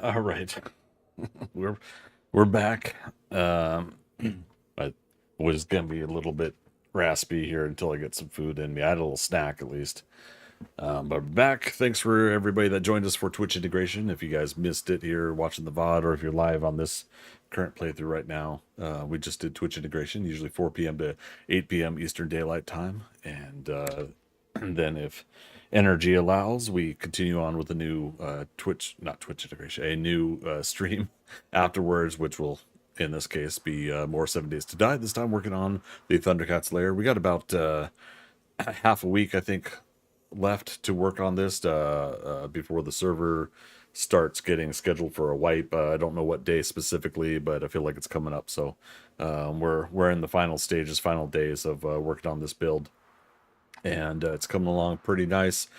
All right, we're we're back. I was gonna be a little bit raspy here until I get some food in me. I had a little snack at least. But back. Thanks for everybody that joined us for Twitch integration. If you guys missed it here watching the VOD, or if you're live on this current playthrough right now, we just did Twitch integration, usually 4 p.m. to 8 p.m. Eastern Daylight Time, and then if energy allows, we continue on with a new not Twitch integration, a new stream afterwards, which will, in this case, be more 7 Days to Die. This time working on the ThunderCats Lair. We got about half a week, I think, left to work on this before the server starts getting scheduled for a wipe. I don't know what day specifically, but I feel like it's coming up. So we're in the final stages, final days of working on this build, and it's coming along pretty nice.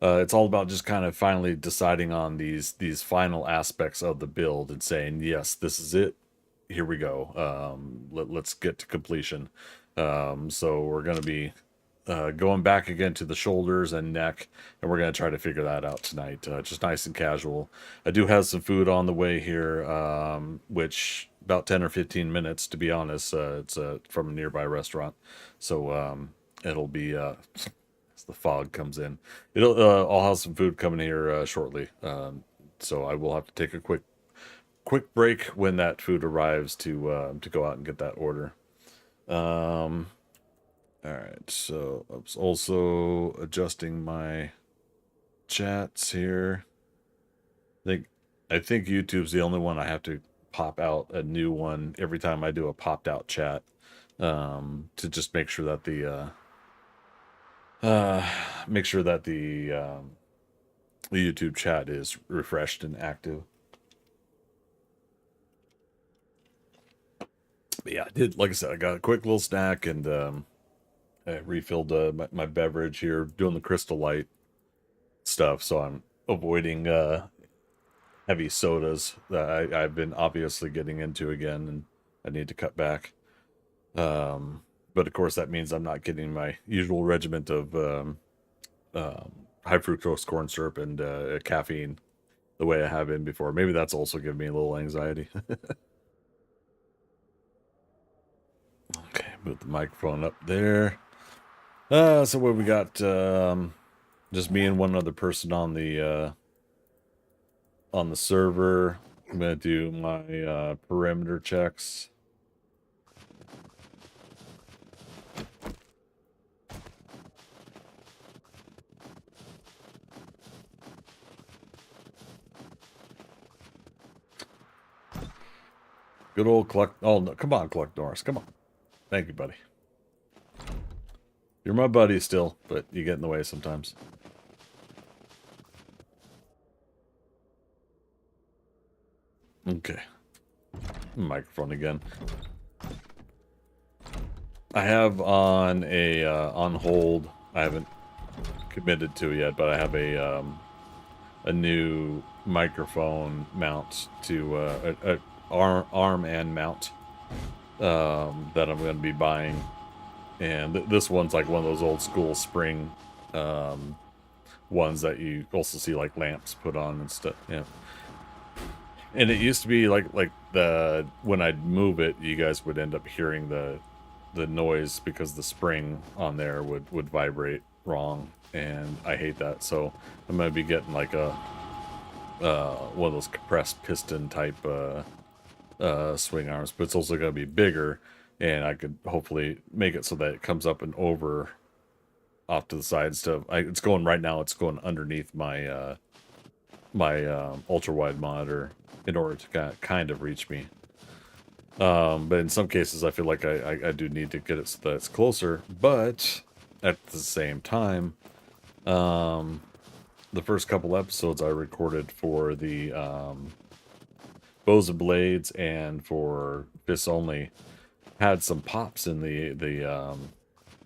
It's all about just kind of finally deciding on these final aspects of the build and saying, yes, this is it. Here we go. Let's get to completion. So we're going to be going back again to the shoulders and neck, and we're going to try to figure that out tonight. Just nice and casual. I do have some food on the way here, which about 10 or 15 minutes, to be honest. It's from a nearby restaurant, so it'll be as the fog comes in. I'll have some food coming here shortly, so I will have to take a quick break when that food arrives to go out and get that order. All right, so I was also adjusting my chats here. I think YouTube's the only one I have to pop out a new one every time I do a popped out chat, to just make sure that the YouTube chat is refreshed and active. But yeah, I did, like I said, I got a quick little snack, and I refilled my beverage here, doing the Crystal Light stuff, so I'm avoiding heavy sodas that I've been obviously getting into again, and I need to cut back. But of course, that means I'm not getting my usual regiment of high fructose corn syrup and caffeine the way I have been before. Maybe that's also giving me a little anxiety. Okay, put the microphone up there. So what we got? Just me and one other person on the server. I'm gonna do my perimeter checks. Good old Cluck. Oh no, come on, Cluck Norris, come on. Thank you, buddy. You're my buddy still, but you get in the way sometimes. Okay. Microphone again. I have on a on hold. I haven't committed to yet, but I have a new microphone mount to a arm and mount that I'm going to be buying, and this one's like one of those old school spring ones that you also see like lamps put on and stuff. Yeah. And it used to be like the when I'd move it, you guys would end up hearing the noise because the spring on there would vibrate wrong, and I hate that. So I'm gonna be getting like a one of those compressed piston type swing arms, but it's also gonna be bigger, and I could hopefully make it so that it comes up and over off to the side stuff. It's going right now. It's going underneath my my ultra wide monitor in order to kind of reach me. But in some cases, I feel like I do need to get it so that it's closer. But at the same time, the first couple episodes I recorded for the Bows and Blades and for Fists Only had some pops in the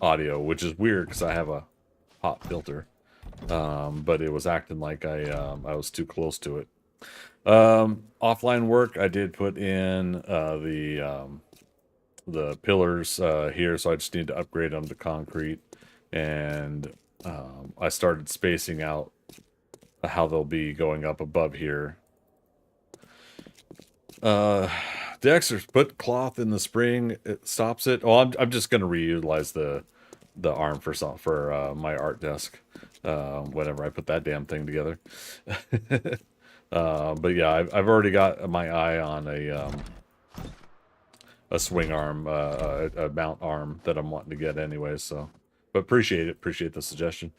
audio, which is weird because I have a pop filter. But it was acting like I was too close to it. Offline work, I did put in the pillars here, so I just need to upgrade them to concrete, and I started spacing out how they'll be going up above here Dexter's put cloth in the spring. It stops it. Oh, I'm just gonna reutilize the arm for my art desk. Whenever I put that damn thing together. But yeah, I've already got my eye on a swing arm, a mount arm that I'm wanting to get anyway. So, but appreciate the suggestion.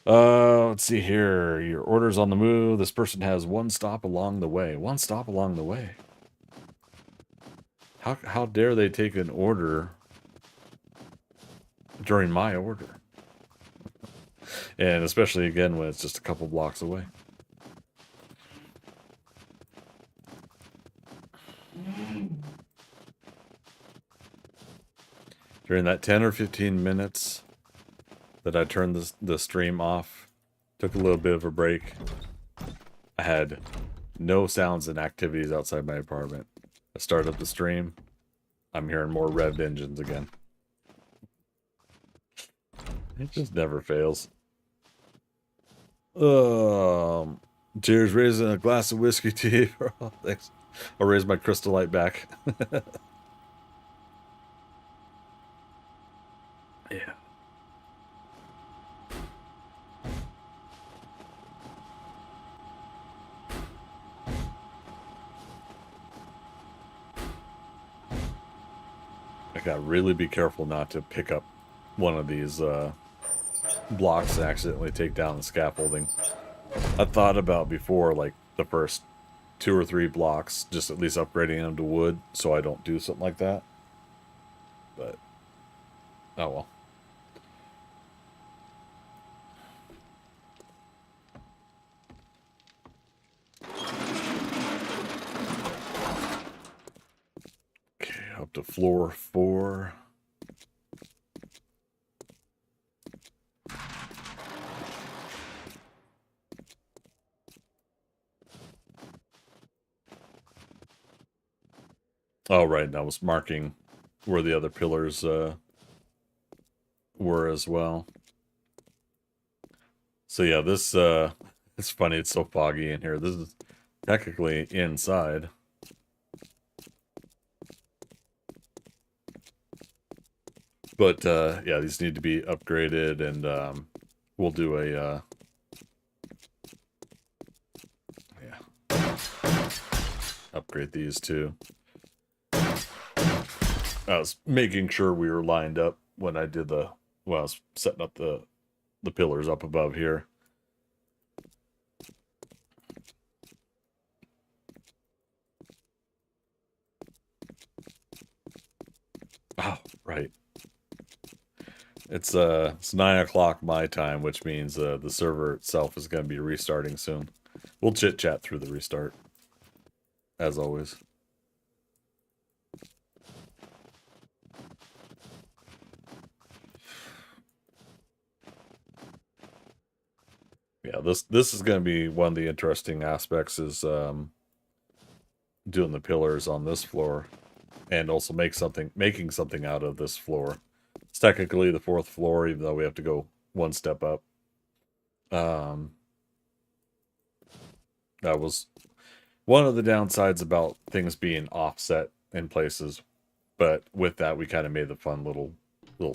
Let's see here. Your order's on the move. This person has one stop along the way. One stop along the way. How dare they take an order during my order? And especially again when it's just a couple blocks away. During that 10 or 15 minutes that I turned the stream off, took a little bit of a break, I had no sounds and activities outside my apartment. I started up the stream. I'm hearing more revved engines again. It just never fails. Cheers, raising a glass of whiskey tea. Thanks. I'll raise my crystal light back. Yeah. I gotta really be careful not to pick up one of these blocks and accidentally take down the scaffolding. I thought about before, like the first 2 or 3 blocks, just at least upgrading them to wood so I don't do something like that. But, oh well. Okay, up to floor 4. Oh, right, and I was marking where the other pillars were as well. So yeah, this, it's funny, it's so foggy in here. This is technically inside. But, yeah, these need to be upgraded, and, we'll do a, yeah, upgrade these too. I was making sure we were lined up when I did I was setting up the pillars up above here. Oh, right. It's 9 o'clock my time, which means the server itself is going to be restarting soon. We'll chit chat through the restart, as always. Yeah, this is going to be one of the interesting aspects is doing the pillars on this floor, and also making something out of this floor. It's technically the 4th floor, even though we have to go one step up. That was one of the downsides about things being offset in places, but with that we kind of made the fun little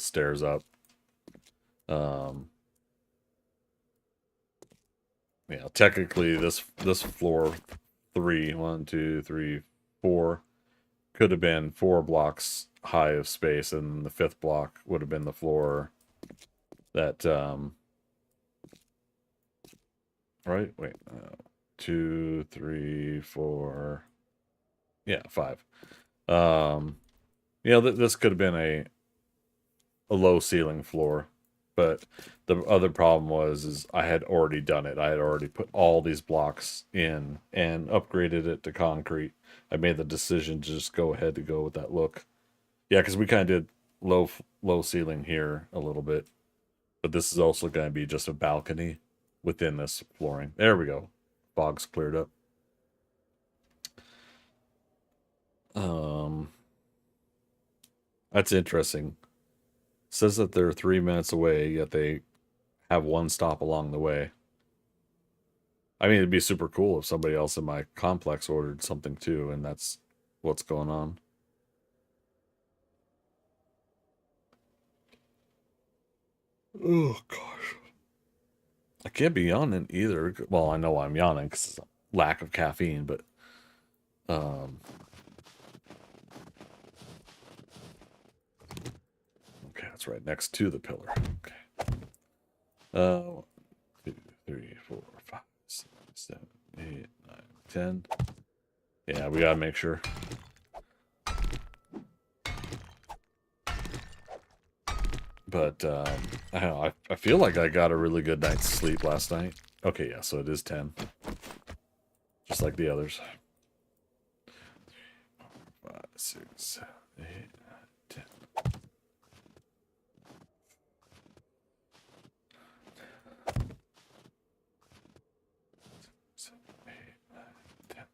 stairs up. Yeah, technically this floor 3, 1, 2, 3, 4 could have been 4 blocks high of space, and the 5th block would have been the floor that right, wait, 2, 3, 4, yeah, 5. Yeah, this could have been a low ceiling floor, but the other problem is I had already done it. I had already put all these blocks in and upgraded it to concrete. I made the decision to just go ahead to go with that look. Yeah, because we kind of did low ceiling here a little bit, but this is also going to be just a balcony within this flooring. There we go. Fog's cleared up. That's interesting. Says that they're 3 minutes away, yet they have one stop along the way. I mean, it'd be super cool if somebody else in my complex ordered something too, and that's what's going on. Oh gosh, I can't be yawning either. Well, I know I'm yawning because lack of caffeine, but okay, that's right next to the pillar. Okay. 1, 2, 3, 4, 5, 6, 7, 8, 9, 10. Yeah, we gotta make sure. But I don't know. I feel like I got a really good night's sleep last night. Okay, yeah, so it is 10, just like the others. 5, 6, 7, 8, 10. 7, 8, 9, 10.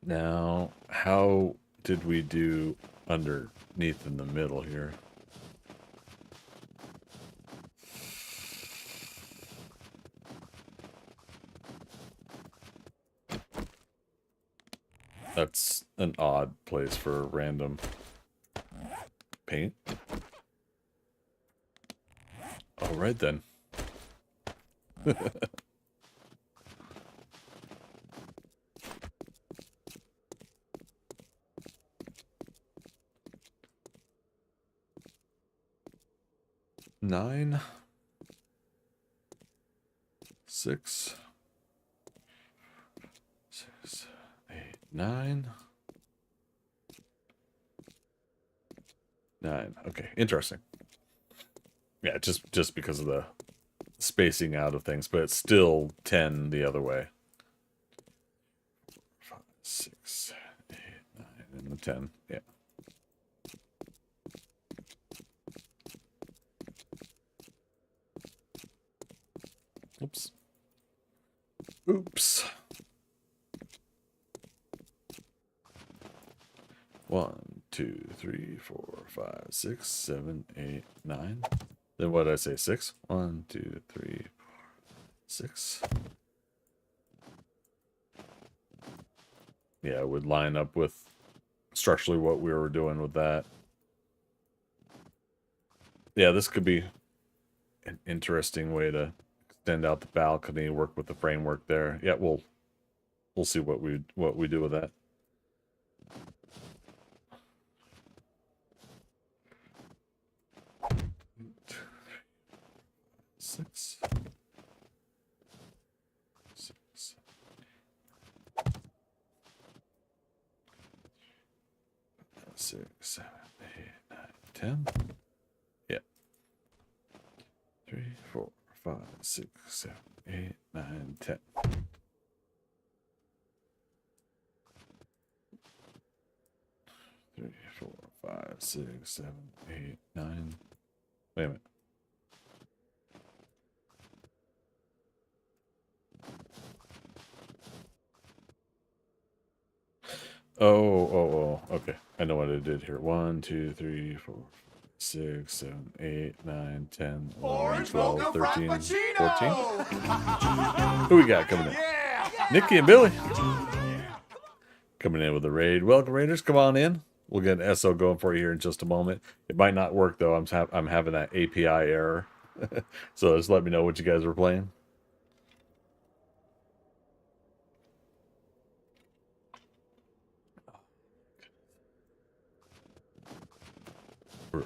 Now, how did we do underneath in the middle here? That's an odd place for random paint. All right then. Nine, 6, 6, 8, 9. 9. Okay, interesting. Yeah, just because of the spacing out of things, but it's still 10 the other way. 5, 6, 8, 9, and the 10. Yeah. Oops. Oops. 1, 2, 3, 4, 5, 6, 7, 8, 9. Then what did I say? 6? 1, 2, 3, 4, 6. Yeah, it would line up with structurally what we were doing with that. Yeah, this could be an interesting way to extend out the balcony, work with the framework there. Yeah, we'll see what we do with that. Six. 6, 7, 8, 9, 10. Yeah. 3, 4, 5, 6, 7, 8, 9, 10. 3, 4, 5, 6, 7, 8, 9. Wait a minute. Oh, okay. I know what I did here. 1, 2, 3, 4, 6, 7, 8, 9, 10, 11, 12, 13, 14. Who we got coming in? Nikki and Billy. Coming in with a raid. Welcome, Raiders. Come on in. We'll get an SO going for you here in just a moment. It might not work, though. I'm having that API error. So just let me know what you guys were playing.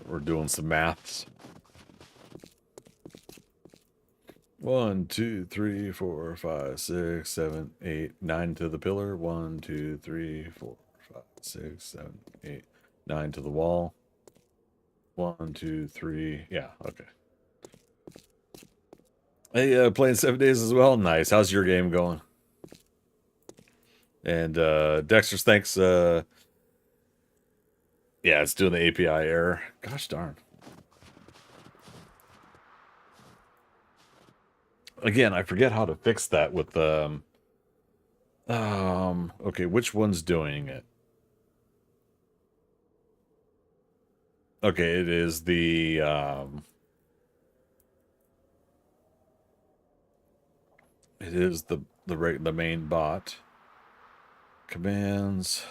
We're doing some maths. 1, 2, 3, 4, 5, 6, 7, 8, 9 to the pillar. 1, 2, 3, 4, 5, 6, 7, 8, 9 to the wall. 1, 2, 3. Yeah, okay. Hey, playing 7 days as well. Nice. How's your game going? And Dexter's thanks. Yeah, it's doing the API error. Gosh darn. Again, I forget how to fix that with okay, which one's doing it? Okay, it is the main bot. Commands.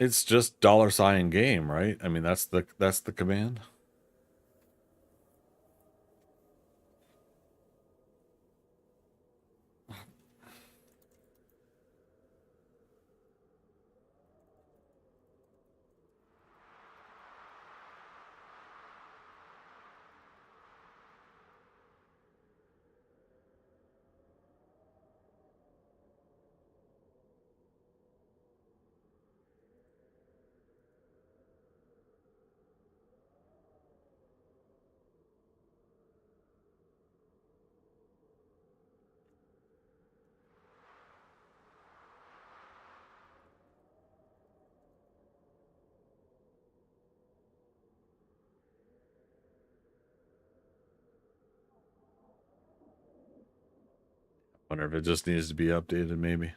It's just $ game, right? I mean, that's the command. Wonder if it just needs to be updated, maybe.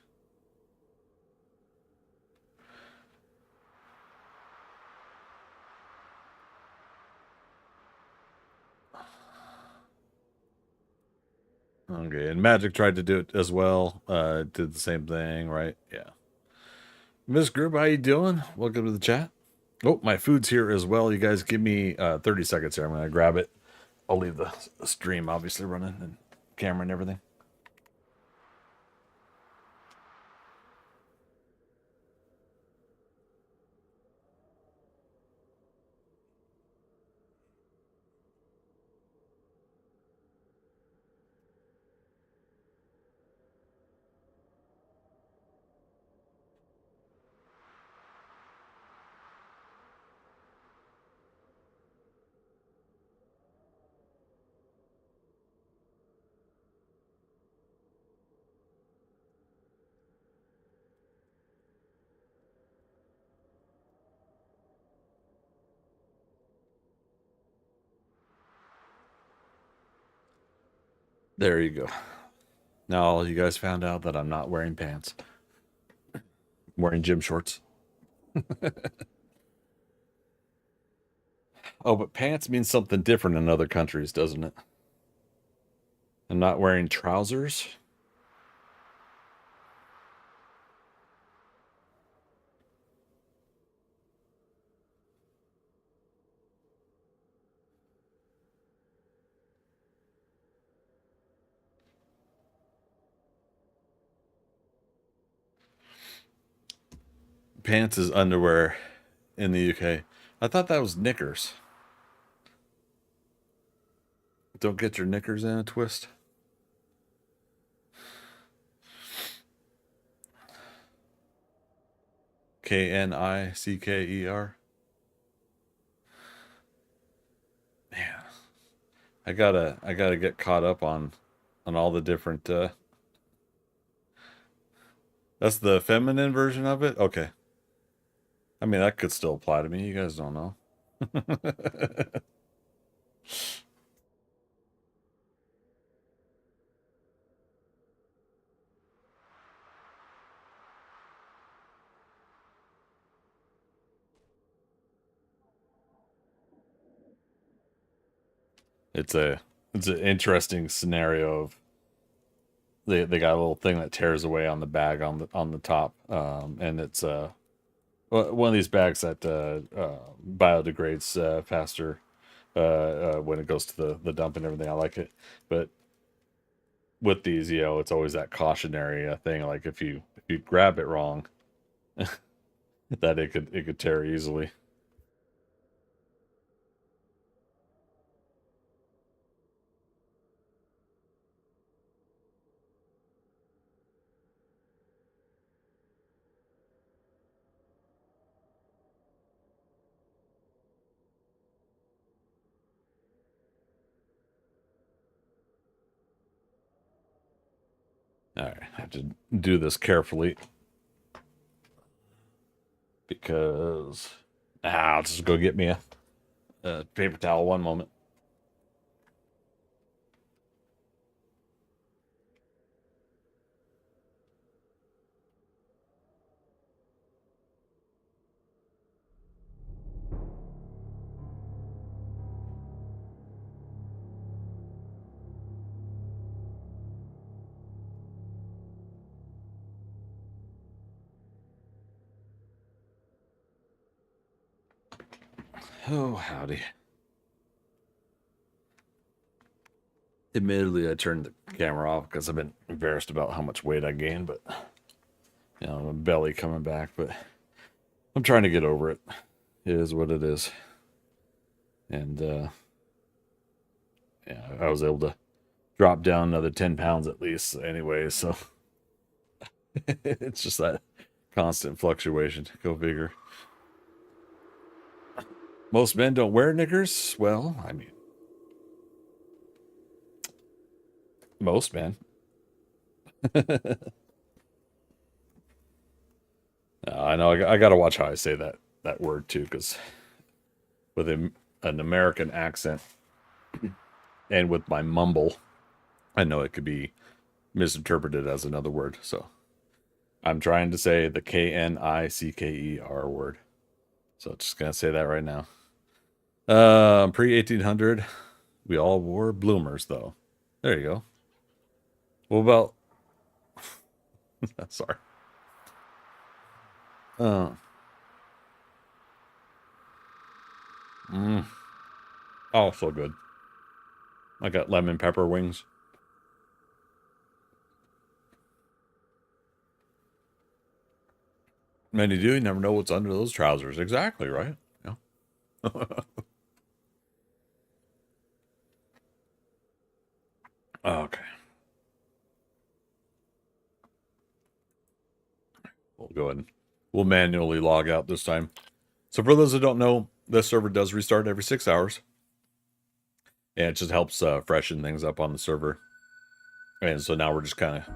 Okay, and Magic tried to do it as well. Did the same thing, right? Yeah. Miss Group, how you doing? Welcome to the chat. Oh, my food's here as well. You guys give me 30 seconds here. I'm going to grab it. I'll leave the stream obviously running and camera and everything. There you go. Now you guys found out that I'm not wearing pants. I'm wearing gym shorts. Oh, but pants means something different in other countries, doesn't it? I'm not wearing trousers. Pants is underwear in the UK. I thought that was knickers. Don't get your knickers in a twist. Knicker. Man, I gotta get caught up on all the different that's the feminine version of it? Okay. I mean that could still apply to me. You guys don't know. It's a it's an interesting scenario of they got a little thing that tears away on the bag on the top, and it's one of these bags that biodegrades faster when it goes to the dump and everything. I like it, but with these, it's always that cautionary thing. Like if you grab it wrong, that it could tear easily. All right, I have to do this carefully because I'll just go get me a paper towel. One moment. Oh, howdy. Admittedly, I turned the camera off because I've been embarrassed about how much weight I gained, but my belly coming back, but I'm trying to get over it. It is what it is. And yeah, I was able to drop down another 10 pounds at least anyway, so it's just that constant fluctuation. Go figure. Most men don't wear knickers. Well, I mean, most men. I know I got to watch how I say that word too, because with an American accent and with my mumble, I know it could be misinterpreted as another word. So I'm trying to say the Knicker word. So just gonna say that right now. Pre 1800, we all wore bloomers though. There you go. What about? Sorry. Uh. Oh, so good. I got lemon pepper wings. Many do. You never know what's under those trousers. Exactly, right? Yeah. Okay. We'll go ahead and we'll manually log out this time. So for those that don't know, this server does restart every 6 hours. And it just helps freshen things up on the server. And so now we're just kind of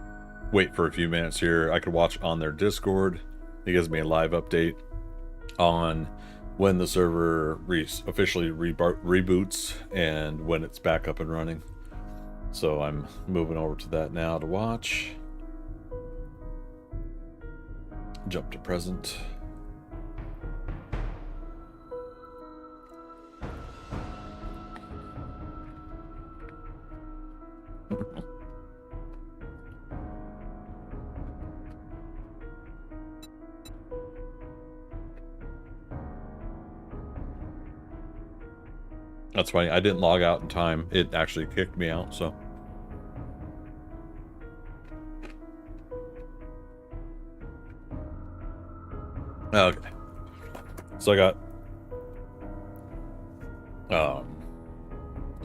wait for a few minutes here. I could watch on their Discord. It gives me a live update on when the server officially reboots and when it's back up and running. So I'm moving over to that now to watch. Jump to present. That's funny. I didn't log out in time. It actually kicked me out, so. Okay. So I got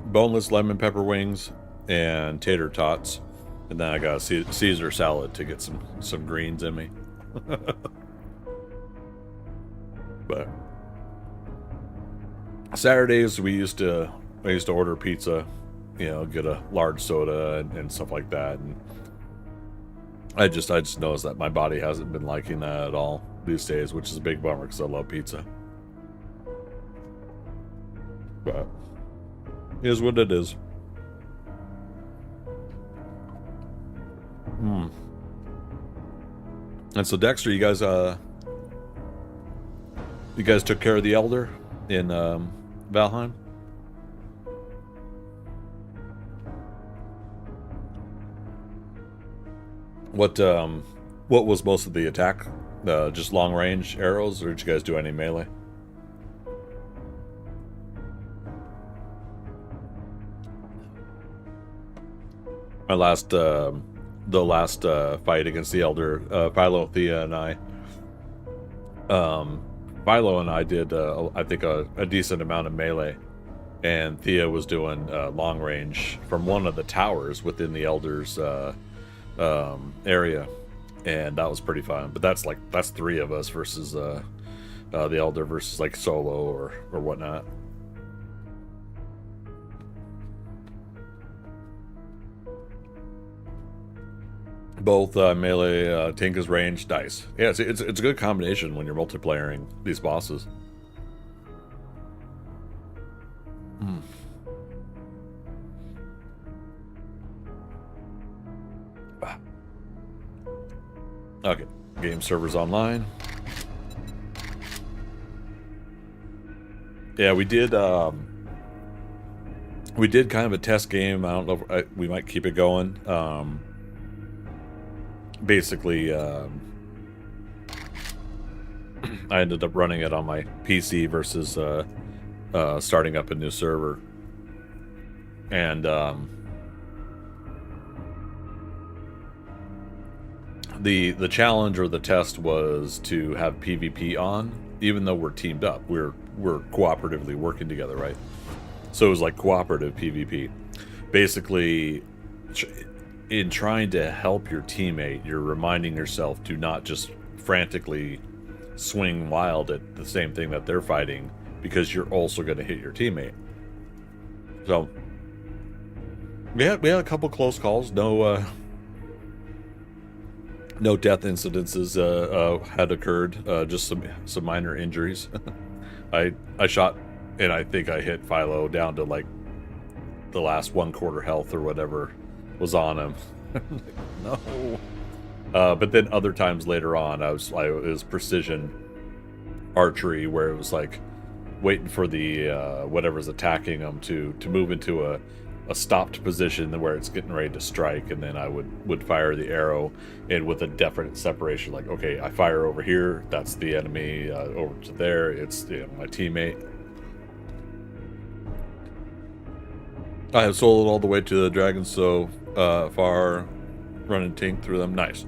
boneless lemon pepper wings and tater tots. And then I got a Caesar salad to get some greens in me. But Saturdays I used to order pizza, get a large soda and stuff like that. And I just noticed that my body hasn't been liking that at all these days, which is a big bummer because I love pizza. But it is what it is. And so Dexter, you guys took care of the elder in Valheim? What was most of the attack? Just long range arrows, or did you guys do any melee? The last fight against the elder, Philo, Thea, and I. Philo and I did, I think, a decent amount of melee, and Thea was doing long range from one of the towers within the elder's area, and that was pretty fun. But that's three of us versus the elder versus like solo or whatnot. Both melee, Tinka's range, dice. Yeah, it's a good combination when you're multiplayering these bosses. Okay, game servers online. Yeah, we did kind of a test game. I don't know if we might keep it going. Basically, I ended up running it on my PC versus starting up a new server. And the challenge or the test was to have PvP on, even though we're teamed up. We're cooperatively working together, right? So it was like cooperative PvP. Basically, in trying to help your teammate, you're reminding yourself to not just frantically swing wild at the same thing that they're fighting, because you're also going to hit your teammate. So we had a couple close calls. No death incidences had occurred. Just some minor injuries. I shot, and I think I hit Philo down to like the last 1/4 health or whatever was on him. No. But then other times later on, it was precision archery, where it was like waiting for the whatever's attacking them to move into a stopped position where it's getting ready to strike, and then I would fire the arrow, and with a definite separation, like, okay, I fire over here, that's the enemy, over to there, it's my teammate. I have soloed all the way to the dragon so far, running Tink through them. Nice.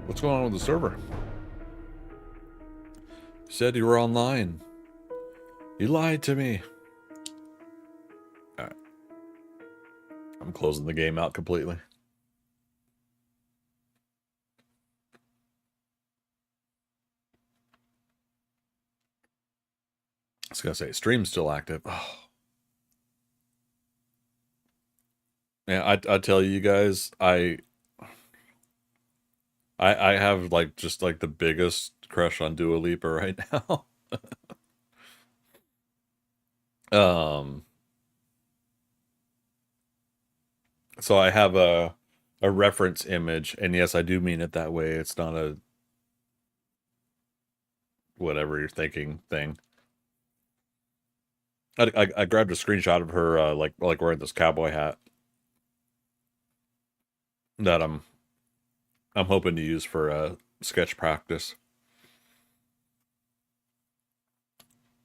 What's going on with the server? You said you were online. You lied to me. Alright. I'm closing the game out completely. I was gonna say, stream's still active. Oh. Yeah, I tell you guys, I have like just like the biggest crush on Dua Lipa right now. So I have a reference image, and yes, I do mean it that way. It's not a whatever you're thinking thing. I grabbed a screenshot of her like wearing this cowboy hat that I'm hoping to use for sketch practice.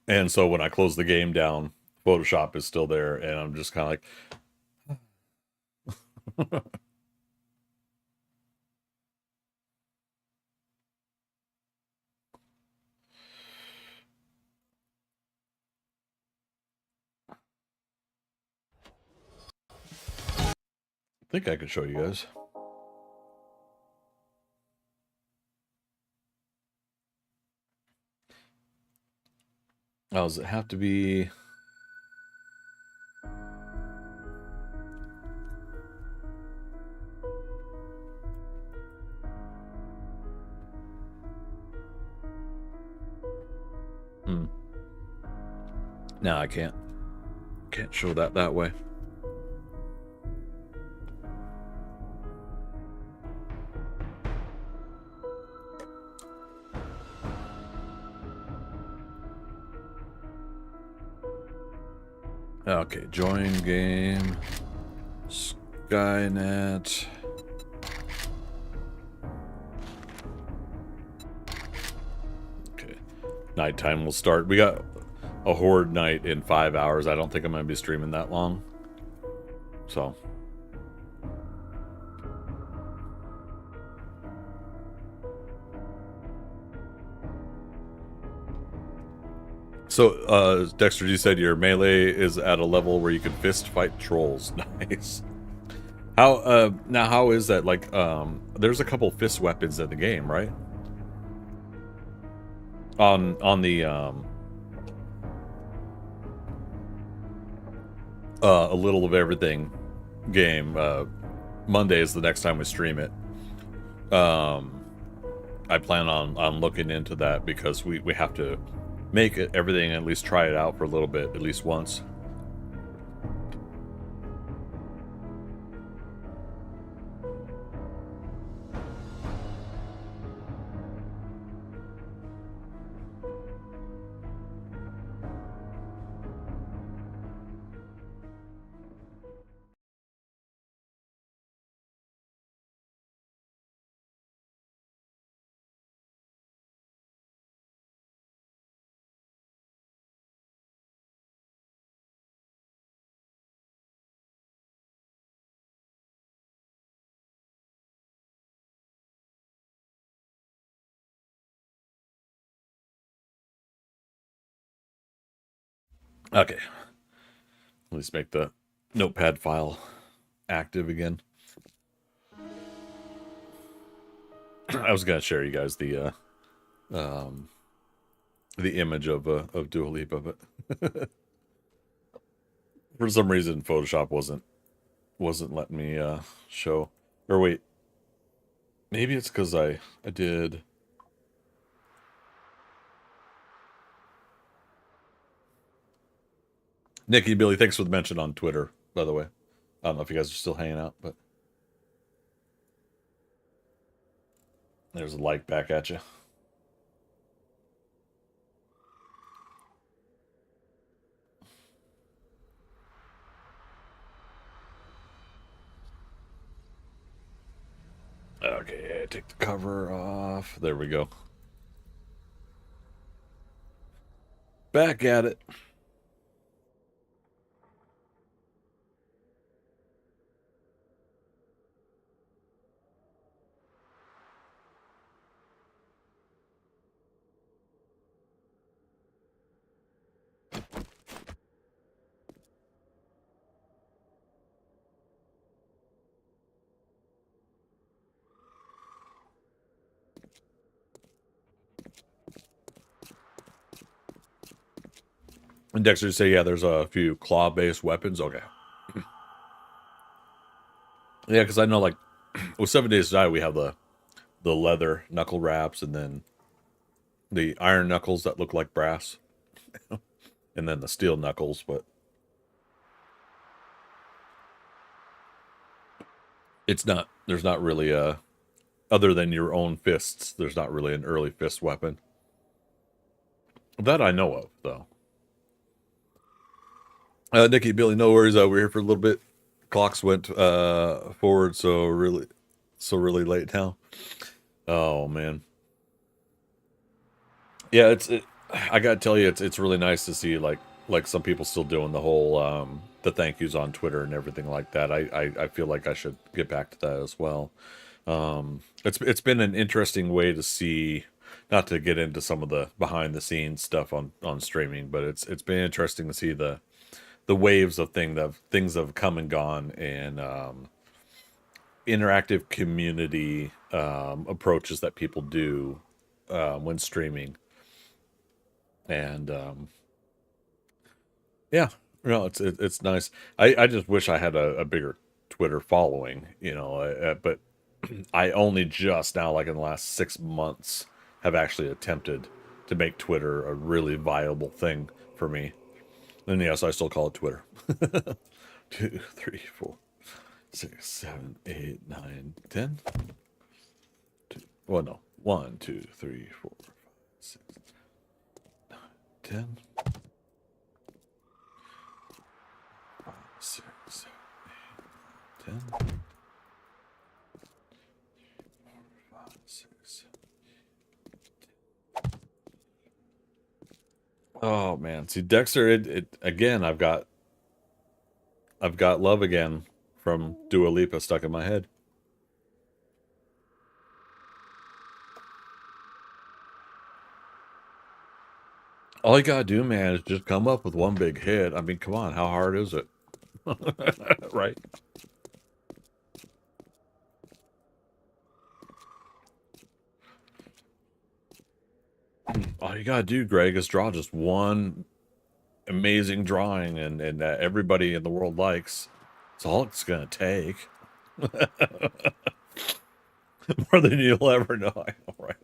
And so when I close the game down, Photoshop is still there, and I'm just kind of like I think I could show you guys. Oh, does it have to be? No, I can't. Can't show that way. Okay, join game. Skynet. Okay. Nighttime will start. We got a horde night in 5 hours. I don't think I'm going to be streaming that long. So. So, Dexter, you said your melee is at a level where you can fist fight trolls. Nice. How is that? Like, there's a couple fist weapons in the game, right? On the, a little of everything game. Monday is the next time we stream it. I plan on looking into that because we have to make it everything, at least try it out for a little bit, at least once. Okay. At least make the notepad file active again. I was gonna share you guys the image of Dua Lipa, but for some reason Photoshop wasn't letting me show. Or wait, maybe it's because I did. Nikki Billy, thanks for the mention on Twitter, by the way. I don't know if you guys are still hanging out, but there's a like back at you. Okay, take the cover off. There we go. Back at it. And Dexter say, yeah, there's a few claw-based weapons. Okay. Yeah, because I know, like, with 7 Days to Die, we have the leather knuckle wraps, and then the iron knuckles that look like brass, and then the steel knuckles. But it's not. There's not really a, other than your own fists. There's not really an early fist weapon that I know of, though. Nikki, Billy, no worries. We're here for a little bit. Clocks went forward, so really late now. Oh man, yeah. I gotta tell you, it's really nice to see like some people still doing the whole the thank yous on Twitter and everything like that. I feel like I should get back to that as well. It's been an interesting way to see. Not to get into some of the behind the scenes stuff on streaming, but it's been interesting to see the waves of things that have come and gone, and interactive community approaches that people do when streaming. And yeah, no, it's nice. I just wish I had a bigger Twitter following, but I only just now, like in the last 6 months, have actually attempted to make Twitter a really viable thing for me. And yes, I still call it Twitter. 2, 3, 4, 6, 7, 8, 9, 10. Well, no. 1, 2, 3, 4, 5, 6, 10. 6, 7, 10. 5, 6. Oh man, see Dexter. It again. I've got love again from Dua Lipa stuck in my head. All you gotta do, man, is just come up with one big hit. I mean, come on, how hard is it? Right? All you gotta do, Greg, is draw just one amazing drawing and that everybody in the world likes. It's all it's gonna take. More than you'll ever know. I know, right?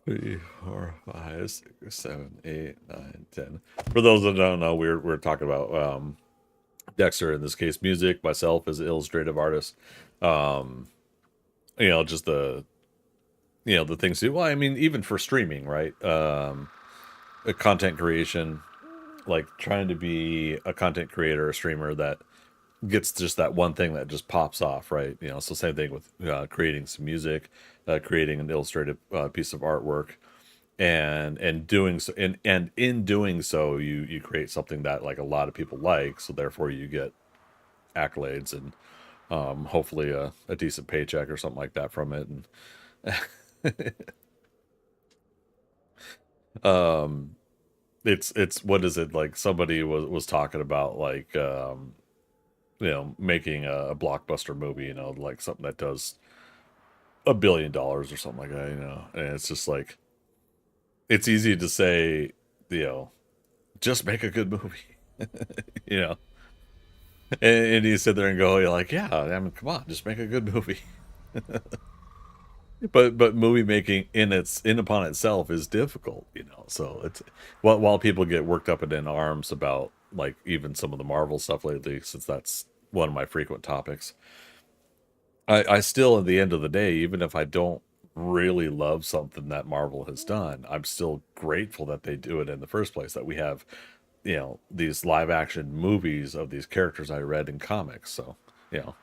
3, 4, 5, 6, 7, 8, 9, 10. For those that don't know, we're talking about Dexter in this case, music, myself as an illustrative artist. Um, just the things to, well, I mean, even for streaming, right? Content creation, like trying to be a content creator, a streamer that gets just that one thing that just pops off, right? So same thing with creating some music, creating an illustrative piece of artwork, and doing so, and in doing so, you create something that like a lot of people like, so therefore you get accolades and hopefully a decent paycheck or something like that from it. And um, it's what is it, like somebody was talking about, like making a blockbuster movie, like something that does $1 billion or something like that, and it's just like it's easy to say, you know, just make a good movie, you know, and you sit there and go, you're like, yeah, I mean, come on, just make a good movie. But movie making in upon itself is difficult, So it's while people get worked up and in arms about like even some of the Marvel stuff lately, since that's one of my frequent topics. I still, at the end of the day, even if I don't really love something that Marvel has done, I'm still grateful that they do it in the first place. That we have, these live action movies of these characters I read in comics. So, you know,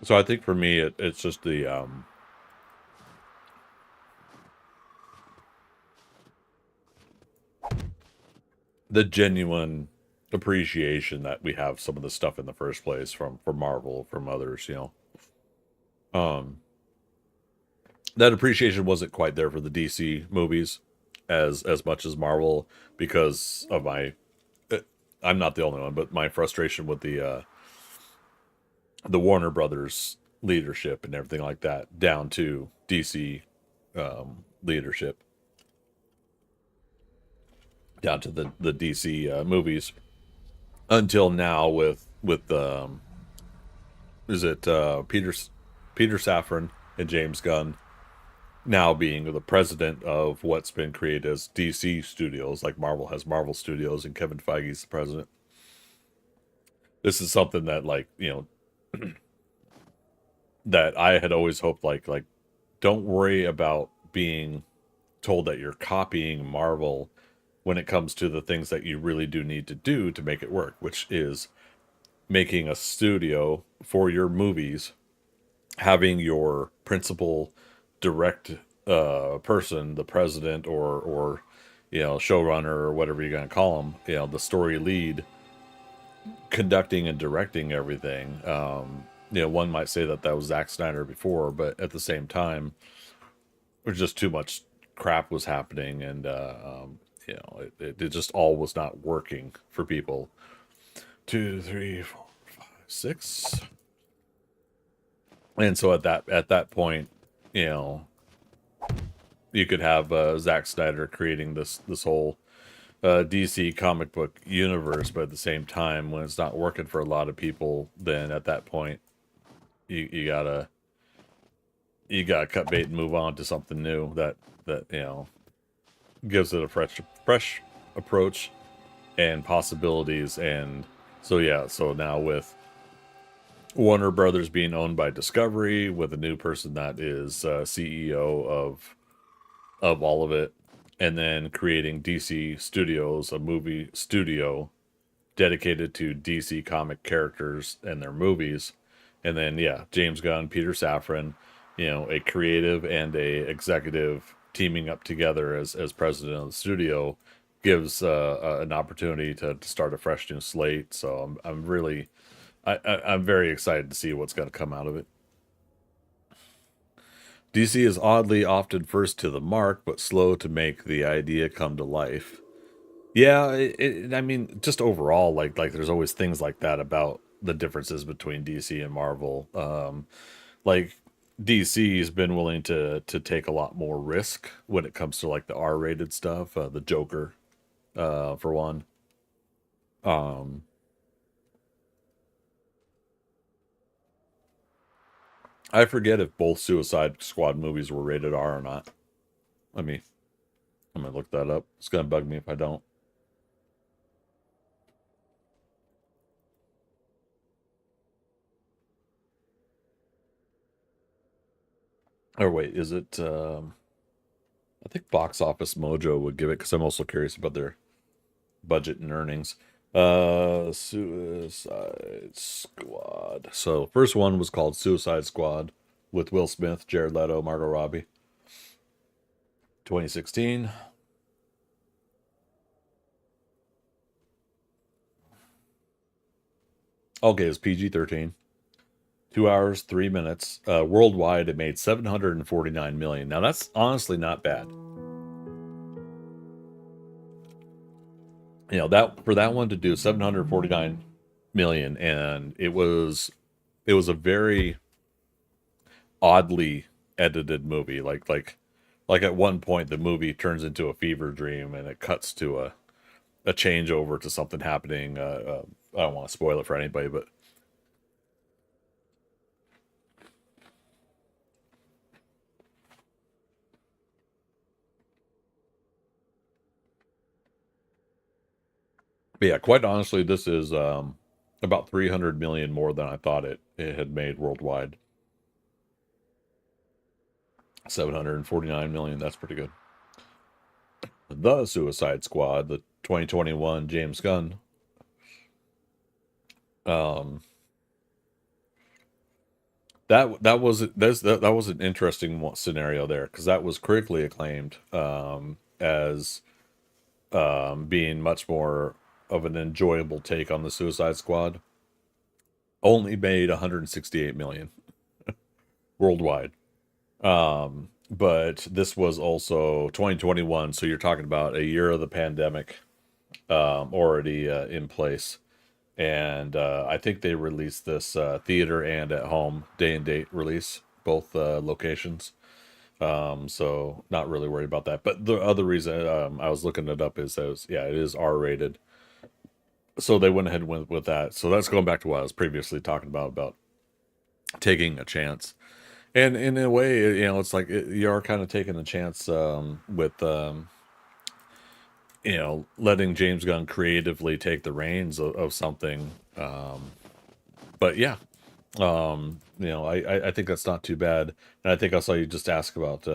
so I think for me, it's just the genuine appreciation that we have some of the stuff in the first place from Marvel, from others. Um, that appreciation wasn't quite there for the DC movies as much as Marvel, because of my I'm not the only one, but my frustration with the Warner Brothers leadership and everything like that, down to DC leadership, down to the DC movies, until now with is it Peter Safran and James Gunn now being the president of what's been created as DC Studios, like Marvel has Marvel Studios, and Kevin Feige's the president. This is something that, like, that I had always hoped, like don't worry about being told that you're copying Marvel when it comes to the things that you really do need to do to make it work, which is making a studio for your movies, having your principal direct person, the president or showrunner or whatever you're going to call them, the story lead, conducting and directing everything. One might say that was Zack Snyder before, but at the same time, there's just too much crap was happening, and it just all was not working for people. 2, 3, 4, 5, 6. And so at that point, you know, you could have Zack Snyder creating this whole DC comic book universe, but at the same time, when it's not working for a lot of people, then at that point, you gotta cut bait and move on to something new that gives it a fresh approach and possibilities. And so yeah, so now with Warner Brothers being owned by Discovery, with a new person that is CEO of all of it, and then creating DC Studios, a movie studio dedicated to DC comic characters and their movies. And then yeah, James Gunn, Peter Safran, a creative and a executive teaming up together as president of the studio, gives an opportunity to start a fresh new slate. So I'm really I'm very excited to see what's going to come out of it. DC is oddly often first to the mark, but slow to make the idea come to life. Yeah, I mean, just overall, like there's always things like that about the differences between DC and Marvel. Like DC's been willing to take a lot more risk when it comes to like the R-rated stuff, the Joker, for one. Um, I forget if both Suicide Squad movies were rated R or not. Let me, I'm gonna look that up. It's gonna bug me if I don't. Or wait, is it? I think Box Office Mojo would give it because I'm also curious about their budget and earnings. Suicide Squad. So first one was called Suicide Squad with Will Smith, Jared Leto, Margot Robbie. 2016. Okay, it's PG-13. 2 hours, 3 minutes. Worldwide, it made 749 million. Now that's honestly not bad. You know, that for that one to do 749 million, and it was a very oddly edited movie. Like at one point the movie turns into a fever dream and it cuts to a changeover to something happening. I don't want to spoil it for anybody, but yeah, quite honestly, this is about 300 million more than I thought it had made worldwide. 749 million. That's pretty good. The Suicide Squad, the 2021 James Gunn. Um, that was an interesting scenario there because that was critically acclaimed as being much more of an enjoyable take on the Suicide Squad. Only made 168 million worldwide. But this was also 2021, so you're talking about a year of the pandemic already in place. And I think they released this theater and at home day and date release, both locations. So not really worried about that. But the other reason I was looking it up is that yeah, it is R rated. So they went ahead and went with that. So that's going back to what I was previously talking about taking a chance. And in a way, it's like you are kind of taking a chance with letting James Gunn creatively take the reins of something. But yeah, I think that's not too bad. And I think I saw you just ask about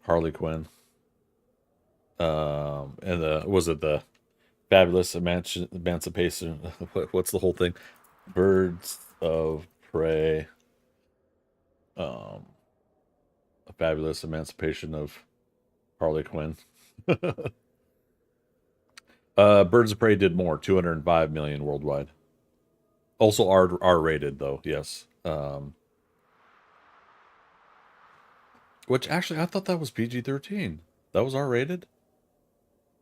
Harley Quinn. And was it the Fabulous Emancipation? What's the whole thing? Birds of Prey. Um, a Fabulous Emancipation of Harley Quinn. Birds of Prey did more, 205 million worldwide. Also R rated though, yes. Which actually I thought that was PG-13. That was R rated.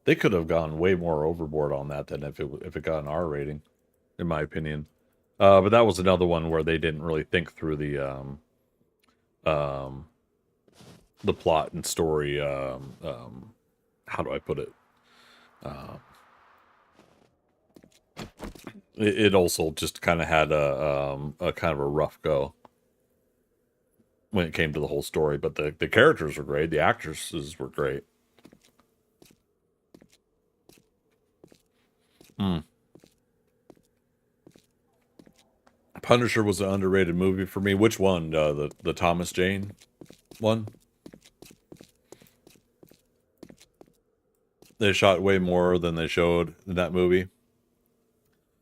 They could have gone way more overboard on that than if it got an R rating, in my opinion. But that was another one where they didn't really think through um, the plot and story. How do I put it? Uh, it also just kind of had a kind of a rough go when it came to the whole story. But the characters were great. The actresses were great. Mm. Punisher was an underrated movie for me. Which one? The Thomas Jane one? They shot way more than they showed in that movie.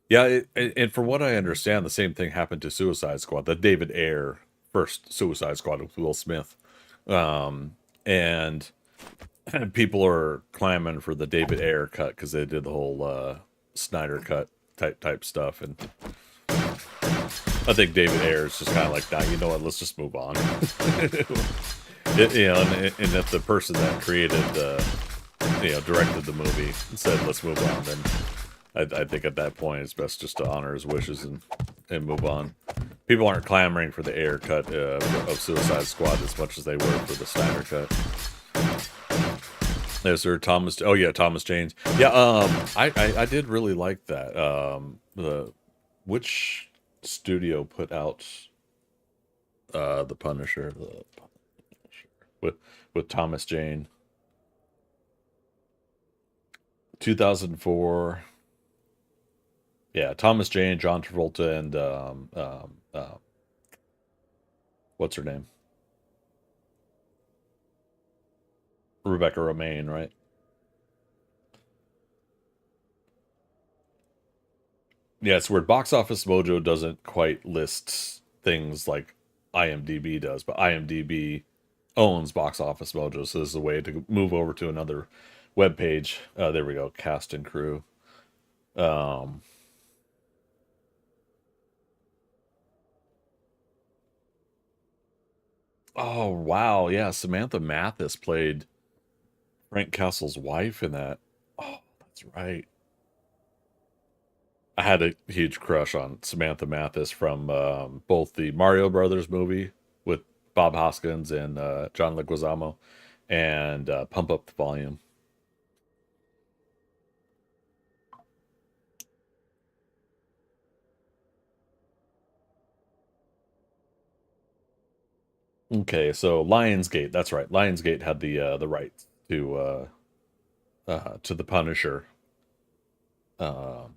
Yeah, and from what I understand, the same thing happened to Suicide Squad, the David Ayer first Suicide Squad with Will Smith, and people are clamoring for the David Ayer cut because they did the whole Snyder cut type stuff, and I think David Ayer is just kind of like, nah, you know what? Let's just move on. You know, and if the person that created the, you know, directed the movie said, let's move on, then I think at that point it's best just to honor his wishes and move on. People aren't clamoring for the Ayer cut of Suicide Squad as much as they were for the Snyder cut. There's Sir Thomas. Oh yeah, Thomas James. Yeah, I did really like that. Which studio put out the Punisher? With Thomas Jane. 2004. Yeah, Thomas Jane, John Travolta, and what's her name? Rebecca Romaine, right? Yeah, it's weird. Box Office Mojo doesn't quite list things like IMDb does, but IMDb owns Box Office Mojo, so this is a way to move over to another web page. There we go, cast and crew. Um, oh wow, yeah, Samantha Mathis played Frank Castle's wife in that. Oh, that's right. I had a huge crush on Samantha Mathis from both the Mario Brothers movie with Bob Hoskins and John Leguizamo and Pump Up the Volume. Okay, so Lionsgate, that's right. Lionsgate had the rights to the Punisher um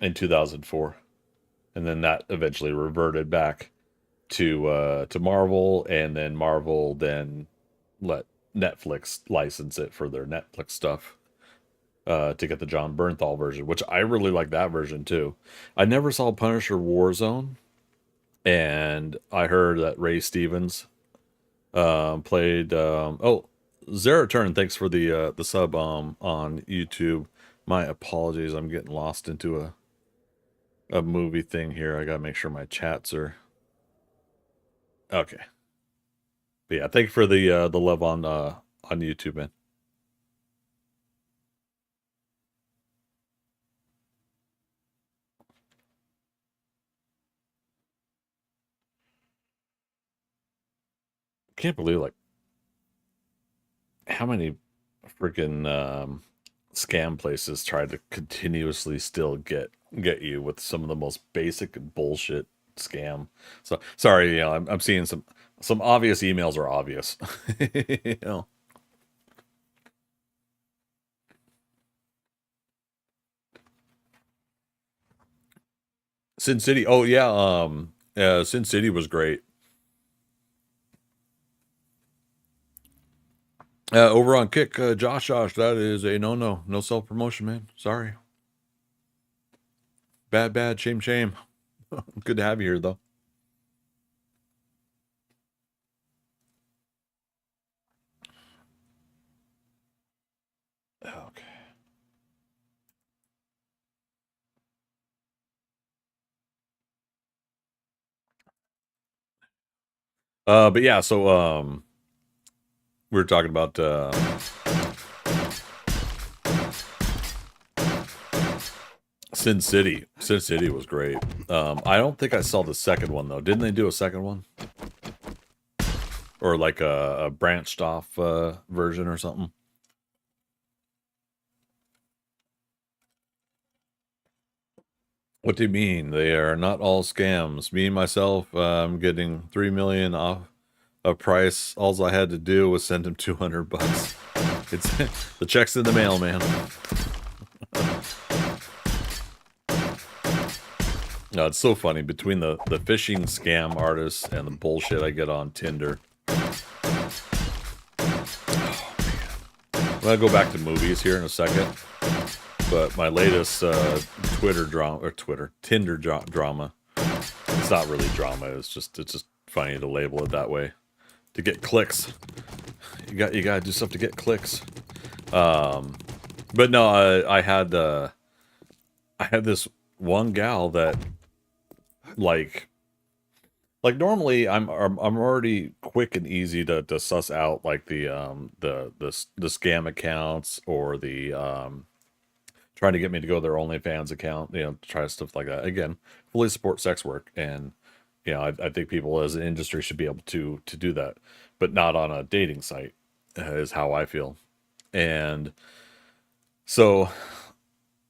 in 2004, and then that eventually reverted back to Marvel, and then Marvel then let Netflix license it for their Netflix stuff to get the John Bernthal version, which I really like that version too. I never saw Punisher Warzone, and I heard that Ray Stevens played. Oh, Zeraturn, thanks for the sub on YouTube. My apologies, I'm getting lost into a movie thing here. I gotta make sure my chats are okay. But yeah, thank you for the love on YouTube, man. Can't believe like how many freaking scam places try to continuously still get you with some of the most basic bullshit scam. So sorry, you know, I'm seeing some obvious emails are obvious. You know, Sin City. Oh yeah, Sin City was great. Over on Kick, Josh, that is a no self promotion, man. Sorry, bad, shame. Good to have you here though. Okay. But yeah, so we were talking about Sin City. Sin City was great. I don't think I saw the second one though. Didn't they do a second one? Or like a branched off version or something? What do you mean? They are not all scams. Me myself, I'm getting 3 million off a price. All I had to do was send him 200 bucks. It's the check's in the mail, man. No, it's so funny between the phishing scam artists and the bullshit I get on Tinder. I'm gonna go back to movies here in a second, but my latest Tinder drama. It's not really drama. It's just funny to label it that way. To get clicks, you gotta do stuff to get clicks. But no, I had this one gal that like normally I'm already quick and easy to suss out like the scam accounts or the trying to get me to go to their OnlyFans account, try stuff like that. Again, fully support sex work, and I think people as an industry should be able to do that, but not on a dating site, is how I feel. And so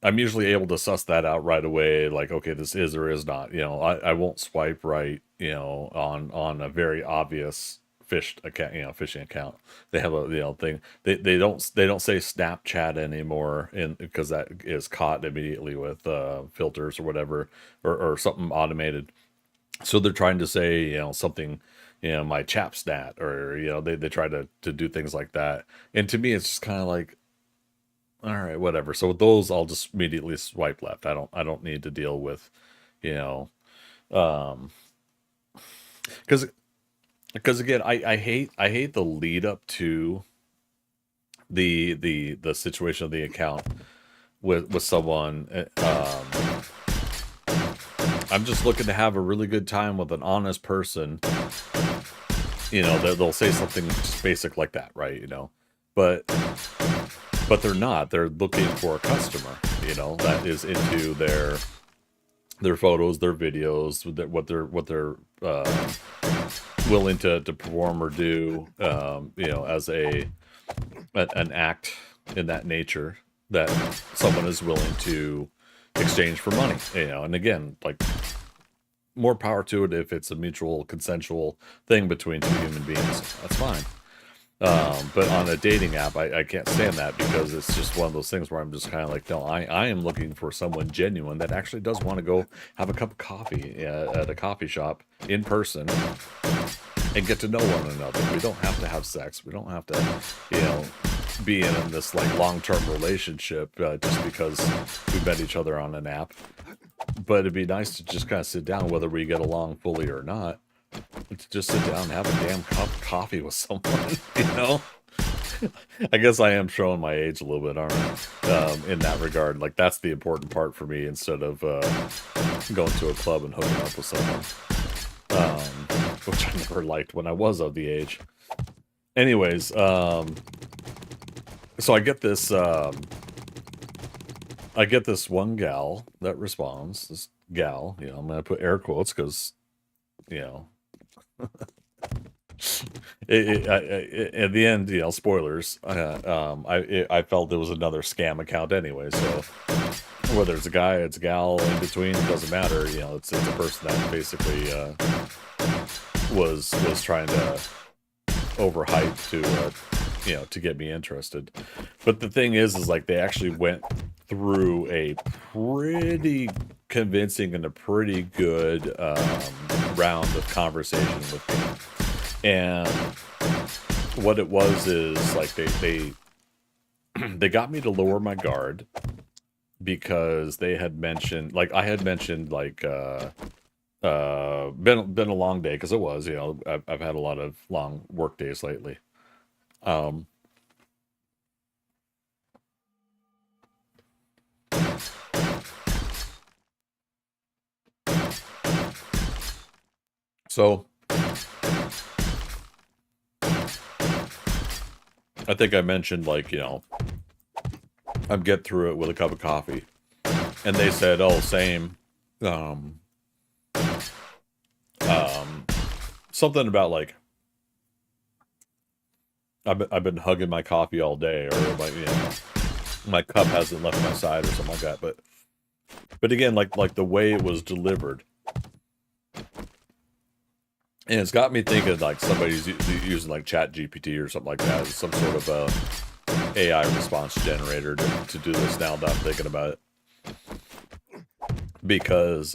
I'm usually able to suss that out right away. Like, okay, this is or is not. I won't swipe right, on a very obvious fished account, phishing account. They have a thing. They don't say Snapchat anymore, in because that is caught immediately with filters or whatever, or something automated. So they're trying to say, something, my Chapstat, or they try to do things like that. And to me, it's just kind of like, all right, whatever. So with those, I'll just immediately swipe left. I don't need to deal with, you know, um, because again, I hate the lead up to the situation of the account with someone. I'm just looking to have a really good time with an honest person. They'll say something just basic like that, right? But they're not. They're looking for a customer, that is into their photos, their videos, what they're willing to perform or do, as an act in that nature that someone is willing to exchange for money. And again, like, more power to it if it's a mutual consensual thing between two human beings. That's fine. But on a dating app, I can't stand that, because it's just one of those things where I'm just kind of like, no, I am looking for someone genuine that actually does want to go have a cup of coffee at a coffee shop in person and get to know one another. We don't have to have sex. We don't have to, be in this like long-term relationship just because we met each other on an app. But it'd be nice to just kind of sit down, whether we get along fully or not, to just sit down and have a damn cup of coffee with someone, I guess I am showing my age a little bit, aren't I? In that regard, like, that's the important part for me, instead of going to a club and hooking up with someone, which I never liked when I was of the age. Anyways, so I get this one gal that responds. This gal, I'm gonna put air quotes because, you know, at the end, spoilers. I felt there was another scam account anyway. So whether it's a guy, it's a gal, in between, it doesn't matter. It's a person that basically was trying to overhype to get me interested. But the thing is like, they actually went through a pretty convincing and a pretty good round of conversation with me. And what it was is like, they got me to lower my guard, because they had mentioned, like, I had mentioned, like, been a long day, because it was, I've had a lot of long work days lately. Um, so I think I mentioned, like, I'm getting through it with a cup of coffee, and they said, "Oh, same." Something about like, I've been hugging my coffee all day, or like, my cup hasn't left my side, or something like that. But again, like the way it was delivered, and it's got me thinking like somebody's using like Chat GPT or something like that, as some sort of AI response generator to do this, now that I'm thinking about it. Because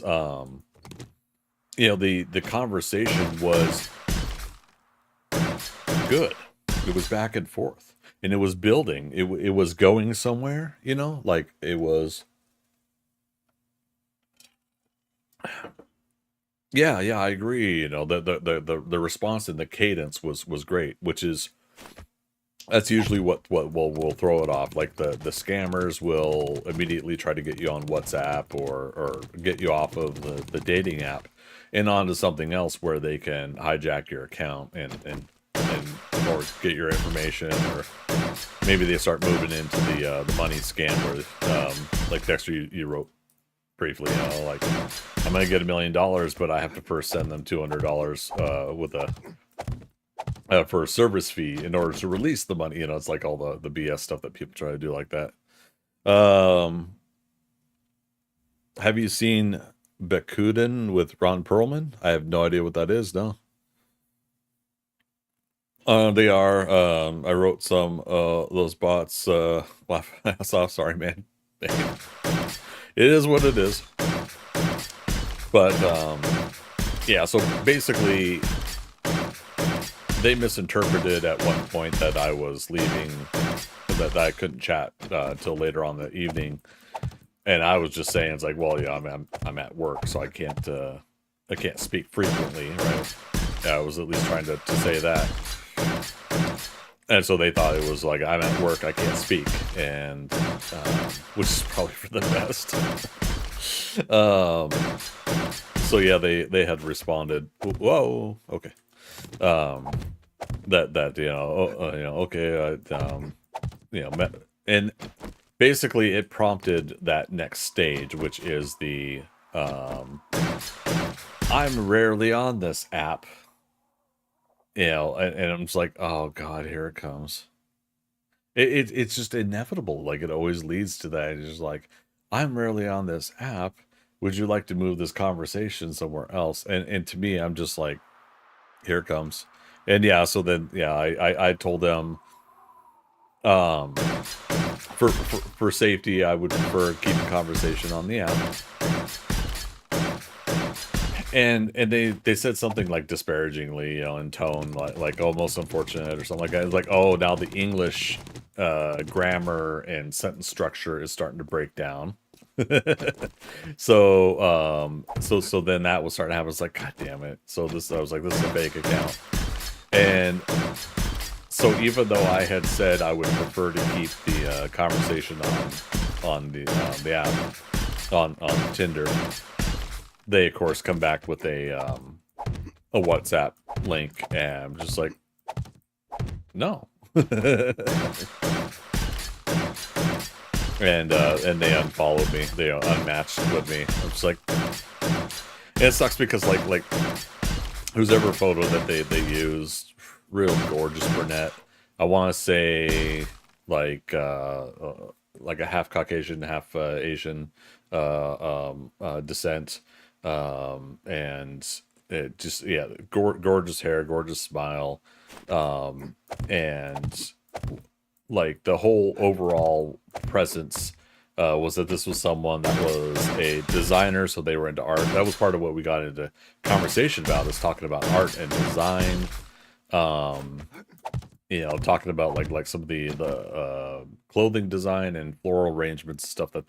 the conversation was good. It was back and forth, and it was building. It was going somewhere, like, it was. Yeah, I agree. The response and the cadence was great, which is That's usually what will throw it off. Like the scammers will immediately try to get you on WhatsApp or get you off of the dating app and onto something else where they can hijack your account and or get your information, or maybe they start moving into the money scam where like Dexter, you wrote briefly, like I'm gonna get $1 million, but I have to first send them $200 with a for a service fee in order to release the money. It's like all the BS stuff that people try to do like that. Have you seen Bekuden with Ron Perlman? I have no idea what that is. No. They are. I wrote some those bots. Laugh. Sorry, man. It is what it is. But yeah. So basically, they misinterpreted at one point that I was leaving, that I couldn't chat till later on the evening, and I was just saying, it's like, well, yeah, I'm at work, so I can't speak frequently, right? Yeah, I was at least trying to say that, and so they thought it was like, I'm at work, I can't speak, and which is probably for the best. So yeah, they had responded, whoa, okay. That okay, and basically it prompted that next stage, which is the I'm rarely on this app, and I'm just like, oh god, here it comes. It's just inevitable. Like, it always leads to that. It's just like, I'm rarely on this app. Would you like to move this conversation somewhere else? And to me, I'm just like, here it comes. And yeah, so then yeah, I told them for safety, I would prefer keeping conversation on the app. And they said something like disparagingly, in tone, like oh, most unfortunate or something like that. It's like, oh, now the English grammar and sentence structure is starting to break down. So then that was starting to happen. I was like, god damn it. So I was like, this is a fake account. And so even though I had said I would prefer to keep the conversation on the app, on Tinder, they of course come back with a WhatsApp link, and I'm just like, no. And they unfollowed me. They unmatched with me. I'm just like, and it sucks because like whose ever photo that they used, real gorgeous brunette. I want to say like a half Caucasian, half Asian descent, and it just, yeah, gorgeous hair, gorgeous smile, and like the whole overall presence was that this was someone that was a designer, so they were into art. That was part of what we got into conversation about, is talking about art and design. Talking about like some of the clothing design and floral arrangements, stuff that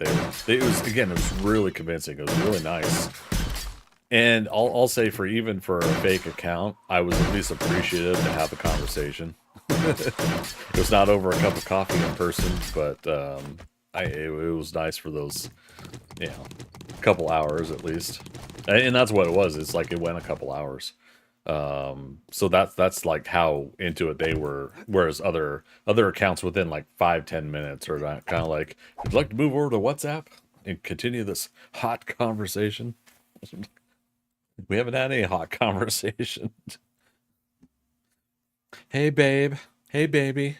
it was really convincing. It was really nice. And I'll say, for a fake account, I was at least appreciative to have a conversation. It was not over a cup of coffee in person, but it was nice for those, couple hours at least. And that's what it was. It's like it went a couple hours. So that's like how into it they were. Whereas other accounts within like 5-10 minutes are kind of like, would you like to move over to WhatsApp and continue this hot conversation? We haven't had any hot conversation. Hey, babe. Hey, baby.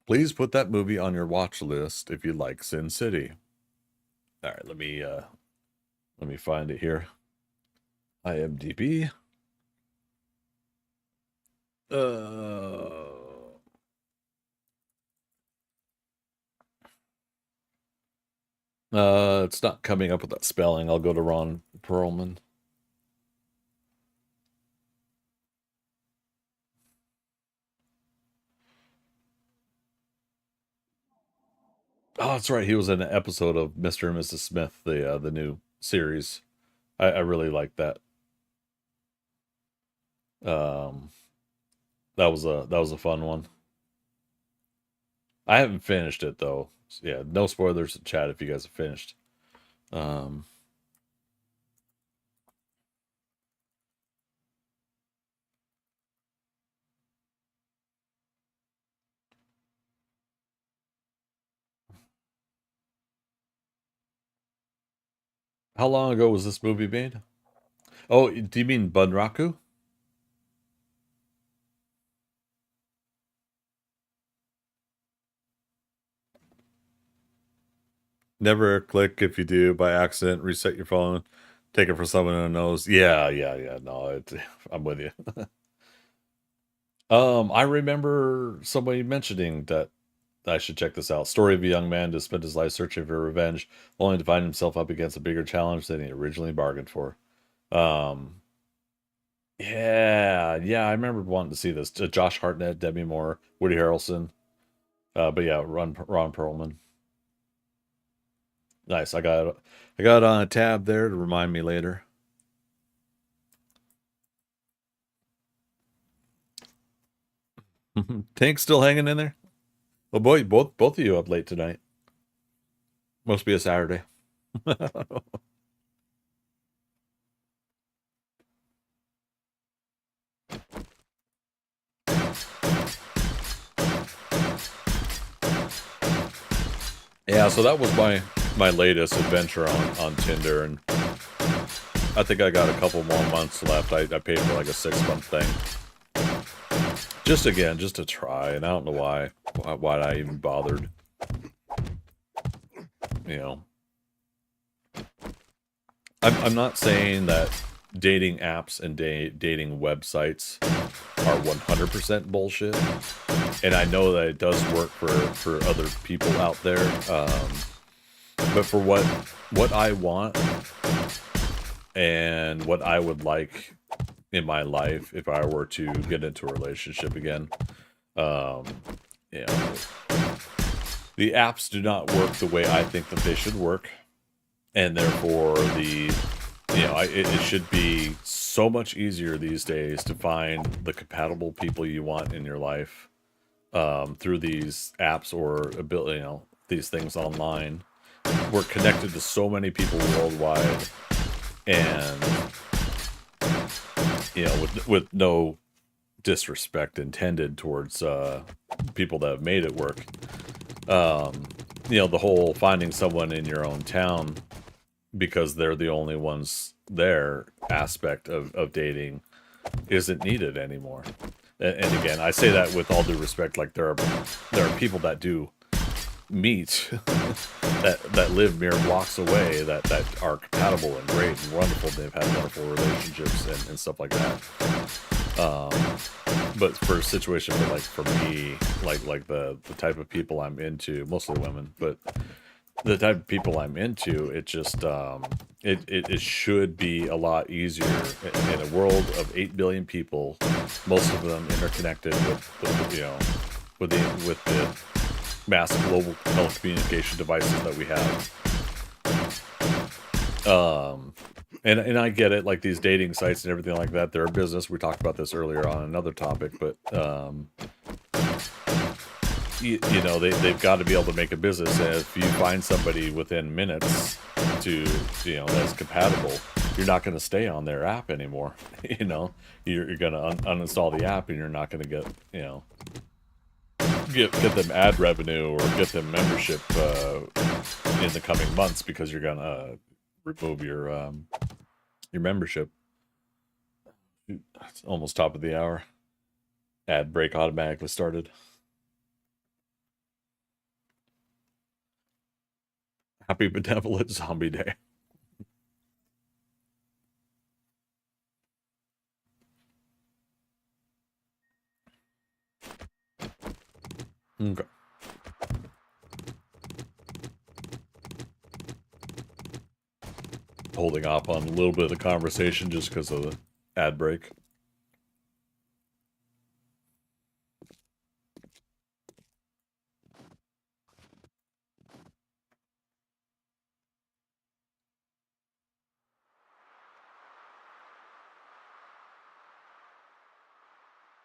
Please put that movie on your watch list if you like Sin City. All right, let me find it here. IMDb. It's not coming up with that spelling. I'll go to Ron Perlman. Oh, that's right. He was in an episode of Mr. and Mrs. Smith, the new series. I really like that. Um, that was a fun one. I haven't finished it though. Yeah, no spoilers in chat if you guys have finished. Um, how long ago was this movie made? Oh, do you mean Bunraku? Never click if you do by accident. Reset your phone. Take it for someone who knows. Yeah, yeah, yeah. No, I'm with you. I remember somebody mentioning that I should check this out. Story of a young man who spent his life searching for revenge, only to find himself up against a bigger challenge than he originally bargained for. Um, yeah, yeah, I remember wanting to see this. Josh Hartnett, Demi Moore, Woody Harrelson. But yeah, Ron Perlman. Nice. I got it on a tab there to remind me later. Tank's still hanging in there. Oh boy, both of you up late tonight. Must be a Saturday. Yeah, so that was my latest adventure on Tinder, and I think I got a couple more months left. I paid for like a 6 month thing, just to try, and I don't know why I even bothered. You know, I'm not saying that dating apps and dating websites are 100% bullshit, and I know that it does work for other people out there. But for what I want and what I would like in my life if I were to get into a relationship again, um, you know, the apps do not work the way I think that they should work, and therefore it should be so much easier these days to find the compatible people you want in your life through these apps or these things online. We're connected to so many people worldwide, and with no disrespect intended towards people that have made it work. The whole finding someone in your own town because they're the only ones there aspect of dating isn't needed anymore. And again, I say that with all due respect. Like there are people that do meet that live mere blocks away that are compatible and great and wonderful. They've had wonderful relationships and stuff like that. But for a situation for me, like the type of people I'm into, mostly women, but the type of people I'm into, it just it should be a lot easier in a world of 8 billion people, most of them interconnected with the massive global telecommunication devices that we have. And I get it, like these dating sites and everything like that, they're a business. We talked about this earlier on another topic, but they've got to be able to make a business. And if you find somebody within minutes that's compatible, you're not going to stay on their app anymore. You're going to uninstall the app, and you're not going to get them ad revenue or get them membership in the coming months because you're going to remove your membership. It's almost top of the hour. Ad break automatically started. Happy benevolent zombie day. Okay. Holding off on a little bit of the conversation just because of the ad break.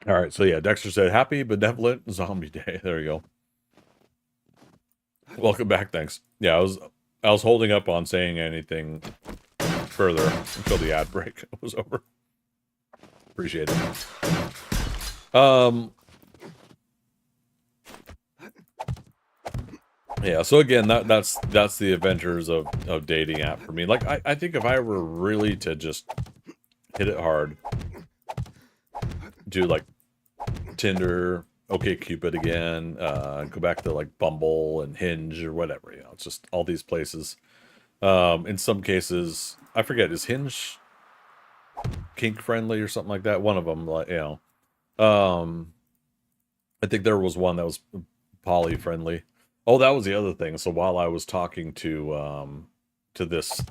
All right, so yeah, Dexter said, happy benevolent zombie day. There you go. Welcome back, thanks. Yeah, I was holding up on saying anything further until the ad break was over. Appreciate it. Yeah, so again, that's the adventures of dating app for me. Like I think if I were really to just hit it hard, do like Tinder, OkCupid again, go back to like Bumble and Hinge or whatever, you know, it's just all these places. In some cases, I forget, is Hinge kink friendly or something like that? One of them, like, you know, I think there was one that was poly friendly. Oh, that was the other thing. So while I was talking to this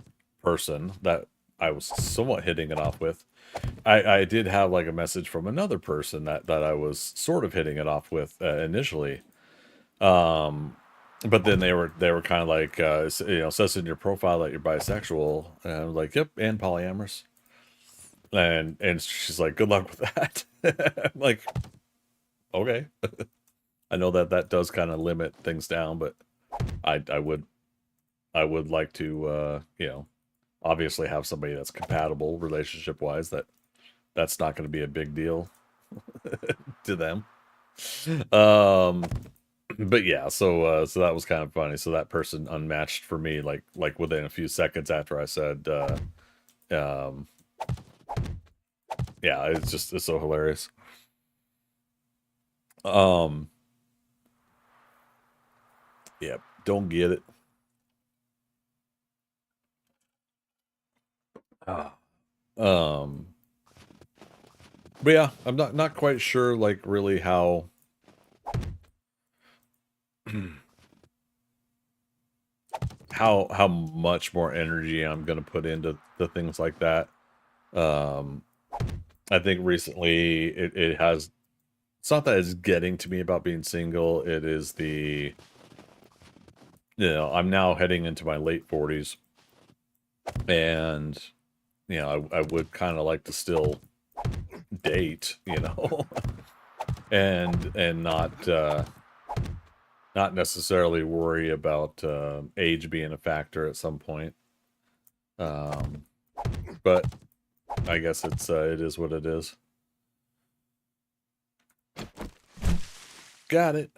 person that I was somewhat hitting it off with, I did have like a message from another person that I was sort of hitting it off with initially. But then they were kind of like, you know, says in your profile that you're bisexual, and I was like, yep, and polyamorous. And she's like, good luck with that. I'm like, okay. I know that that does kind of limit things down, but I would like to you know, obviously have somebody that's compatible relationship wise. That's not going to be a big deal to them. But yeah, so that was kind of funny. So that person unmatched for me like within a few seconds after I said um yeah, it's so hilarious. Um yeah, don't get it. Ah. Um but yeah, I'm not quite sure like really how how much more energy I'm gonna put into the things like that. Um I think recently it has, it's not that it's getting to me about being single, it is the, you know, I'm now heading into my late 40s, and you know, I would kind of like to still date, you know, and not necessarily worry about age being a factor at some point. Um, but I guess it is what it is. Got it.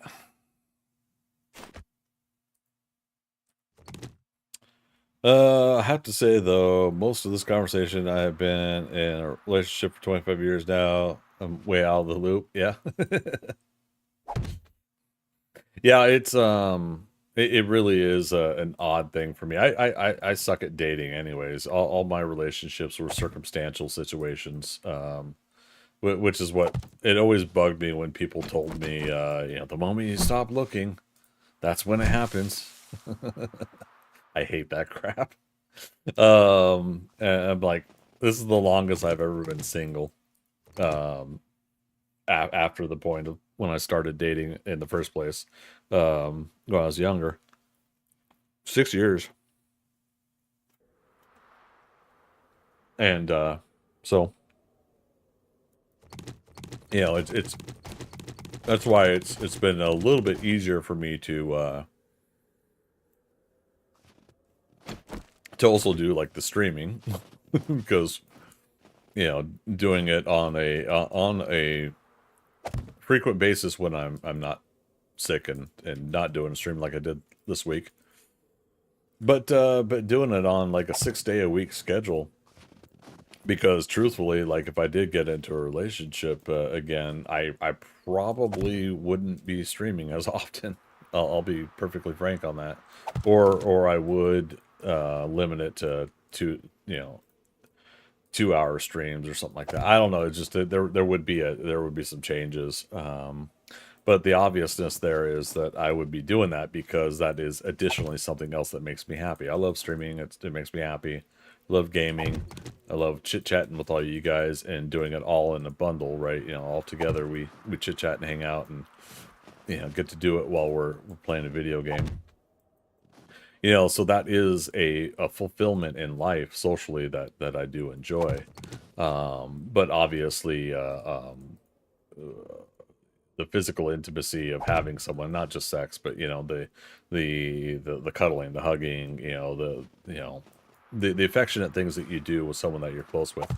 I have to say though, most of this conversation, I have been in a relationship for 25 years now. I'm way out of the loop. Yeah. Yeah, it really is an odd thing for me. I suck at dating anyways. All my relationships were circumstantial situations. Which is what it always bugged me when people told me, you know, the moment you stop looking, that's when it happens. I hate that crap. And I'm like, this is the longest I've ever been single. Um, after the point of when I started dating in the first place, when I was younger, 6 years. And so, you know, it's that's why it's been a little bit easier for me to also do like the streaming because, you know, doing it on a frequent basis when I'm not sick and not doing a stream like I did this week. But doing it on like a 6 day a week schedule, because truthfully, like if I did get into a relationship again, I probably wouldn't be streaming as often. I'll be perfectly frank on that, or I would limit it to you know, 2 hour streams or something like that. I don't know. It's just there would be some changes. But the obviousness there is that I would be doing that because that is additionally something else that makes me happy. I love streaming. It makes me happy. I love gaming. I love chit chatting with all you guys and doing it all in a bundle, right? You know, all together we chit chat and hang out and, you know, get to do it while we're playing a video game. You know, so that is a fulfillment in life socially that I do enjoy. But obviously, the physical intimacy of having someone, not just sex, but you know, the cuddling, the hugging, you know, the affectionate things that you do with someone that you're close with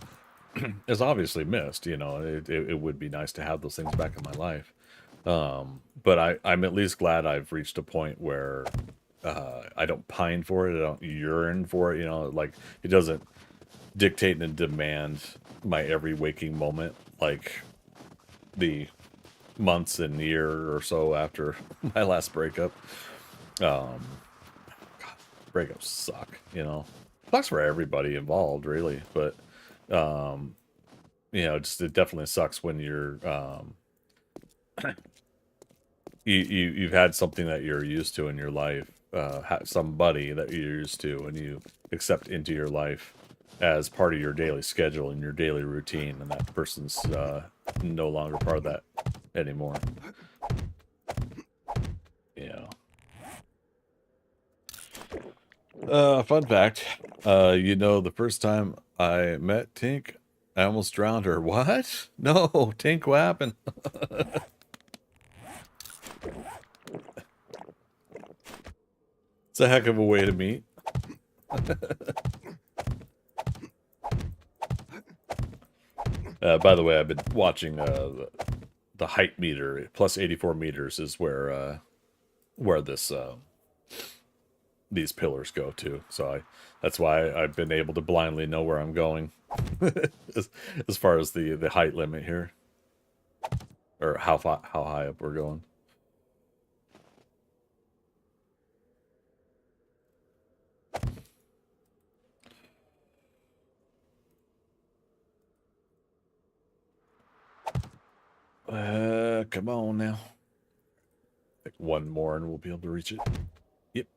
is obviously missed. You know, it would be nice to have those things back in my life. But I'm at least glad I've reached a point where I don't pine for it. I don't yearn for it. You know, like it doesn't dictate and demand my every waking moment like the months and year or so after my last breakup. Um, Breakups suck, you know. Sucks for everybody involved, really. But you know, it definitely sucks when you're you've had something that you're used to in your life, somebody that you're used to, and you accept into your life as part of your daily schedule and your daily routine, and that person's no longer part of that anymore. Yeah. Fun fact. You know, the first time I met Tink, I almost drowned her. What? No, Tink, what happened? It's a heck of a way to meet. By the way, I've been watching the height meter. Plus 84 meters is where this these pillars go to. So that's why I've been able to blindly know where I'm going as far as the height limit here, or how high up we're going. Come on now. I think one more and we'll be able to reach it. Yep.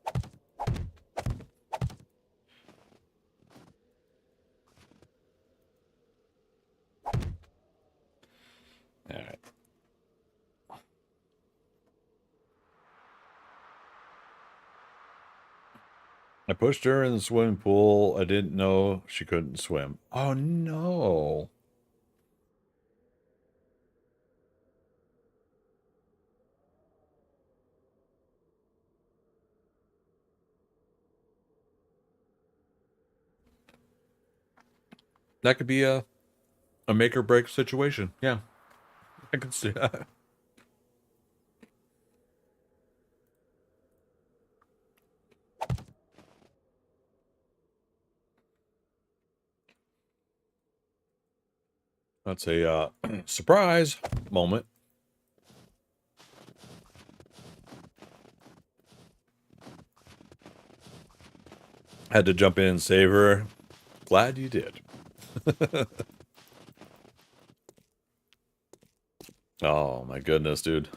All right. I pushed her in the swimming pool. I didn't know she couldn't swim. Oh no. That could be a make or break situation. Yeah. I can see that. That's a surprise moment. Had to jump in and save her. Glad you did. Oh my goodness, dude.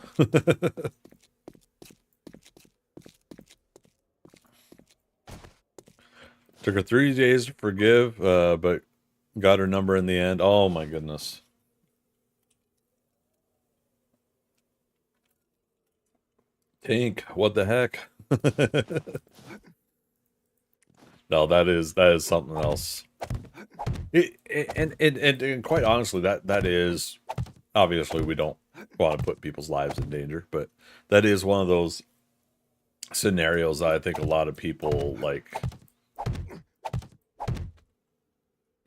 Took her 3 days to forgive, but got her number in the end. Oh my goodness. Tink, what the heck? No, that is something else. And quite honestly, that is, obviously we don't want to put people's lives in danger, but that is one of those scenarios I think a lot of people like.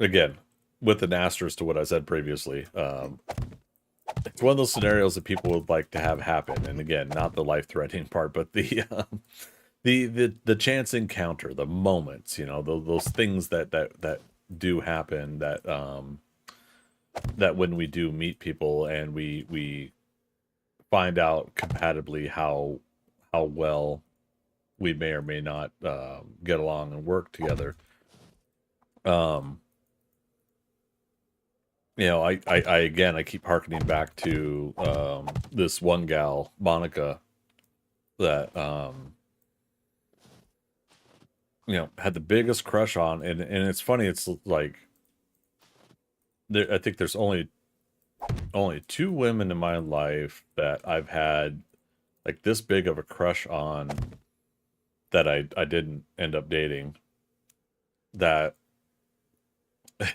Again, with an asterisk to what I said previously, it's one of those scenarios that people would like to have happen. And again, not the life-threatening part, but the chance encounter, the moments, you know, those things that do happen, that when we do meet people and we find out compatibly how well we may or may not get along and work together. You know, I again, I keep harkening back to this one gal, Monica, that you know, had the biggest crush on, and it's funny, it's like I think there's only 2 women in my life that I've had like this big of a crush on that I didn't end up dating. That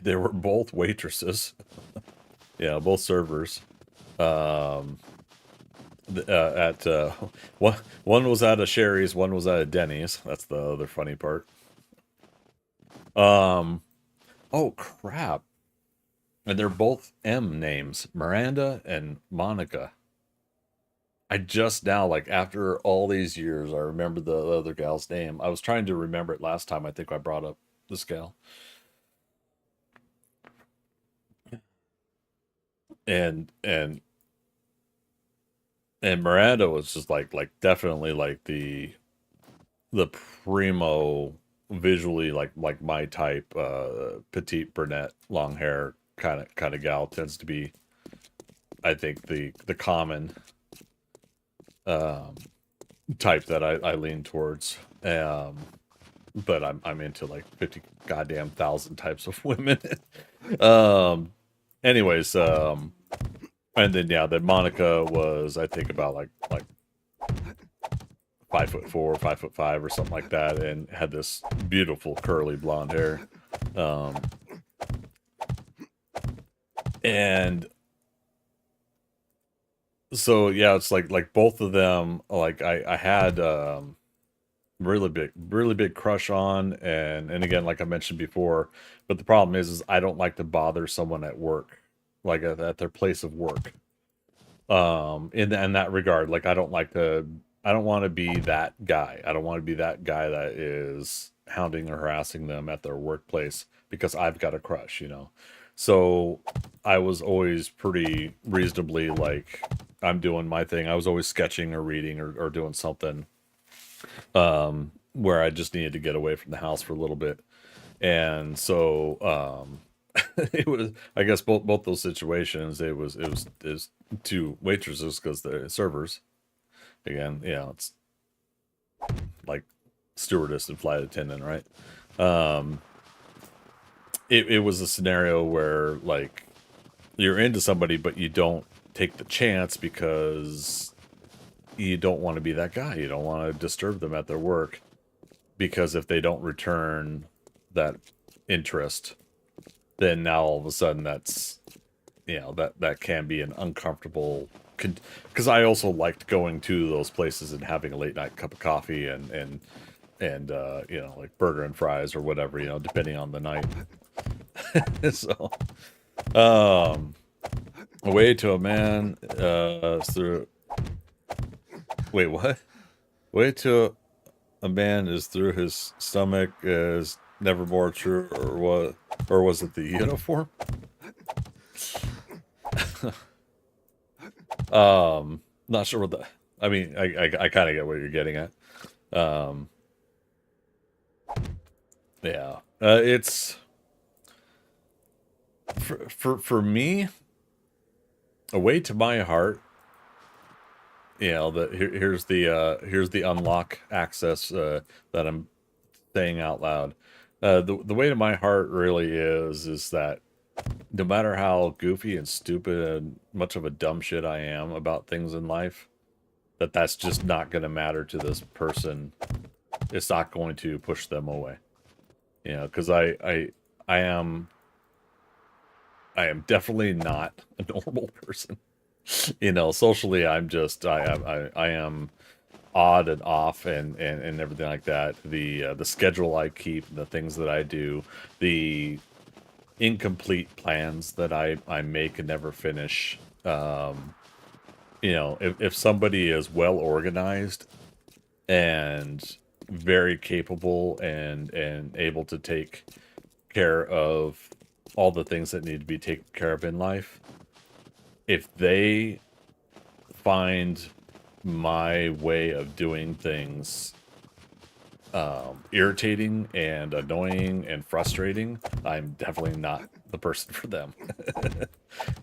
they were both waitresses. Yeah, both servers. Um, at one was at a Sherry's, one was at a Denny's. That's the other funny part. Um, oh crap! And they're both M names, Miranda and Monica. I just now, like after all these years, I remember the other gal's name. I was trying to remember it last time. I think I brought up this gal, and and and Miranda was just like definitely like the primo visually like my type, petite brunette, long hair kind of gal tends to be, I think, the common um type that I lean towards. But I'm into like 50 goddamn thousand types of women. um anyways, and then yeah, then Monica was, I think, about like 5'4", 5'5", or something like that, and had this beautiful curly blonde hair. Um and so yeah, it's like both of them, like I had really big crush on, and again, like I mentioned before, but the problem is I don't like to bother someone at work, like at their place of work. In that regard, like I don't want to be that guy. I don't want to be that guy that is hounding or harassing them at their workplace because I've got a crush, you know. So I was always pretty reasonably like, I'm doing my thing. I was always sketching or reading or doing something, where I just needed to get away from the house for a little bit. And so it was, I guess, both those situations, it was two waitresses because they're servers. Again, yeah, it's like stewardess and flight attendant, right? Um it was a scenario where like you're into somebody but you don't take the chance because you don't want to be that guy. You don't want to disturb them at their work, because if they don't return that interest, then now all of a sudden that's, that can be an uncomfortable, because I also liked going to those places and having a late night cup of coffee and like burger and fries or whatever, depending on the night. So a way to a man through wait, what? Way to a man is through his stomach is never more true, or what? Or was it the uniform? Not sure what the. I mean, I kind of get what you're getting at. Um, yeah, it's for me, a way to my heart. Here's the unlock access that I'm saying out loud. The way to my heart really is that no matter how goofy and stupid and much of a dumb shit I am about things in life, that's just not going to matter to this person. It's not going to push them away. Because I am definitely not a normal person. Socially, I am odd and off and everything like that. The schedule I keep, the things that I do, the incomplete plans that I make and never finish. If somebody is well organized and very capable and able to take care of all the things that need to be taken care of in life, if they find my way of doing things irritating and annoying and frustrating, I'm definitely not the person for them.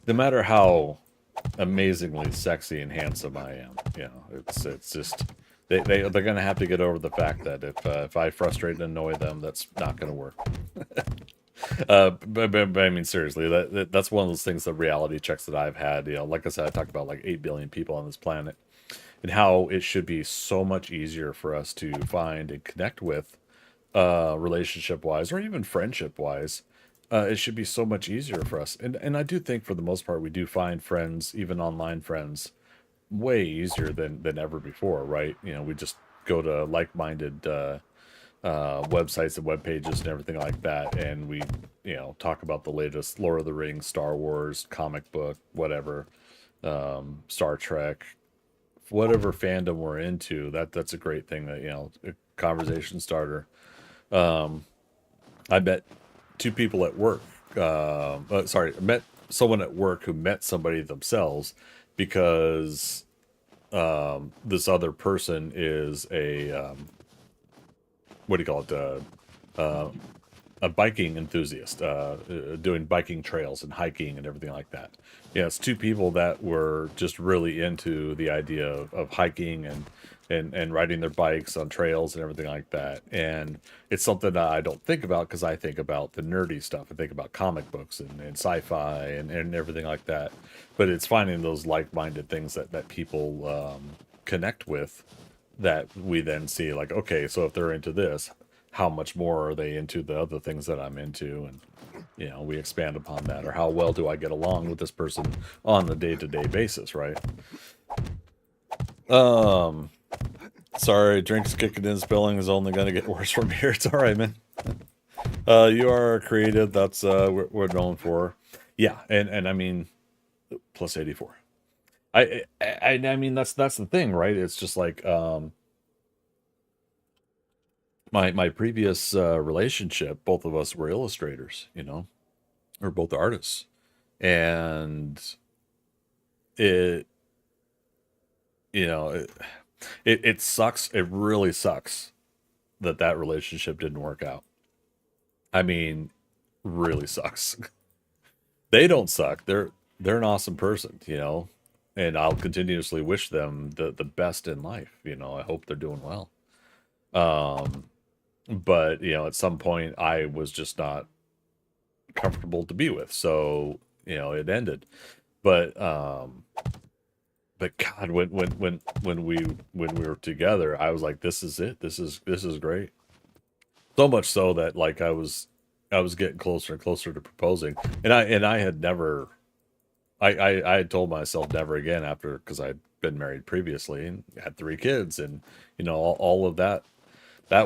No matter how amazingly sexy and handsome I am, it's just they're gonna have to get over the fact that if I frustrate and annoy them, that's not gonna work. But I mean, seriously, that's one of those things, the reality checks that I've had. Like I said, I talked about like 8 billion people on this planet, and how it should be so much easier for us to find and connect with, relationship wise or even friendship wise, it should be so much easier for us. And I do think for the most part we do find friends, even online friends, way easier than ever before, right? You know, we just go to like-minded websites and web pages and everything like that, and we, you know, talk about the latest Lord of the Rings, Star Wars, comic book, whatever, Star Trek, whatever fandom we're into. That's a great thing, that, you know, a conversation starter. I met two people at work. Sorry, I met someone at work who met somebody themselves because this other person is what do you call it? A biking enthusiast, doing biking trails and hiking and everything like that. Yeah, it's two people that were just really into the idea of hiking and riding their bikes on trails and everything like that. And it's something that I don't think about because I think about the nerdy stuff. I think about comic books and sci-fi and everything like that. But it's finding those like-minded things that people connect with, that we then see like, okay, so if they're into this, how much more are they into the other things that I'm into? And, you know, we expand upon that. Or how well do I get along with this person on the day-to-day basis, right? Sorry, drinks kicking in, spilling is only going to get worse from here. It's all right, man. You are creative. That's we're known for. Yeah, and I mean, plus 84. I mean, that's the thing, right? It's just like my previous relationship, both of us were illustrators, you know, or both artists, and it, you know, it sucks. It really sucks that relationship didn't work out. I mean, really sucks. They don't suck. They're an awesome person, you know, and I'll continuously wish them the best in life. You know, I hope they're doing well. Um, but you know, at some point, I was just not comfortable to be with, so you know, it ended. But God, when we were together, I was like, this is it. This is great. So much so that like I was getting closer and closer to proposing, and I had never, I had told myself never again after, because I'd been married previously and had three kids, and you know, all of that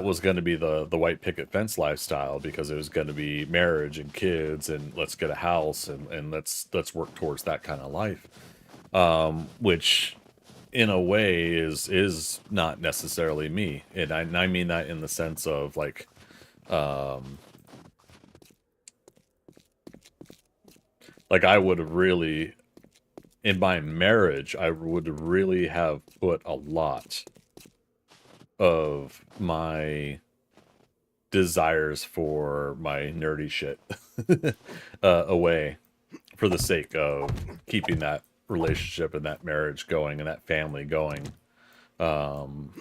was going to be the white picket fence lifestyle, because it was going to be marriage and kids and let's get a house and let's work towards that kind of life, which in a way is not necessarily me, and I mean that in the sense of um like I would have really, in my marriage, I would really have put a lot of my desires for my nerdy shit away, for the sake of keeping that relationship and that marriage going and that family going. Um,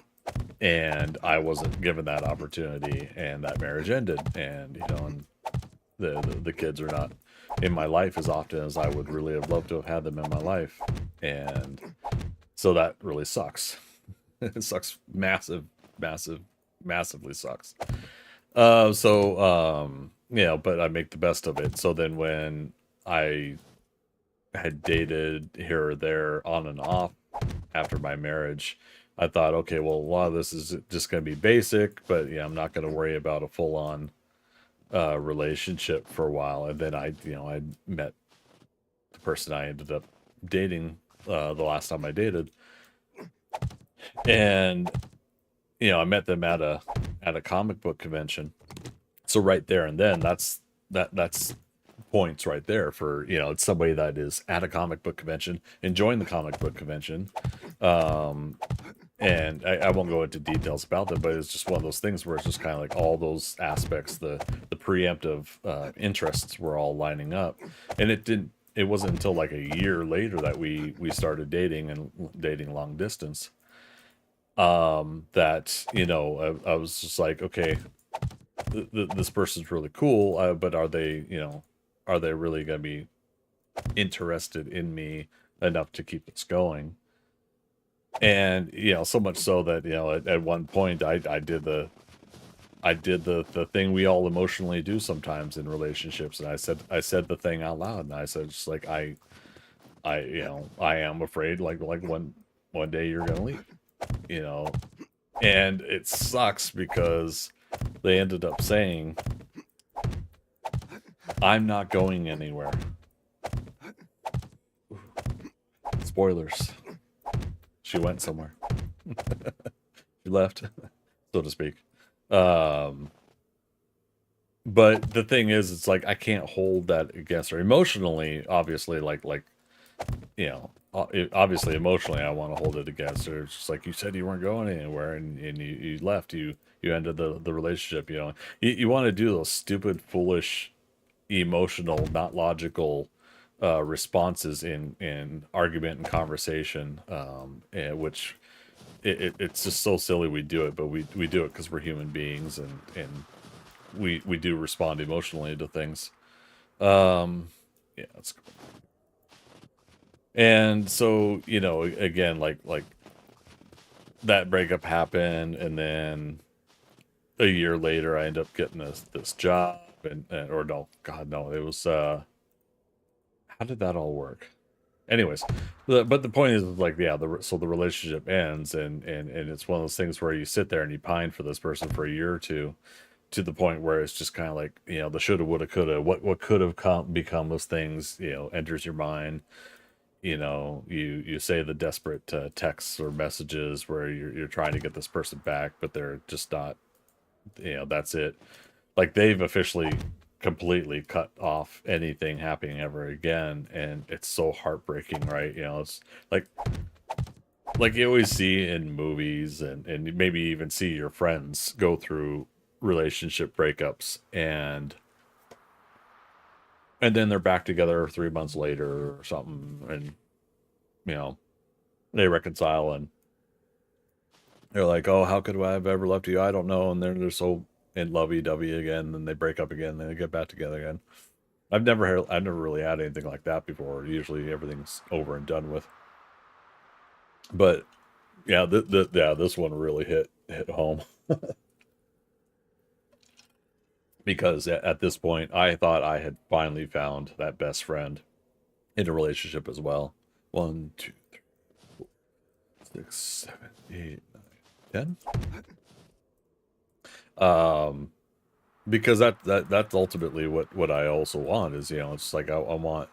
and I wasn't given that opportunity, and that marriage ended. And you know, and the kids are not in my life as often as I would really have loved to have had them in my life, and so that really sucks. It sucks, massively sucks. You know, but I make the best of it. So then when I had dated here or there on and off after my marriage, I thought, okay, well, a lot of this is just going to be basic, but yeah, I'm not going to worry about a full on relationship for a while. And then I met the person I ended up dating the last time I dated, and you know, I met them at a comic book convention. So right there and then, that's points right there for, you know, it's somebody that is at a comic book convention, enjoying the comic book convention. Um, and I won't go into details about them, but it's just one of those things where it's just kind of like all those aspects, the preemptive interests were all lining up, and it wasn't until like a year later that we started dating and dating long distance. That you know, I was just like, okay, this person's really cool, but are they, you know, are they really going to be interested in me enough to keep this going? And you know, so much so that, you know, at one point I did I did the thing we all emotionally do sometimes in relationships, and I said the thing out loud, and I said just like I am afraid like one day you're gonna leave, you know, and it sucks because they ended up saying I'm not going anywhere. Spoilers. She went somewhere. She left, so to speak. Um, but the thing is, it's like I can't hold that against her emotionally. Obviously, obviously emotionally, I want to hold it against her. It's just like you said, you weren't going anywhere, and you left. You ended the relationship. You want to do those stupid, foolish, emotional, not logical responses in argument and conversation, which it's just so silly we do it, but we do it because we're human beings, and we do respond emotionally to things. Yeah, that's cool. And so, again, like that breakup happened, and then a year later, I end up getting this job, and or no, God no, it was how did that all work? Anyways, but the point is like, yeah, so the relationship ends, and it's one of those things where you sit there and you pine for this person for a year or two, to the point where it's just kind of like, the shoulda, woulda, coulda, what could have become those things, enters your mind. You say the desperate texts or messages where you're trying to get this person back, but they're just not. That's it. Like they've officially completely cut off anything happening ever again, and it's so heartbreaking, right? It's like you always see in movies, and you maybe even see your friends go through relationship breakups, and then they're back together 3 months later or something, and you know they reconcile, and they're like, oh, how could I have ever left you? I don't know. And they're so in lovey-dovey again, and they break up again, and they get back together again. I've never really had anything like that before. Usually everything's over and done with. But yeah, this one really hit home because at this point I thought I had finally found that best friend in a relationship as well. One, two, 6, 7, 8, 9, 10. Because that's ultimately what I also want is, it's like I want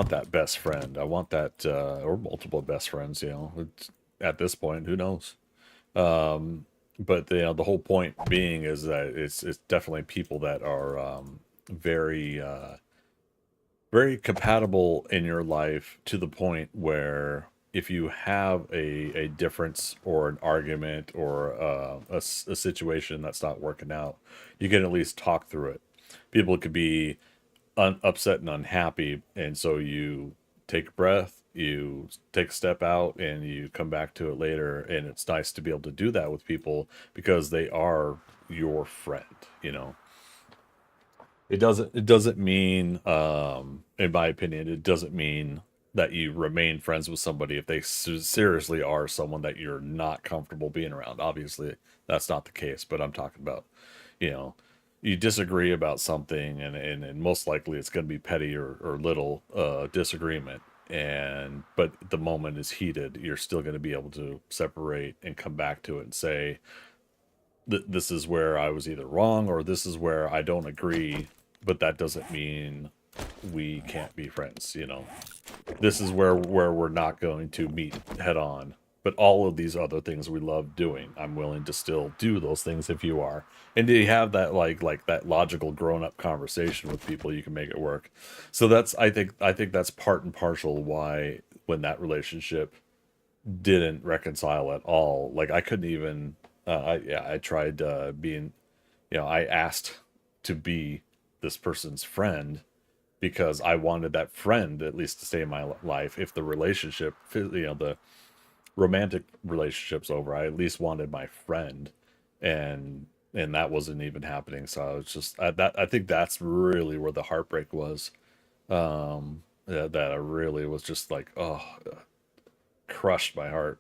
that best friend. I want that or multiple best friends, at this point, who knows? But the whole point being is that it's definitely people that are very very compatible in your life, to the point where if you have a difference or an argument or a situation that's not working out, you can at least talk through it. People could be upset and unhappy, and so you take a breath, you take a step out, and you come back to it later, and it's nice to be able to do that with people because they are your friend, you know. It doesn't mean, in my opinion, it doesn't mean that you remain friends with somebody if they seriously are someone that you're not comfortable being around. Obviously that's not the case, but I'm talking about, you know you disagree about something, and most likely it's going to be petty or little disagreement, and but the moment is heated, you're still going to be able to separate and come back to it and say, this is where I was either wrong, or this is where I don't agree, but that doesn't mean we can't be friends, this is where we're not going to meet head on, but all of these other things we love doing, I'm willing to still do those things if you are. And you have that, like that logical grown-up conversation with people, you can make it work. So that's, I think that's part and parcel why, when that relationship didn't reconcile at all, like I couldn't even I tried being, I asked to be this person's friend because I wanted that friend at least to stay in my life. If the relationship, the romantic relationship's over, I at least wanted my friend, and that wasn't even happening. So I was just, I think that's really where the heartbreak was. That I really was just like, oh, crushed my heart.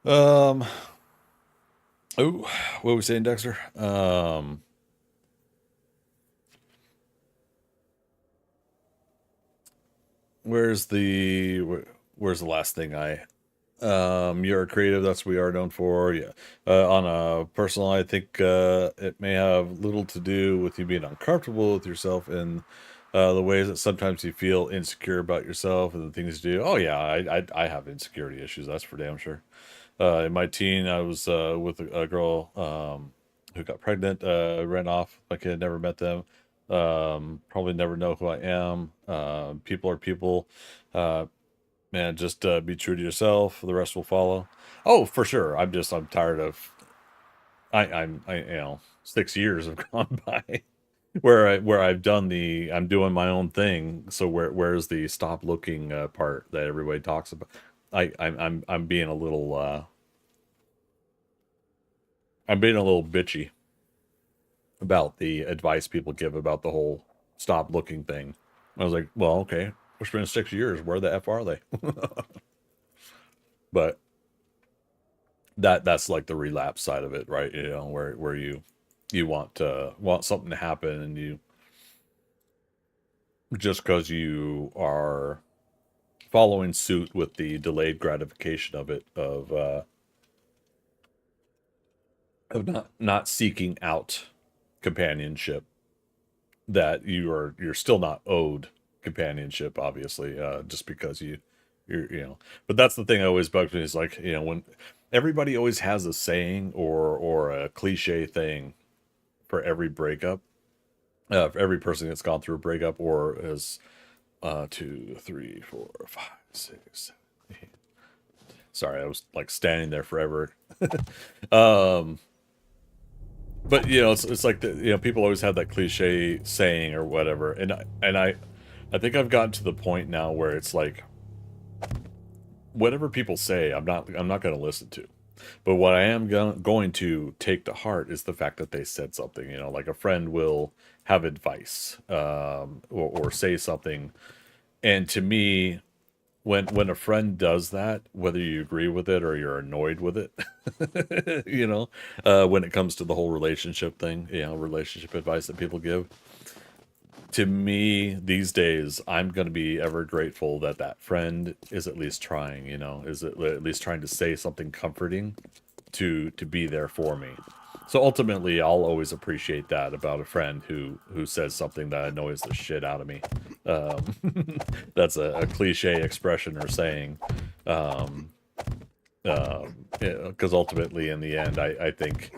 um, Oh, what were we saying, Dexter? Where's the where's the last thing I you're a creative, that's what we are known for. Yeah. On a personal, I think it may have little to do with you being uncomfortable with yourself and the ways that sometimes you feel insecure about yourself and the things you do. Oh yeah, I have insecurity issues, that's for damn sure. In my teen, I was with a girl who got pregnant, ran off like I had never met them. Probably never know who I am. People are people. Uh, Man, just be true to yourself. The rest will follow. Oh, for sure. I'm tired of. I 6 years have gone by where I've done I'm doing my own thing. So where's the stop looking part that everybody talks about? I'm being a little I'm being a little bitchy about the advice people give about the whole stop looking thing. I was like, well, okay, it's been 6 years. Where the f are they? But that's like the relapse side of it, right? You know, where you want something to happen, and you just because you are following suit with the delayed gratification of it of not seeking out companionship, that you're still not owed companionship, obviously, just because you're. But that's the thing that always bugs me, is like, when everybody always has a saying or a cliche thing for every breakup, for every person that's gone through a breakup or has 2, 3, 4, 5, 6, 7, 8. Sorry, I was like standing there forever. um but it's like people always have that cliche saying or whatever, and I think I've gotten to the point now where it's like, whatever people say, I'm not going to listen to. But what I am going to take to heart is the fact that they said something. Like a friend will have advice, or say something, and to me, when a friend does that, whether you agree with it or you're annoyed with it, when it comes to the whole relationship thing, relationship advice that people give, to me these days, I'm going to be ever grateful that that friend is at least trying, is at least trying to say something comforting, to be there for me. So ultimately, I'll always appreciate that about a friend who says something that annoys the shit out of me. That's a cliche expression or saying, um, because ultimately, in the end, I think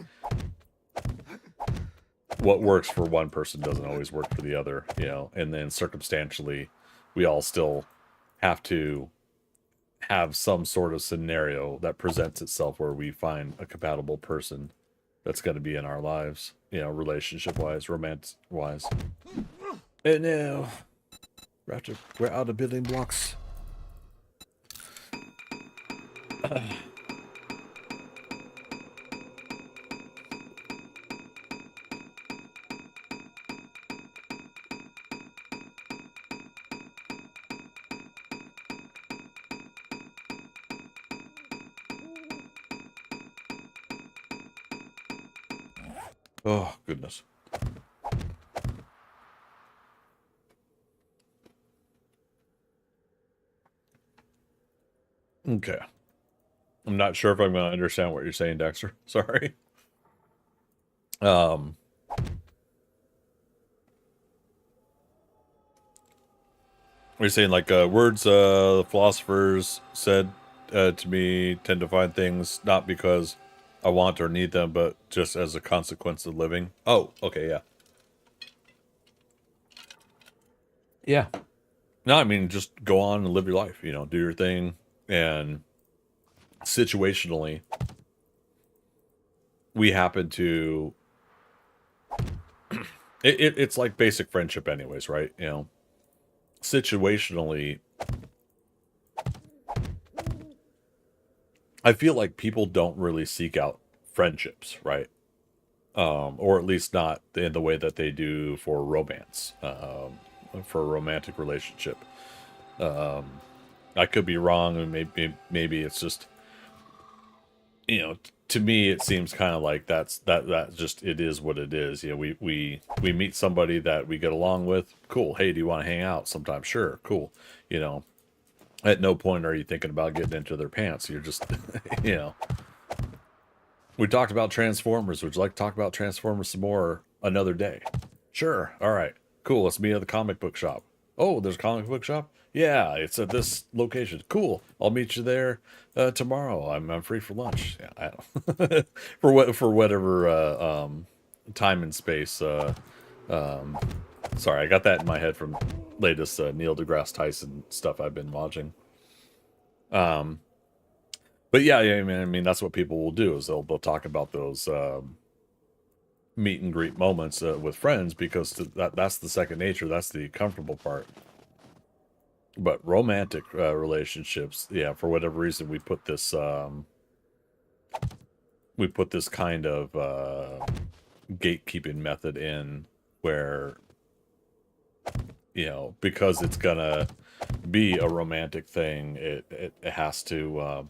what works for one person doesn't always work for the other, and then circumstantially, we all still have to have some sort of scenario that presents itself where we find a compatible person that's going to be in our lives, relationship wise, romance wise. And now we're out of building blocks. Oh, goodness. Okay. I'm not sure if I'm going to understand what you're saying, Dexter. Sorry. Um, you're saying like words philosophers said to me tend to find things not because I want or need them, but just as a consequence of living. Oh, okay, yeah. Yeah. No, I mean, just go on and live your life, do your thing. And situationally, we happen to it's like basic friendship anyways, right? Situationally, I feel like people don't really seek out friendships, right? Or at least not in the way that they do for romance, for a romantic relationship. I could be wrong, and maybe it's just, you know to me it seems kind of like that just it is what it is. You know, we meet somebody that we get along with. Cool. Hey, do you want to hang out sometime? Sure. Cool. You know, at no point are you thinking about getting into their pants. You're just, you know, we talked about Transformers. Would you like to talk about Transformers some more another day? Sure. All right. Cool. Let's meet at the comic book shop. Oh, there's a comic book shop? Yeah, it's at this location. Cool. I'll meet you there tomorrow. I'm free for lunch. Yeah, I don't for whatever time and space. Sorry, I got that in my head from latest Neil deGrasse Tyson stuff I've been watching. But yeah, I mean that's what people will do is they'll talk about those meet and greet moments with friends because that's the second nature. That's the comfortable part. But romantic relationships, yeah, for whatever reason, we put this kind of gatekeeping method in where, you know, because it's gonna be a romantic thing, it has to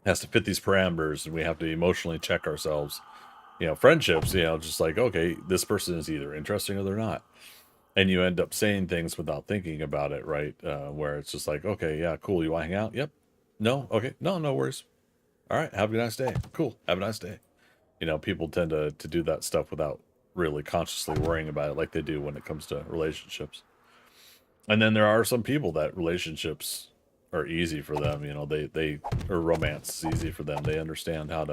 fit these parameters, and we have to emotionally check ourselves. You know, friendships, you know, just like, okay, this person is either interesting or they're not. And you end up saying things without thinking about it, right? Where it's just like, okay, yeah, cool. You want to hang out? Yep. No? Okay. No, no worries. All right. Have a nice day. Cool. Have a nice day. You know, people tend to do that stuff without really consciously worrying about it like they do when it comes to relationships. And then there are some people that relationships are easy for them. You know, or romance is easy for them. They understand how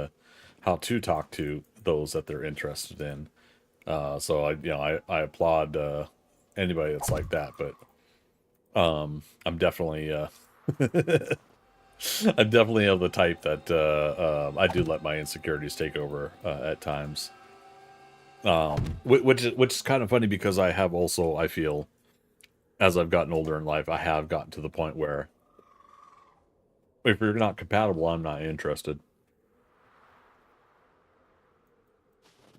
to talk to those that they're interested in. So I applaud anybody that's like that, but I'm definitely I'm definitely of the type that I do let my insecurities take over at times. Which is kind of funny because I have also, I feel, as I've gotten older in life, I have gotten to the point where if you're not compatible, I'm not interested.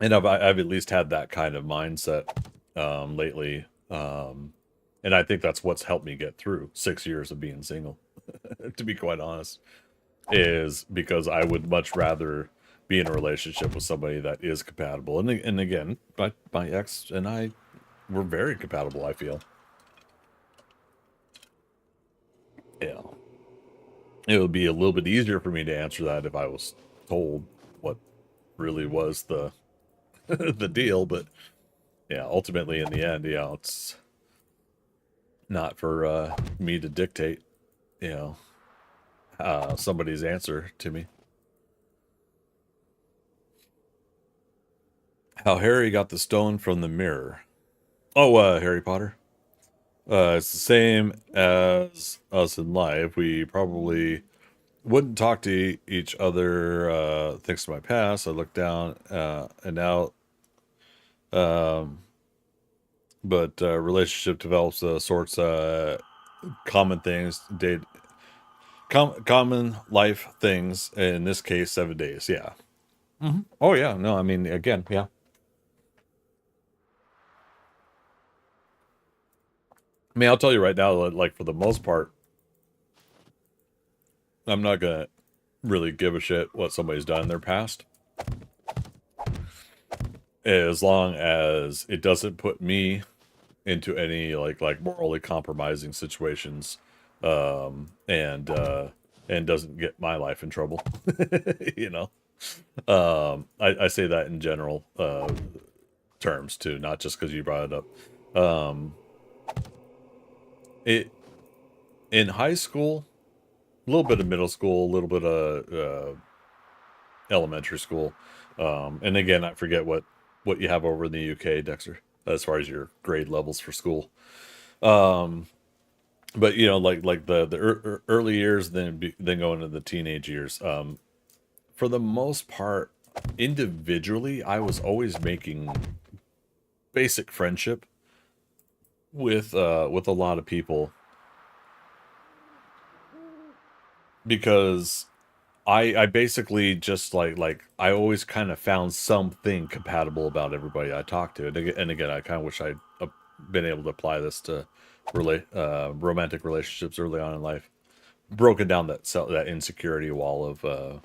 And I've at least had that kind of mindset lately. And I think that's what's helped me get through 6 years of being single, to be quite honest, is because I would much rather be in a relationship with somebody that is compatible. And again, my ex and I were very compatible, I feel. Yeah. It would be a little bit easier for me to answer that if I was told what really was the the deal, but yeah, ultimately in the end, yeah, it's not for me to dictate, you know, somebody's answer to me. How Harry got the stone from the mirror. Oh, Harry Potter. It's the same as us in life. We probably wouldn't talk to each other thanks to my past. I look down and now, um, but relationship develops sorts common things, common life things. In this case, 7 days. Yeah. Oh yeah. No, I mean again, yeah. I mean, I'll tell you right now, like for the most part, I'm not gonna really give a shit what somebody's done in their past, as long as it doesn't put me into any like morally compromising situations, and doesn't get my life in trouble. You know, I say that in general terms too, not just because you brought it up. It in high school, a little bit of middle school, a little bit of elementary school. And again, I forget what you have over in the UK, Dexter, as far as your grade levels for school. Um, but you know, like the early years, then going into the teenage years. For the most part, individually, I was always making basic friendship with a lot of people because I basically just like I always kind of found something compatible about everybody I talked to, and again, I kind of wish I'd been able to apply this to romantic relationships early on in life, broken down that insecurity wall of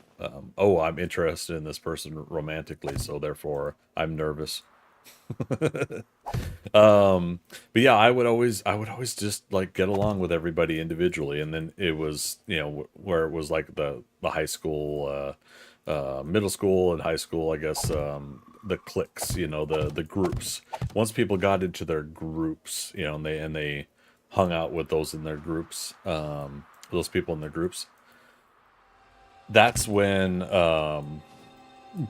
oh, I'm interested in this person romantically, so therefore I'm nervous. Um, but yeah, I would always just like get along with everybody individually, and then it was, where it was like the high school, middle school and high school, I guess, the cliques, the groups. Once people got into their groups, and they hung out with those in their groups, those people in their groups, that's when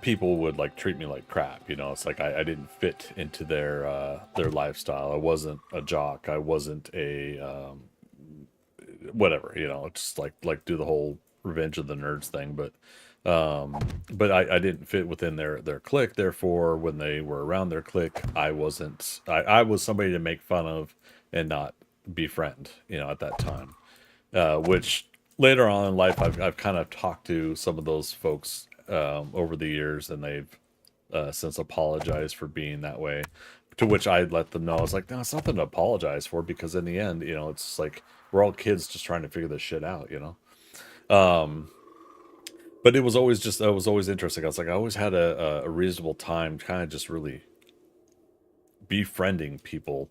people would like treat me like crap. It's like I didn't fit into their lifestyle. I wasn't a jock. I wasn't a whatever. It's just like do the whole revenge of the nerds thing. But I didn't fit within their clique. Therefore, when they were around their clique, I wasn't. I was somebody to make fun of and not befriend. At that time, which later on in life, I've kind of talked to some of those folks over the years, and they've since apologized for being that way. To which I let them know, I was like, no, it's nothing to apologize for, because in the end, it's like we're all kids just trying to figure this shit out. Um, but it was always interesting. I was like, I always had a reasonable time, kind of just really befriending people,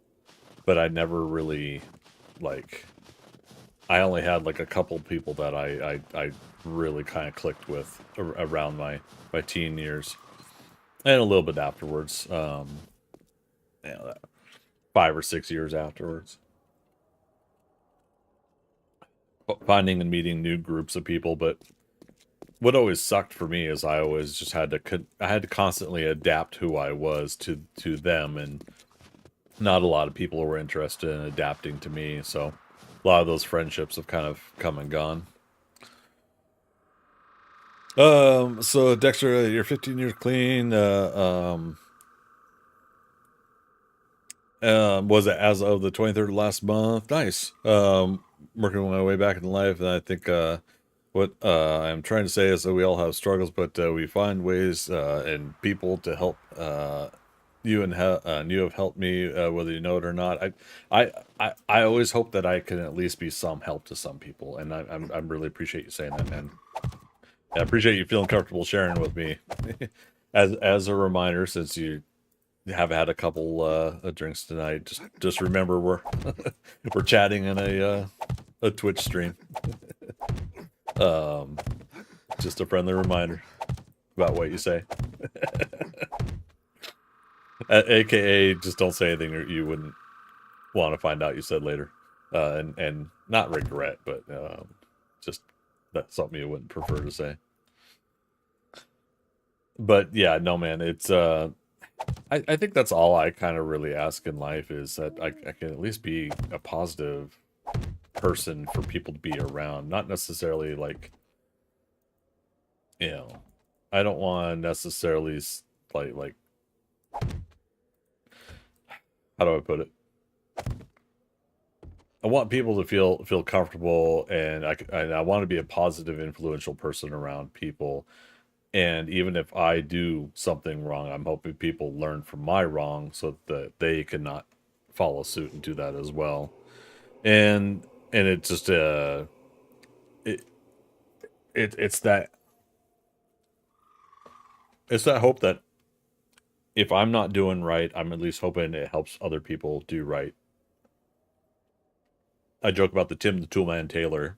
but I never really like I only had like a couple people that I really kind of clicked with around my teen years, and a little bit afterwards. That 5 or 6 years afterwards, finding and meeting new groups of people. But what always sucked for me is I always just I had to constantly adapt who I was to them, and not a lot of people were interested in adapting to me. So a lot of those friendships have kind of come and gone. So Dexter, you're 15 years clean. Was it as of the 23rd of last month? Nice. Working my way back in life, and I think what I'm trying to say is that we all have struggles, but we find ways and people to help. You have helped me, whether you know it or not. I always hope that I can at least be some help to some people, and I'm really appreciate you saying that, man. I appreciate you feeling comfortable sharing with me. As a reminder, since you have had a couple of drinks tonight, just remember we're chatting in a Twitch stream. Um, just a friendly reminder about what you say. AKA, just don't say anything you wouldn't want to find out you said later, and not regret, but just that's something you wouldn't prefer to say. But yeah, no, man, it's I think that's all I kind of really ask in life, is that I can at least be a positive person for people to be around. Not necessarily like, you know, I don't want to necessarily like how do I put it? I want people to feel comfortable, and I want to be a positive, influential person around people. And even if I do something wrong, I'm hoping people learn from my wrong so that they can not follow suit and do that as well. And it just it, it's that hope that if I'm not doing right, I'm at least hoping it helps other people do right. I joke about the Tim the Toolman Taylor,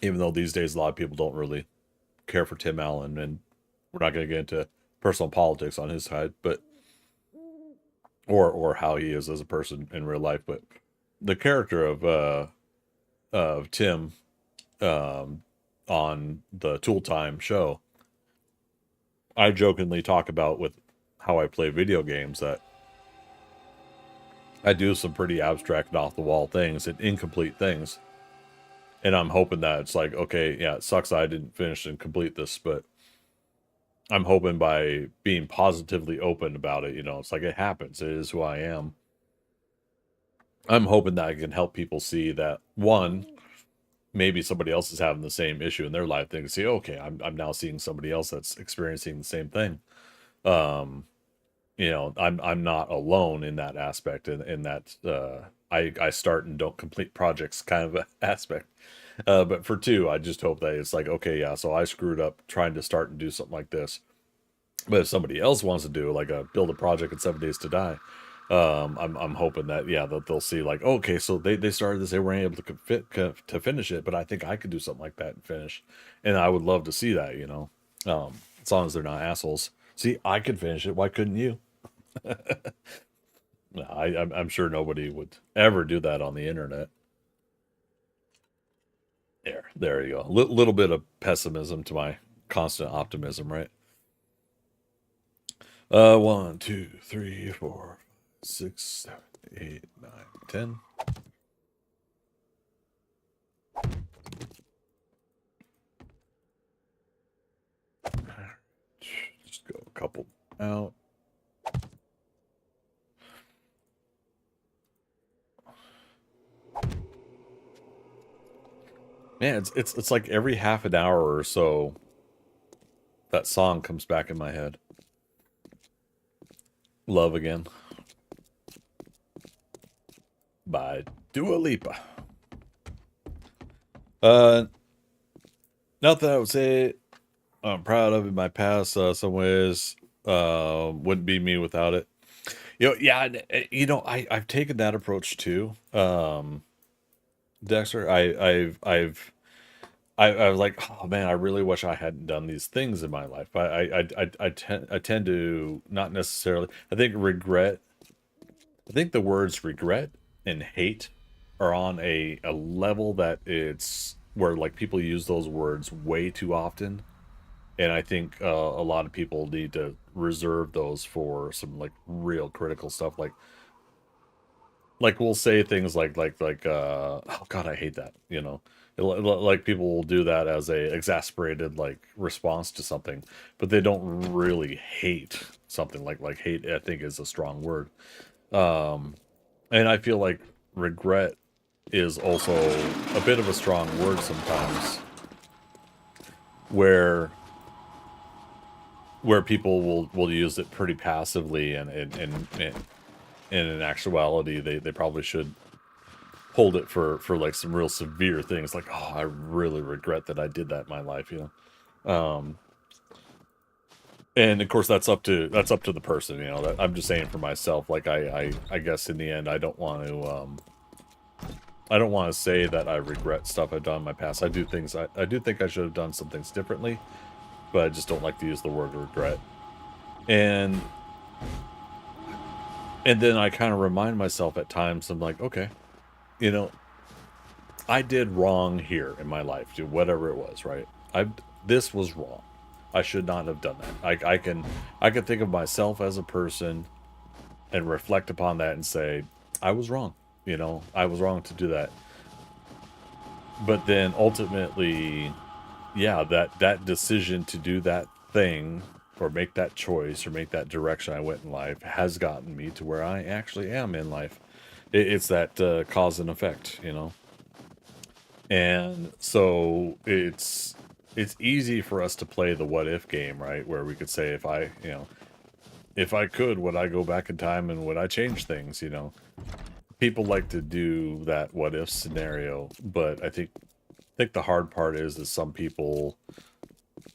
even though these days a lot of people don't really care for Tim Allen, and we're not going to get into personal politics on his side, but or how he is as a person in real life. But the character of Tim, um, on the Tool Time show, I jokingly talk about with how I play video games, that I do some pretty abstract and off the wall things and incomplete things. And I'm hoping that it's like, okay, yeah, it sucks I didn't finish and complete this, but I'm hoping by being positively open about it, it's like it happens. It is who I am. I'm hoping that I can help people see that, one, maybe somebody else is having the same issue in their life. They can see, okay, I'm now seeing somebody else that's experiencing the same thing. Um, I'm not alone in that aspect, and in that I start and don't complete projects kind of aspect. But for two, I just hope that it's like, okay, yeah, so I screwed up trying to start and do something like this. But if somebody else wants to do like a build a project in 7 days to die, I'm hoping that yeah that they'll see like okay, so they started this, they weren't able to to finish it, but I think I could do something like that and finish, and I would love to see that, as long as they're not assholes. See, I could finish it. Why couldn't you? No, I'm sure nobody would ever do that on the internet. There you go. Little bit of pessimism to my constant optimism, right? 1, 2, 3, 4, 6, 7, 8, 9, 10. Just go a couple out. Man, it's like every half an hour or so that song comes back in my head. Love Again by Dua Lipa. Uh Nothing I would say I'm proud of in my past, some ways wouldn't be me without it. Yeah, I've taken that approach too. Dexter, I was like, oh man, I really wish I hadn't done these things in my life. But I tend to not necessarily. I think the words regret and hate are on a level that it's where like people use those words way too often, and I think a lot of people need to reserve those for some like real critical stuff. Like we'll say things like oh god, I hate that, like people will do that as a exasperated like response to something, but they don't really hate something. Like hate, I think, is a strong word. um and I feel like regret is also a bit of a strong word sometimes, where people will use it pretty passively, and in actuality they probably should hold it for like some real severe things, like, oh, I really regret that I did that in my life. And of course that's up to the person, that I'm just saying for myself, like I guess in the end I don't want to say that I regret stuff I've done in my past. I do think I should have done some things differently, but I just don't like to use the word regret. And then I kind of remind myself at times, I'm like, okay, you know I did wrong here in my life, dude, whatever it was, right? I This was wrong. I should not have done that. I can think of myself as a person and reflect upon that and say, I was wrong. I was wrong to do that. But then ultimately, yeah, that decision to do that thing or make that choice or make that direction I went in life has gotten me to where I actually am in life. It's that cause and effect. And so it's easy for us to play the what if game, right? Where we could say, if I could, would I go back in time and would I change things? People like to do that what if scenario, but I think the hard part is some people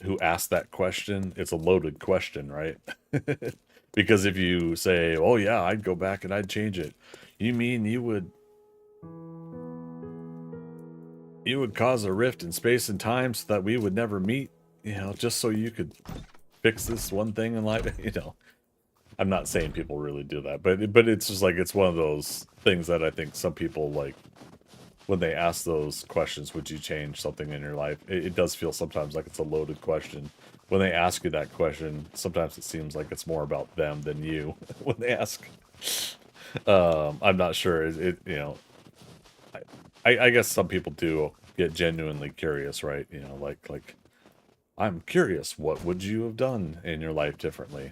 who ask that question, it's a loaded question, right? Because if you say, "Oh yeah, I'd go back and I'd change it," you mean you would cause a rift in space and time so that we would never meet, just so you could fix this one thing in life. I'm not saying people really do that, but it's just like it's one of those things that I think some people like when they ask those questions. Would you change something in your life? It does feel sometimes like it's a loaded question. When they ask you that question, sometimes it seems like it's more about them than you. When they ask, I'm not sure. I guess some people do get genuinely curious, right? Like I'm curious, what would you have done in your life differently?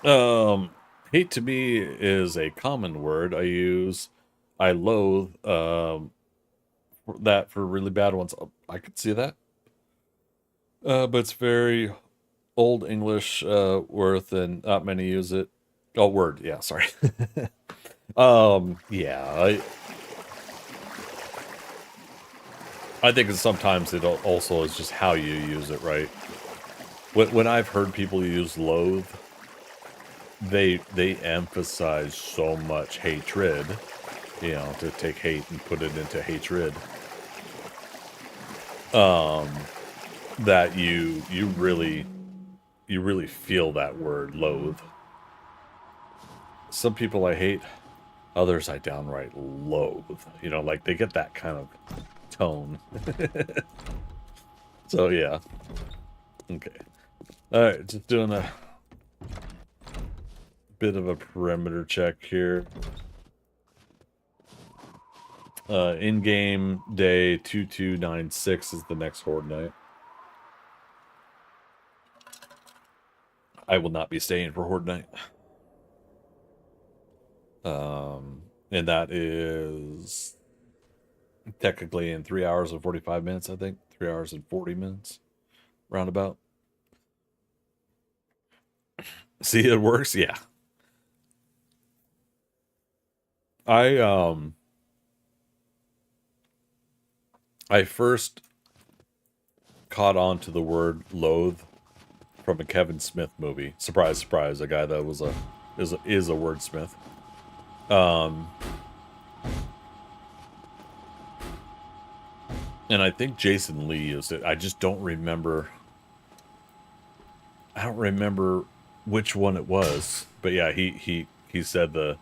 Um, Hate to me is a common word I use. I loathe that for really bad ones. I could see that. But it's very old English worth, and not many use it. Oh, word. Yeah, sorry. Yeah, I think that sometimes it also is just how you use it, right? When I've heard people use loathe, they emphasize so much hatred, you know, to take hate and put it into hatred. That you really feel that word loathe. Some people I hate, others I downright loathe. You know, like they get that kind of tone. So yeah. Okay. Alright, just doing a bit of a perimeter check here. In-game day 2296 is the next Horde night. I will not be staying for Horde night. And that is technically in 3 hours and 45 minutes, I think. 3 hours and 40 minutes, roundabout. See, it works? Yeah. I I first caught on to the word loathe from a Kevin Smith movie. Surprise, surprise, a guy that was is a wordsmith. And I think Jason Lee used it. I just don't remember. I don't remember which one it was. But yeah, he said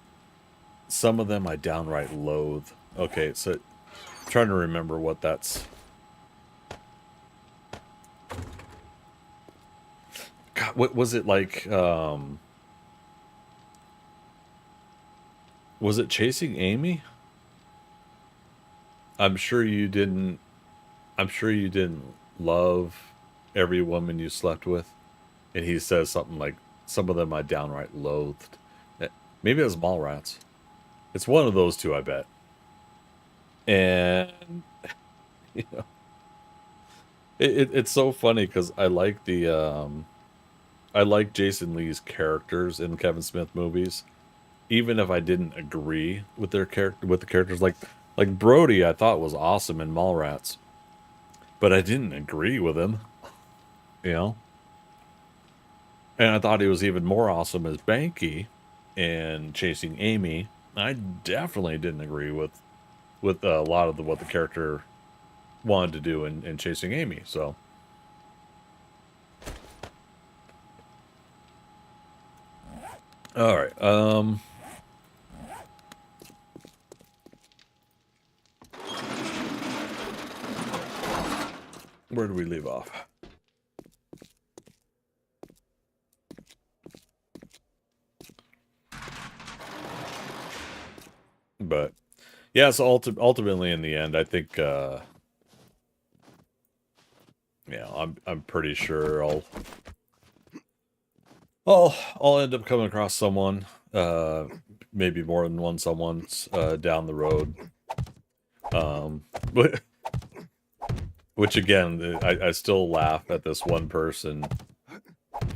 some of them I downright loathe. Okay, so I'm trying to remember what that's. God, what was it like? Was it Chasing Amy? I'm sure you didn't. I'm sure you didn't love every woman you slept with. And he says something like, some of them I downright loathed. Maybe it was Mallrats. It's one of those two, I bet. And you know, it's so funny because I like Jason Lee's characters in Kevin Smith movies, even if I didn't agree with their character with the characters. Like Brody, I thought was awesome in Mallrats, but I didn't agree with him, you know. And I thought he was even more awesome as Banky in Chasing Amy. I definitely didn't agree with a lot of what the character wanted to do in Chasing Amy. So, all right. Where do we leave off? But yeah, so ultimately in the end, I think yeah, I'm pretty sure I'll end up coming across someone, maybe more than one someone's down the road. But which again, I still laugh at this one person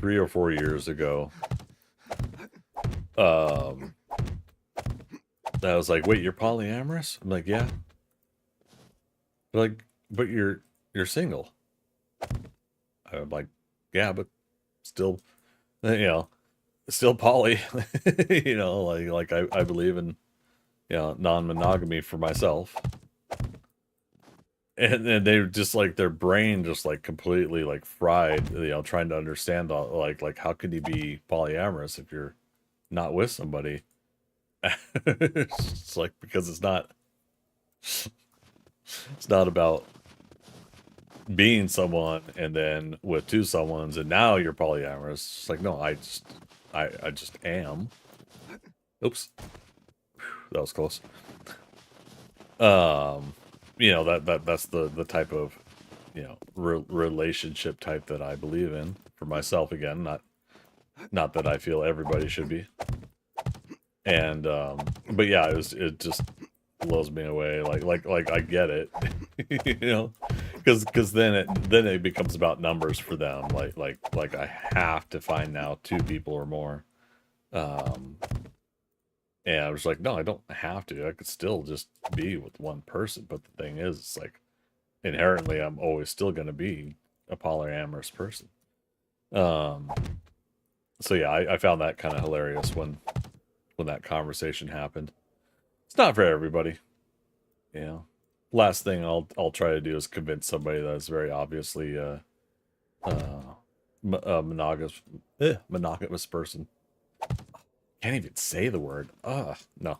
3 or 4 years ago. I was like, wait, you're polyamorous? I'm like, yeah. They're like, but you're single. I'm like, yeah, but still, you know, still poly. You know, like I believe in, you know, non-monogamy for myself. And then they just like their brain just like completely like fried, you know, trying to understand like how could you be polyamorous if you're not with somebody? It's like because it's not about being someone and then with two someones and now you're polyamorous. It's like no, I just am. Oops, that was close. You know that's the type of, you know, relationship type that I believe in for myself. Again, not that I feel everybody should be. And but yeah, it just blows me away. Like I get it, you know, because then it becomes about numbers for them. Like I have to find now two people or more, And I was like, no, I don't have to. I could still just be with one person. But the thing is, it's like inherently, I'm always still going to be a polyamorous person. So yeah, I found that kind of hilarious when that conversation happened. It's not for everybody, you know. Last thing I'll try to do is convince somebody that's very obviously a monogamous person. Can't even say the word. No.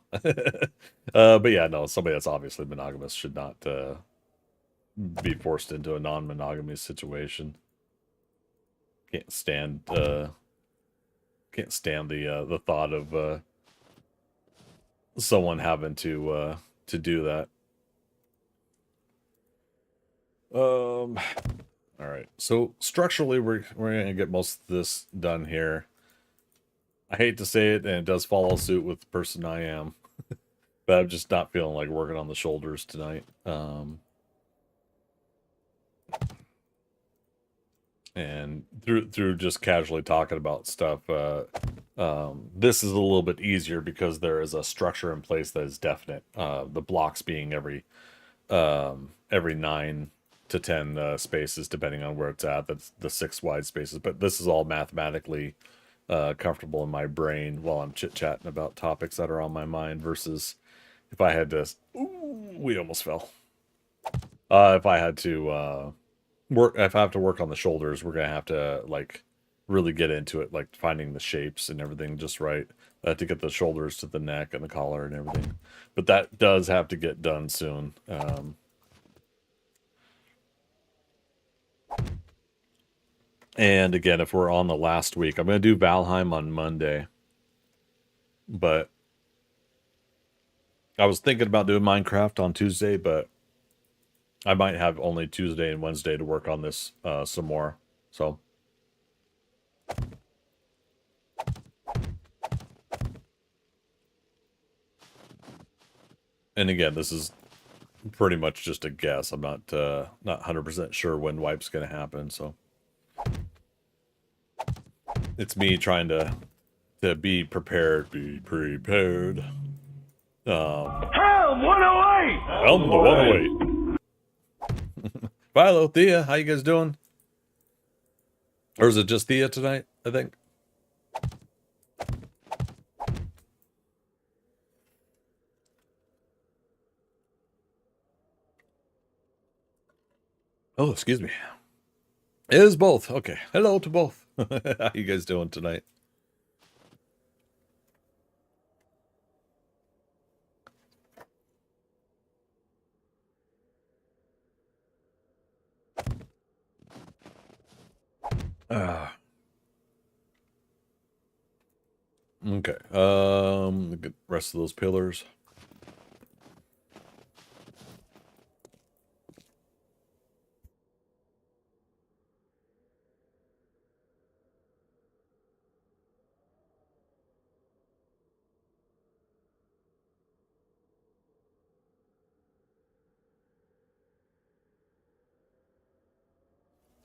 But yeah, no, somebody that's obviously monogamous should not be forced into a non-monogamous situation. Can't stand the thought of someone having to do that. All right. So structurally, we're gonna get most of this done here. I hate to say it, and it does follow suit with the person I am, but I'm just not feeling like working on the shoulders tonight. And through just casually talking about stuff, this is a little bit easier because there is a structure in place that is definite. The blocks being every 9 to 10 spaces, depending on where it's at. That's the 6 wide spaces, but this is all mathematically comfortable in my brain while I'm chit-chatting about topics that are on my mind, versus if I had to... Ooh, we almost fell. If I had to if I have to work on the shoulders, we're gonna have to like really get into it, like finding the shapes and everything just right to get the shoulders to the neck and the collar and everything. But that does have to get done soon. And again, if we're on the last week, I'm going to do Valheim on Monday. But I was thinking about doing Minecraft on Tuesday, but I might have only Tuesday and Wednesday to work on this some more. So. And again, this is pretty much just a guess. I'm not 100% sure when wipe's going to happen, so. It's me trying to be prepared. Be prepared. Helm 108! Helm 108. Philo, Thea, how you guys doing? Or is it just Thea tonight, I think? Oh, excuse me. It is both. Okay. Hello to both. How you guys doing tonight? Okay. Get the rest of those pillars.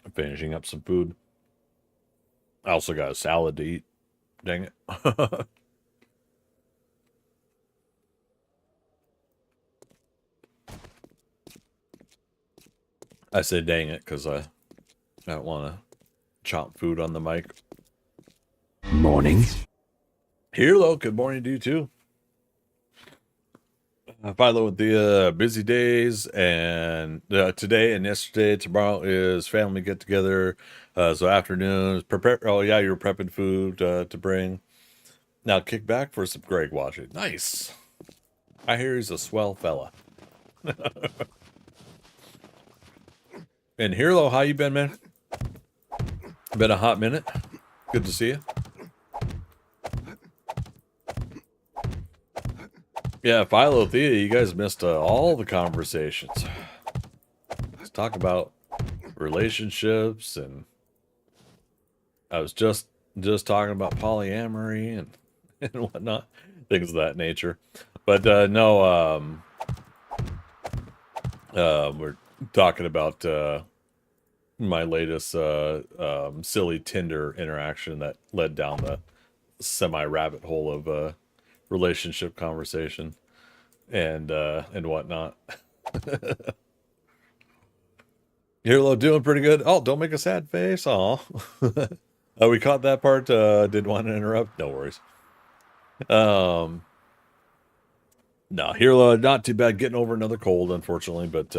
I'm finishing up some food. I also got a salad to eat. Dang it. I said dang it because I don't want to chop food on the mic. Morning. Hello, good morning to you too. Philo with the busy days, and today and yesterday, tomorrow is family get together. So afternoons, prepare. Oh yeah, you're prepping food to bring. Now kick back for some Greg watching. Nice. I hear he's a swell fella. And Hirlo, how you been, man? Been a hot minute. Good to see you. Yeah, Philo, Thea, you guys missed all the conversations. Let's talk about relationships, and I was just talking about polyamory and whatnot, things of that nature. But no, we're talking about my latest silly Tinder interaction that led down the semi rabbit hole of relationship conversation and whatnot. Hero doing pretty good. Oh, don't make a sad face. Aw. We caught that part. Didn't want to interrupt. No worries. No, Hero not too bad. Getting over another cold, unfortunately, but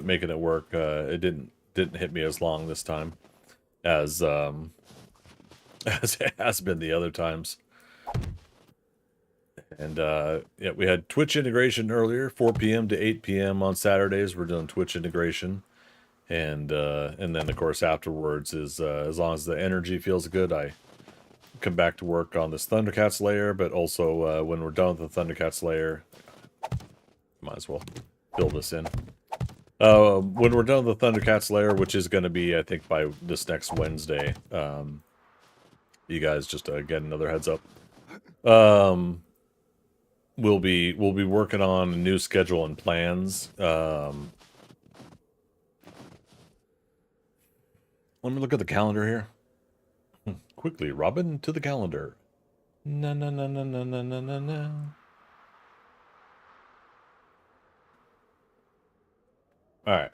making it work. It didn't hit me as long this time as as it has been the other times. And yeah, we had Twitch integration earlier, 4 p.m. to 8 p.m. on Saturdays. We're doing Twitch integration. And then of course afterwards is as long as the energy feels good, I come back to work on this ThunderCats layer. But also when we're done with the ThunderCats layer, might as well fill this in. When we're done with the ThunderCats layer, which is going to be I think by this next Wednesday, you guys just get another heads up. We'll be working on a new schedule and plans. Let me look at the calendar here. Quickly, Robin, to the calendar. No, no, no, no, no, no, no, no, no. All right.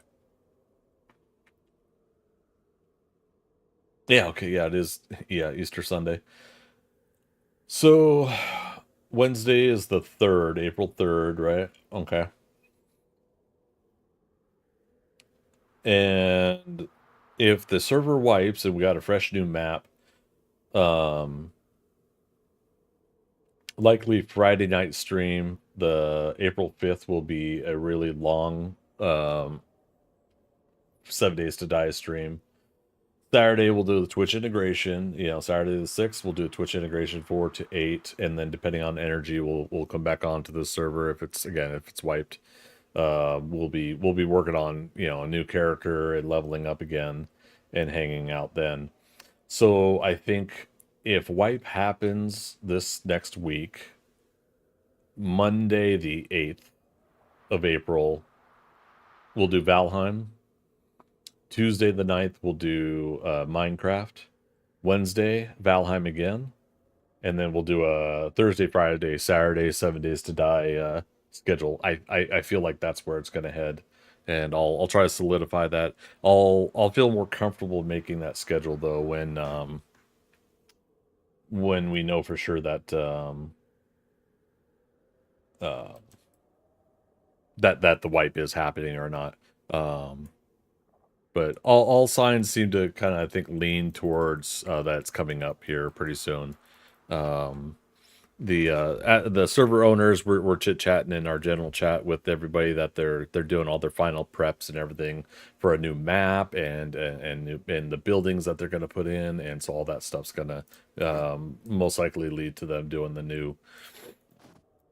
Yeah, okay, yeah, it is. Yeah, Easter Sunday. So, Wednesday is the 3rd, April 3rd, right? Okay. And if the server wipes and we got a fresh new map, likely Friday night stream, the April 5th will be a really long 7 Days to Die stream. Saturday we'll do the Twitch integration. You know, Saturday the 6th we'll do a Twitch integration 4 to 8, and then depending on energy, we'll come back onto the server if it's wiped. We'll be working on a new character and leveling up again, and hanging out then. So I think if wipe happens this next week, Monday the 8th of April, we'll do Valheim. Tuesday the 9th, we'll do Minecraft. Wednesday, Valheim again. And then we'll do a Thursday, Friday, Saturday, 7 Days to Die schedule. I feel like that's where it's going to head. And I'll try to solidify that. I'll feel more comfortable making that schedule, though, when we know for sure that that the wipe is happening or not. But all signs seem to kind of, I think, lean towards that it's coming up here pretty soon. The server owners we're chit chatting in our general chat with everybody that they're doing all their final preps and everything for a new map and the buildings that they're going to put in, and so all that stuff's going to most likely lead to them doing the new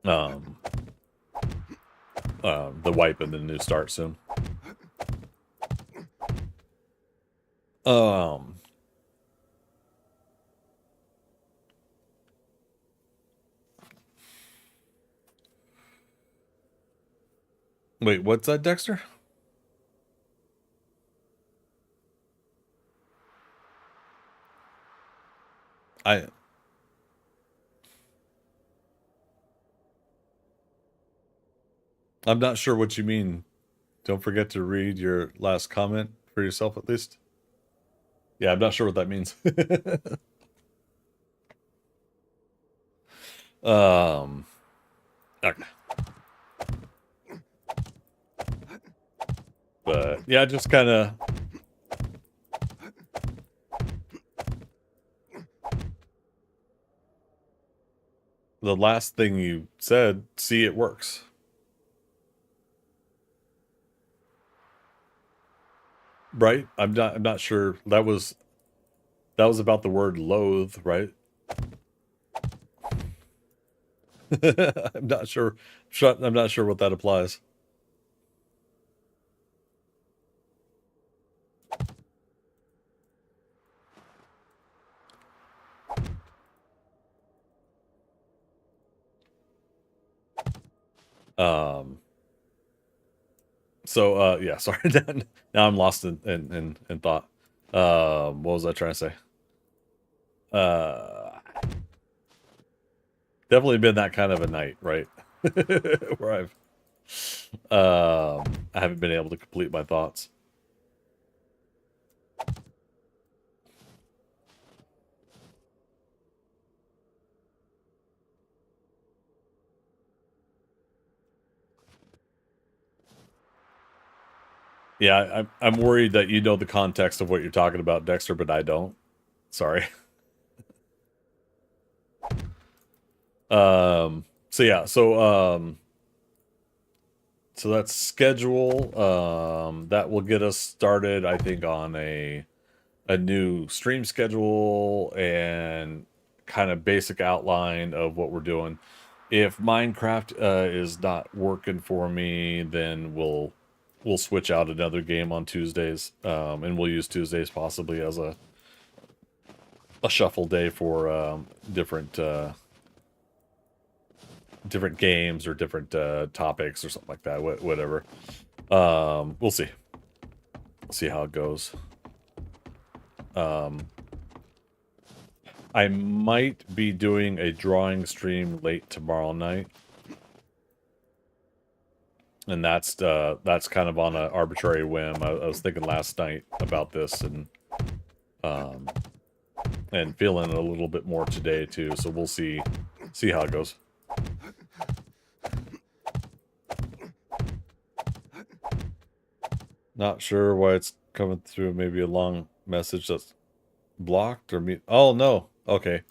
the wipe and the new start soon. Wait, what's that, Dexter? I'm not sure what you mean. Don't forget to read your last comment for yourself, at least. Yeah, I'm not sure what that means. Okay. But yeah, just kind of the last thing you said, see, it works. Right? I'm not sure that was about the word loathe, right? I'm not sure. I'm not sure what that applies. So yeah, sorry. Now I'm lost in thought. What was I trying to say? Definitely been that kind of a night, right? Where I haven't been able to complete my thoughts. Yeah, I'm worried that you know the context of what you're talking about, Dexter, but I don't. Sorry. So yeah, so that's schedule. That will get us started, I think, on a new stream schedule and kind of basic outline of what we're doing. If Minecraft is not working for me, then we'll switch out another game on Tuesdays, and we'll use Tuesdays possibly as a shuffle day for different different games or different topics or something like that. Whatever. We'll see. See how it goes. I might be doing a drawing stream late tomorrow night. And that's kind of on an arbitrary whim. I was thinking last night about this and feeling a little bit more today too. So we'll see how it goes. Not sure why it's coming through. Maybe a long message that's blocked or me. Oh no. Okay.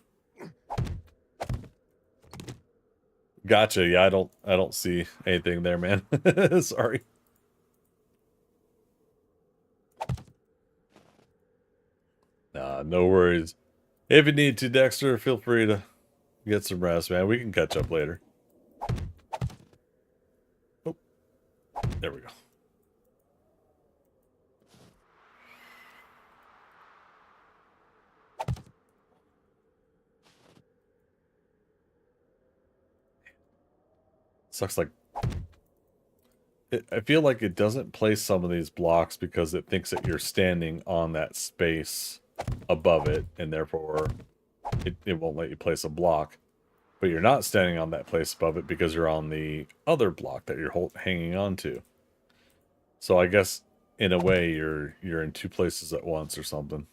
Gotcha. Yeah, I don't see anything there, man. Sorry. Nah, no worries. If you need to, Dexter, feel free to get some rest, man. We can catch up later. Oh, there we go. Sucks like... I feel like it doesn't place some of these blocks because it thinks that you're standing on that space above it, and therefore it won't let you place a block. But you're not standing on that place above it because you're on the other block that you're hanging on to. So I guess, in a way, you're in two places at once or something.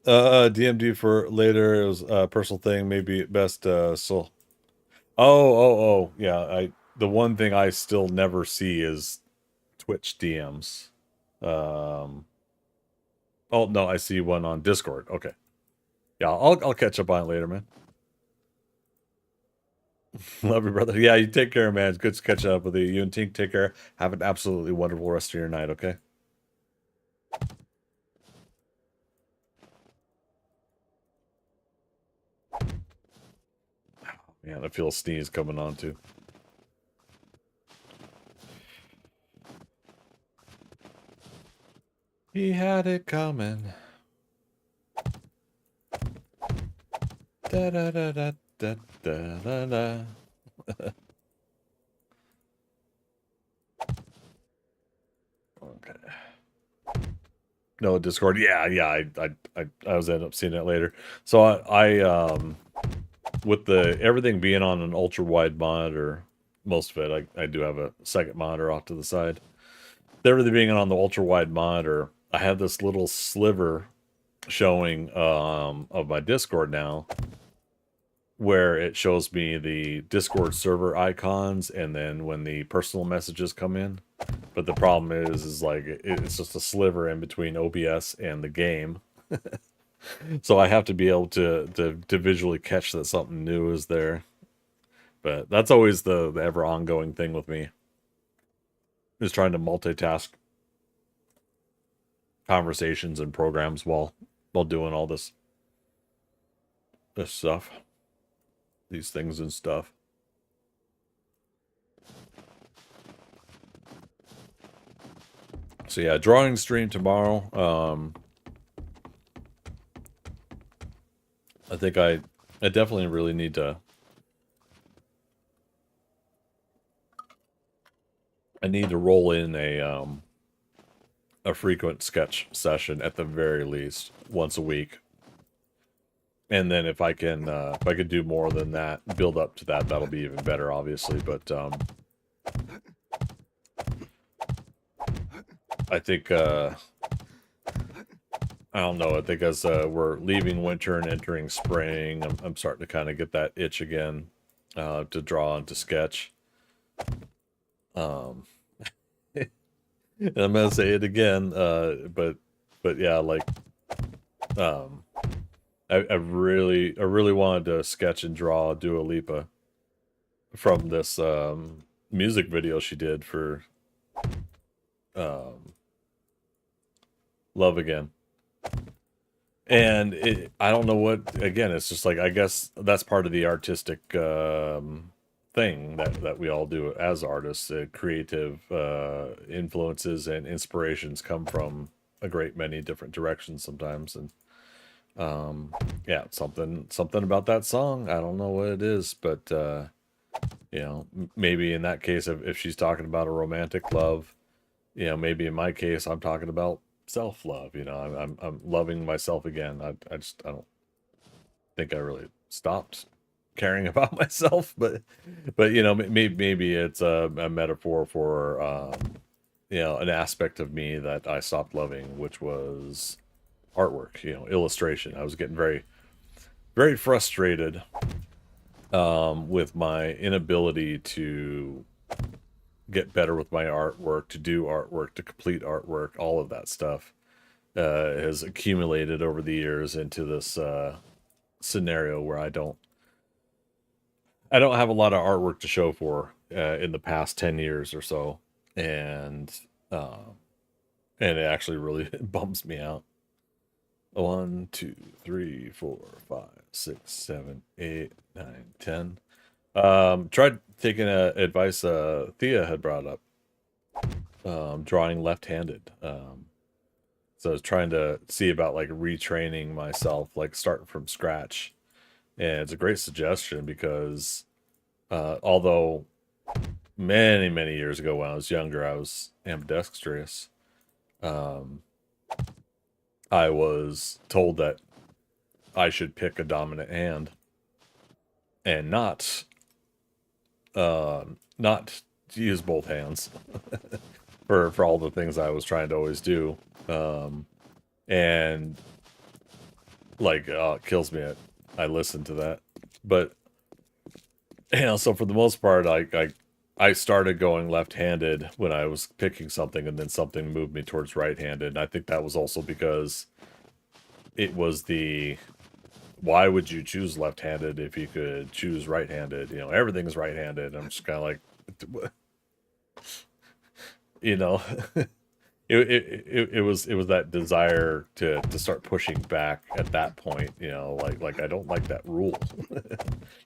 DMD for later. It was a personal thing. Maybe best, so... Oh, yeah. The one thing I still never see is Twitch DMs. Oh no, I see one on Discord. Okay, yeah, I'll catch up on it later, man. Love you, brother. Yeah, you take care, man. It's good to catch up with you. You and Tink, take care. Have an absolutely wonderful rest of your night. Okay. Man, I feel a sneeze coming on too. He had it coming. Da da da da da da da da. Okay. No, Discord. Yeah. I was end up seeing it later. So I with everything being on an ultra wide monitor, most of it, I do have a second monitor off to the side. Everything being on the ultra wide monitor, I have this little sliver showing of my Discord now, where it shows me the Discord server icons and then when the personal messages come in. But the problem is like it's just a sliver in between OBS and the game. So I have to be able to visually catch that something new is there. But that's always the ever ongoing thing with me. Is trying to multitask conversations and programs while doing all this stuff. These things and stuff. So yeah, drawing stream tomorrow. I think I definitely really need to... I need to roll in a frequent sketch session at the very least, once a week. and then if I could do more than that, build up to that, that'll be even better, obviously. But I think I don't know. I think as we're leaving winter and entering spring, I'm starting to kind of get that itch again to draw and to sketch. Um, and I'm gonna say it again, but yeah, like um, I really wanted to sketch and draw Dua Lipa from this music video she did for um, Love Again. And I don't know what, again, it's just like, I guess that's part of the artistic thing that we all do as artists. Creative influences and inspirations come from a great many different directions sometimes. And yeah, something about that song. I don't know what it is, but you know, maybe in that case, if she's talking about a romantic love, you know, maybe in my case, I'm talking about self-love. You know, I'm loving myself again. I don't think I really stopped caring about myself, but you know, maybe it's a metaphor for you know, an aspect of me that I stopped loving, which was artwork. You know, illustration. I was getting very frustrated with my inability to get better with my artwork, to do artwork, to complete artwork. All of that stuff has accumulated over the years into this scenario where I don't have a lot of artwork to show for in the past 10 years or so, and it actually really bums me out. 1, 2, 3, 4, 5, 6, 7, 8, 9, 10. Tried taking advice Thea had brought up, drawing left-handed. So I was trying to see about like retraining myself, like starting from scratch. And it's a great suggestion because although many years ago when I was younger, I was ambidextrous, I was told that I should pick a dominant hand and not use both hands for all the things I was trying to always do. And like it kills me. I listen to that, but you know, so for the most part, I started going left-handed when I was picking something, and then something moved me towards right-handed. And I think that was also because it was the why would you choose left-handed if you could choose right-handed? You know, everything's right-handed. I'm just kind of like, you know, it was that desire to start pushing back at that point. You know, like I don't like that rule.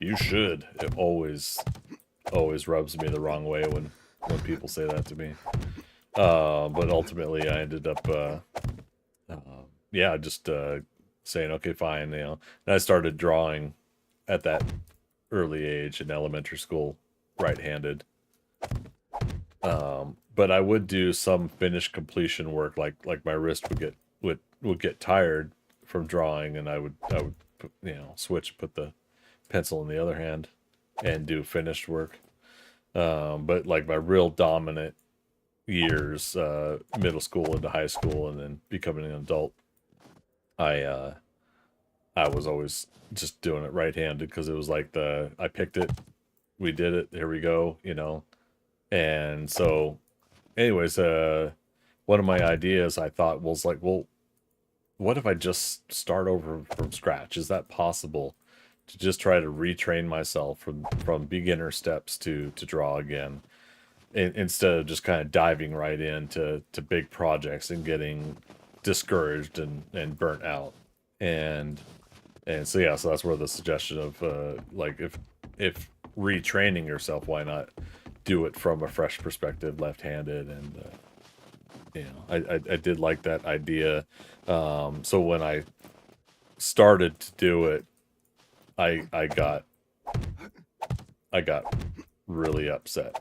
You should. It always rubs me the wrong way when people say that to me. But ultimately, I ended up, yeah, just saying, okay, fine, you know. And I started drawing at that early age in elementary school, right-handed. But I would do some finished completion work, like my wrist would get tired from drawing, and I would you know, switch, put the pencil in the other hand, and do finished work. But like my real dominant years, middle school into high school, and then becoming an adult, I was always just doing it right-handed because it was like I picked it, we did it, here we go, you know. And so, anyways, one of my ideas I thought was like, well, what if I just start over from scratch? Is that possible? To just try to retrain myself from beginner steps to draw again, instead of just kind of diving right into big projects and getting discouraged and burnt out. And so yeah, so that's where the suggestion of like if retraining yourself, why not do it from a fresh perspective, left-handed? And you know, I did like that idea. So when I started to do it, I got really upset.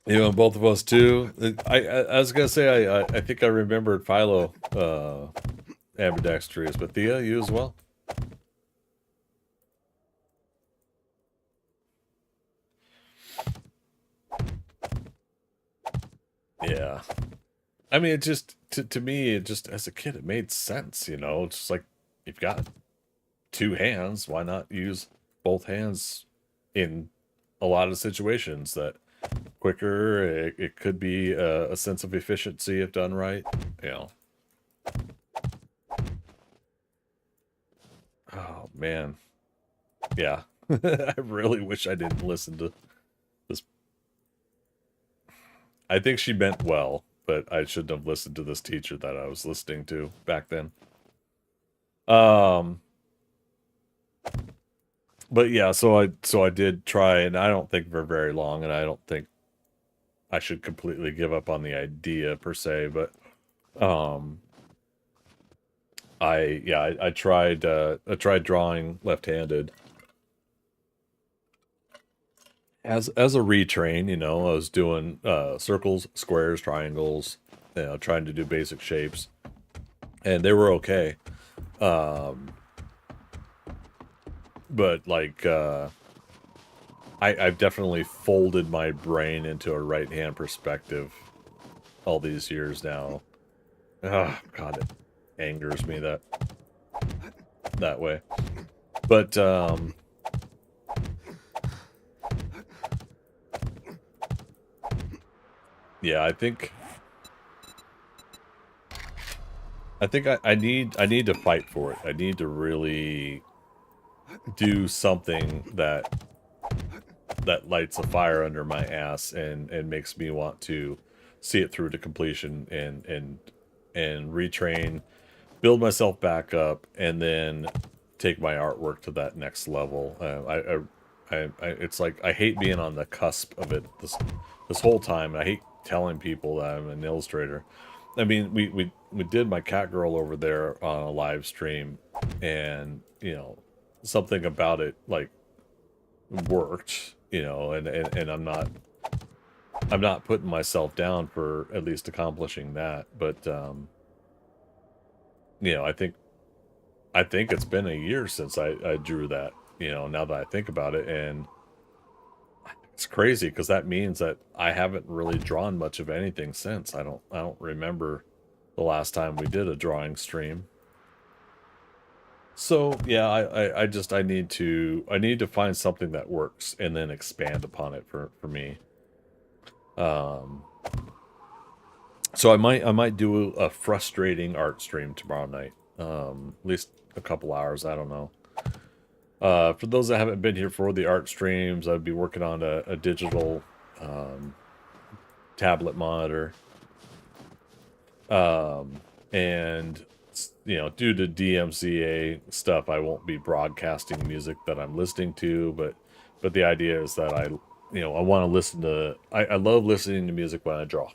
You know, both of us too. I was gonna say I think I remembered Philo ambidextrous, but Thea, you as well. Yeah. I mean, it just to me, it just as a kid, it made sense. You know, it's just like you've got two hands, why not use both hands in a lot of situations? That quicker. It could be a sense of efficiency if done right. You know. Oh man, yeah. I really wish I didn't listen to this. I think she meant well, but I shouldn't have listened to this teacher that I was listening to back then. Um, but yeah, so I did try, and I don't think for very long, and I don't think I should completely give up on the idea per se, but um, I tried drawing left-handed as a retrain. You know, I was doing circles, squares, triangles, you know, trying to do basic shapes, and they were okay. Um, but like I've definitely folded my brain into a right hand perspective all these years now. Oh God, it angers me that way. But yeah, I need to fight for it. I need to really do something that lights a fire under my ass and makes me want to see it through to completion and retrain, build myself back up, and then take my artwork to that next level. It's like I hate being on the cusp of it this whole time. I hate telling people that I'm an illustrator. I mean, we did my cat girl over there on a live stream, and you know, something about it like worked, you know, and I'm not putting myself down for at least accomplishing that, but you know, I think it's been a year since I drew that, you know, now that I think about it, and it's crazy because that means that I haven't really drawn much of anything since. I don't remember the last time we did a drawing stream. So yeah, I need to find something that works and then expand upon it for me. Um, so I might do a frustrating art stream tomorrow night. At least a couple hours. I don't know. For those that haven't been here for the art streams, I'd be working on a digital um, tablet monitor. And you know, due to DMCA stuff, I won't be broadcasting music that I'm listening to, but the idea is that you know, I want to listen to I love listening to music when I draw.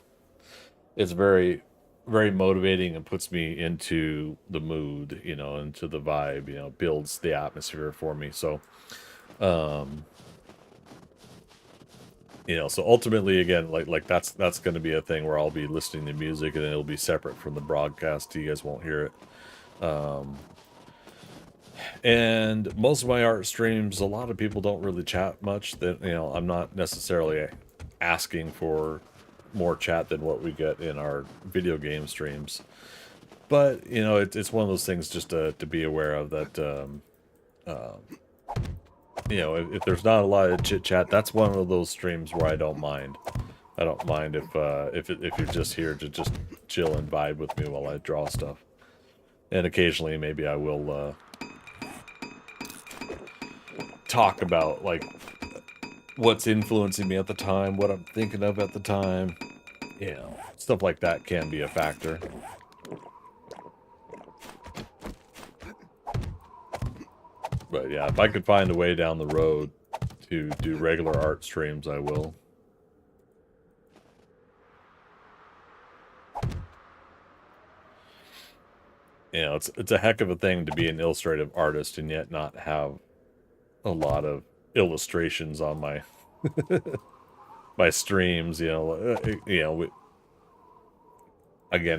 It's very motivating and puts me into the mood, you know, into the vibe, you know, builds the atmosphere for me. So um you know, so ultimately again, that's going to be a thing where I'll be listening to music and it'll be separate from the broadcast. You guys won't hear it. And most of my art streams, a lot of people don't really chat much. That, you know, I'm not necessarily asking for more chat than what we get in our video game streams. But you know, it's one of those things just to be aware of that. You know, if there's not a lot of chit chat, that's one of those streams where I don't mind. I don't mind if you're just here to just chill and vibe with me while I draw stuff. And occasionally, maybe I will talk about like what's influencing me at the time, what I'm thinking of at the time. You know, stuff like that can be a factor. But yeah, if I could find a way down the road to do regular art streams, I will. You know, it's a heck of a thing to be an illustrative artist and yet not have a lot of illustrations on my my streams, again,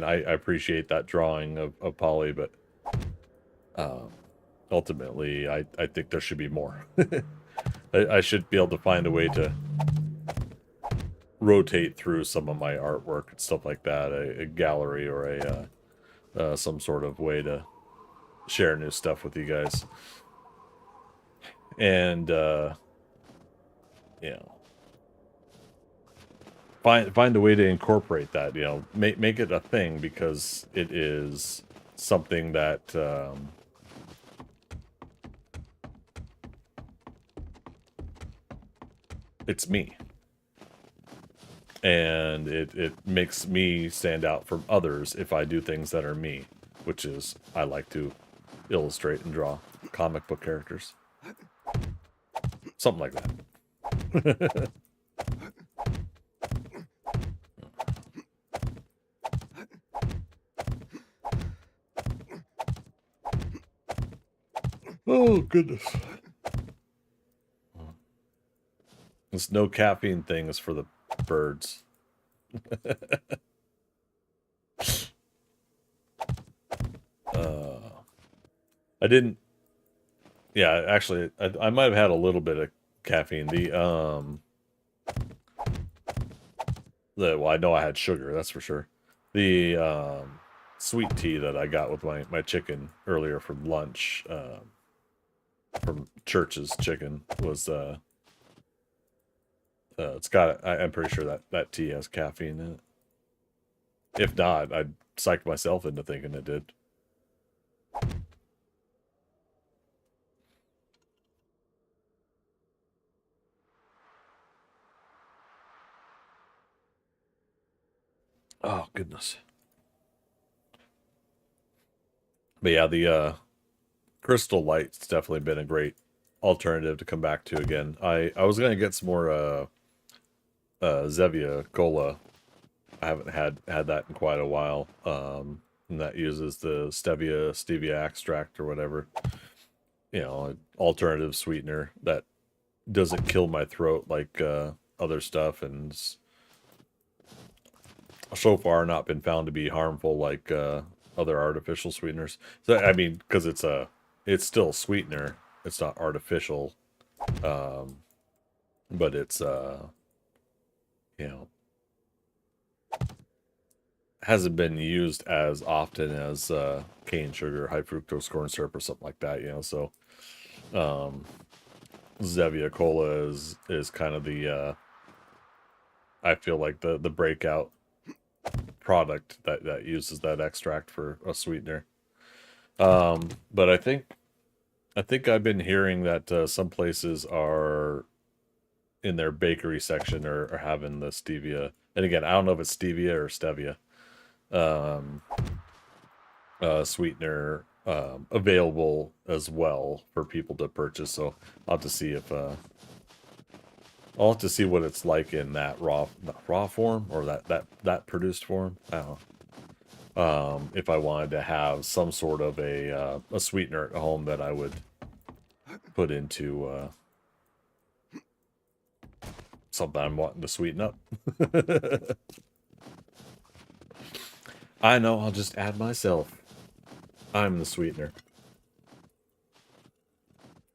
I appreciate that drawing of Polly, but um, ultimately, I think there should be more. I should be able to find a way to rotate through some of my artwork and stuff like that, a gallery or some sort of way to share new stuff with you guys. And you know, find a way to incorporate that. Make it a thing, because it is something that it's me, and it makes me stand out from others if I do things that are me, which is I like to illustrate and draw comic book characters, something like that. Oh goodness. This no caffeine thing is for the birds. I didn't. Yeah, actually, I might have had a little bit of caffeine. Well, I know I had sugar, that's for sure. The sweet tea that I got with my chicken earlier from lunch, from Church's Chicken, was it's got. I'm pretty sure that tea has caffeine in it. If not, I'd psyched myself into thinking it did. Oh goodness. But yeah, the Crystal Light's definitely been a great alternative to come back to again. I was gonna get some more Zevia Cola. I haven't had that in quite a while. And that uses the stevia extract or whatever. An alternative sweetener that doesn't kill my throat like other stuff, and so far not been found to be harmful like other artificial sweeteners. So I mean, because it's still a sweetener, it's not artificial, but it's you know hasn't been used as often as cane sugar, high fructose corn syrup, or something like that. So Zevia Cola is kind of the I feel like the breakout product that uses that extract for a sweetener. But I think I've been hearing that some places are in their bakery section are having the stevia. And again, I don't know if it's stevia or stevia sweetener available as well for people to purchase. So I'll have to see if I'll have to see what it's like in that raw form, or that produced form. I don't know. If I wanted to have some sort of a sweetener at home that I would put into something I'm wanting to sweeten up. I know, I'll just add myself. I'm the sweetener.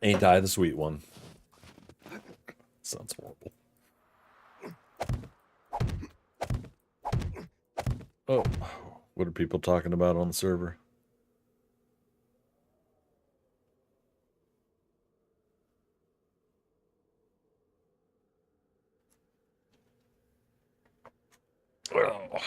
Ain't I the sweet one? Sounds horrible. Oh, what are people talking about on the server? Oh.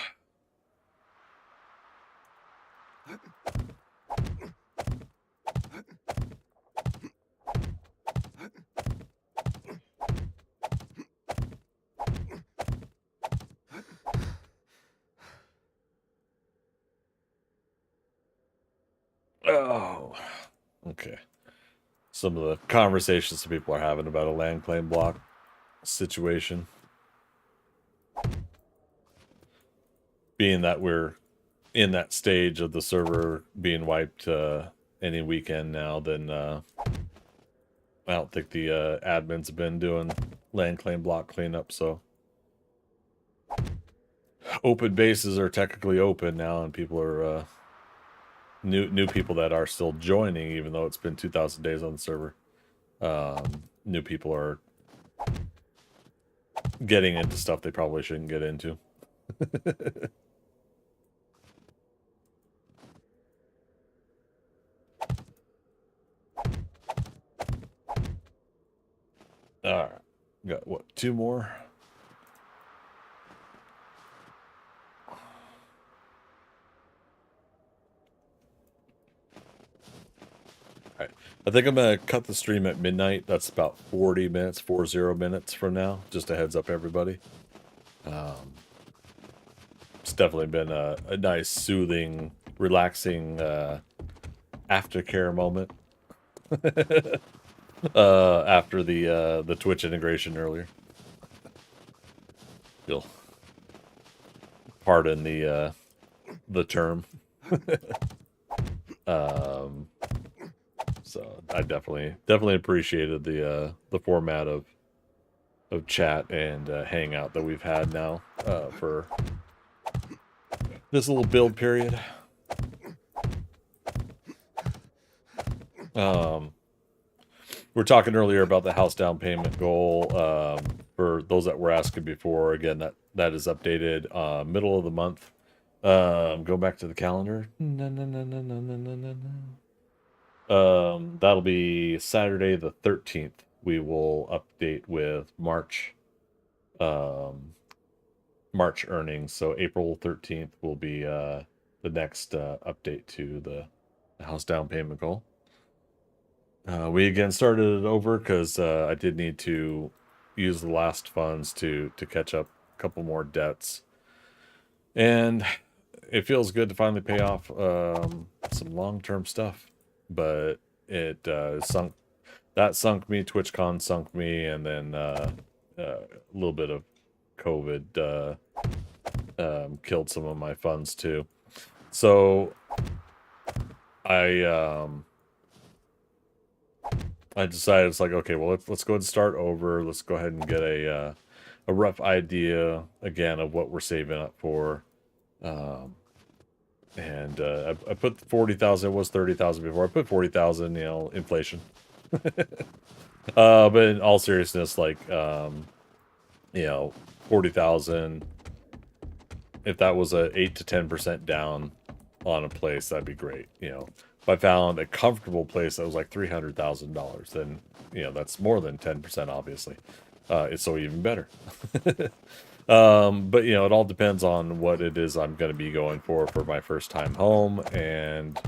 Oh, okay. Some of the conversations that people are having about a land claim block situation. Being that we're in that stage of the server being wiped any weekend now, then I don't think the admins have been doing land claim block cleanup, so open bases are technically open now, and people are new people that are still joining, even though it's been 2,000 days on the server. New people are getting into stuff they probably shouldn't get into. All right, got what, 2 more? All right, I think I'm gonna cut the stream at midnight. That's about 40 minutes, 40 minutes from now. Just a heads up, everybody. It's definitely been a nice, soothing, relaxing aftercare moment. After the Twitch integration earlier. You'll pardon the term. So I definitely appreciated the format of chat and hangout that we've had now for this little build period. We were talking earlier about the house down payment goal. For those that were asking before, again, that is updated middle of the month. Go back to the calendar. That'll be Saturday the 13th. We will update with March earnings. So April 13th will be the next update to the house down payment goal. We again started it over because I did need to use the last funds to catch up a couple more debts, and it feels good to finally pay off some long-term stuff. But it sunk me. TwitchCon sunk me, and then a little bit of COVID killed some of my funds too. So I decided, it's like, okay, well, let's go ahead and start over. Let's go ahead and get a rough idea again of what we're saving up for. And I put 40,000. It was 30,000 before. I put 40,000. You know, inflation. But in all seriousness, like, you know, 40,000. If that was a 8 to 10% down on a place, that'd be great. You know, if I found a comfortable place that was like $300,000, then, you know, that's more than 10%, obviously. It's so even better. But, you know, it all depends on what it is I'm going to be going for my first time home. And,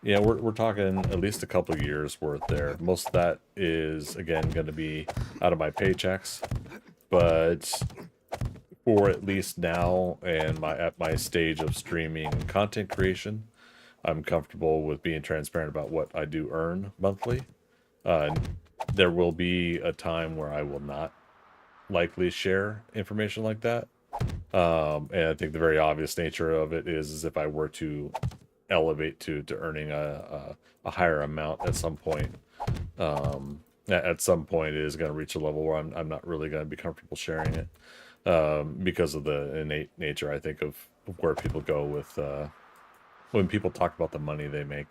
you know, we're talking at least a couple of years worth there. Most of that is, again, going to be out of my paychecks. But for at least now and at my stage of streaming and content creation, I'm comfortable with being transparent about what I do earn monthly. There will be a time where I will not likely share information like that. And I think the very obvious nature of it is if I were to elevate to earning a higher amount at some point, at some point it is going to reach a level where I'm not really going to be comfortable sharing it, because of the innate nature, I think, of where people go with when people talk about the money they make.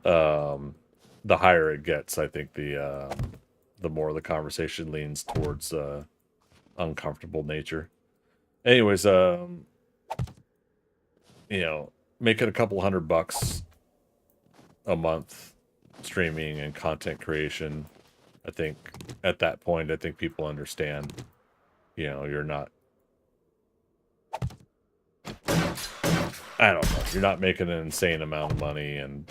The higher it gets, I think the more the conversation leans towards uncomfortable nature. Anyways, you know, making a couple $100 a month streaming and content creation, I think at that point, I think people understand, you know, you're not, I don't know, you're not making an insane amount of money, and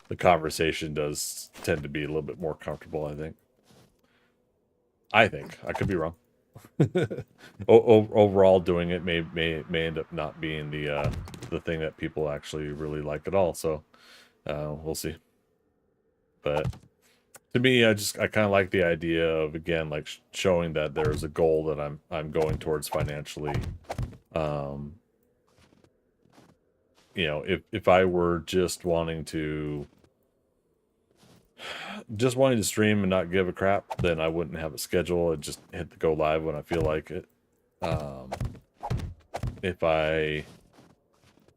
the conversation does tend to be a little bit more comfortable, I think. I could be wrong. Overall, doing it may end up not being the thing that people actually really like at all. So we'll see. But to me, I kind of like the idea of, again, like showing that there's a goal that I'm going towards financially. You know, if I were just wanting to stream and not give a crap, then I wouldn't have a schedule. I'd just hit the go live when I feel like it. If I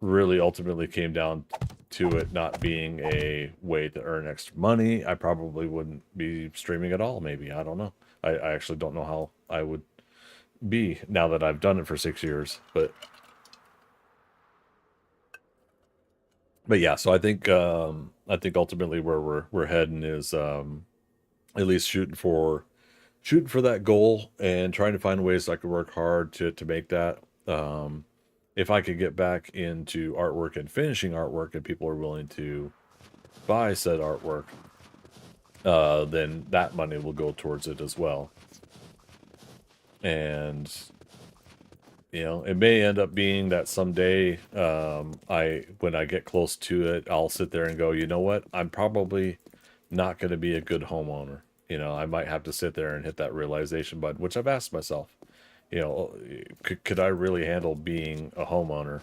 really ultimately came down to it not being a way to earn extra money, I probably wouldn't be streaming at all. Maybe, I don't know. I actually don't know how I would be now that I've done it for 6 years. But yeah, so I think ultimately where we're heading is at least shooting for that goal and trying to find ways I could work hard to make that. If I could get back into artwork and finishing artwork, and people are willing to buy said artwork, then that money will go towards it as well. And it may end up being that someday, when I get close to it, I'll sit there and go, you know what? I'm probably not going to be a good homeowner. I might have to sit there and hit that realization button, which I've asked myself. Could I really handle being a homeowner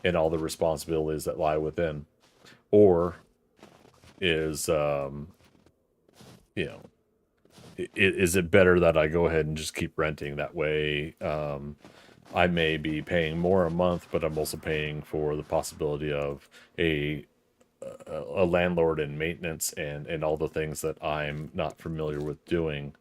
and all the responsibilities that lie within, or is is it better that I go ahead and just keep renting? That way, I may be paying more a month, but I'm also paying for the possibility of a landlord and maintenance and all the things that I'm not familiar with doing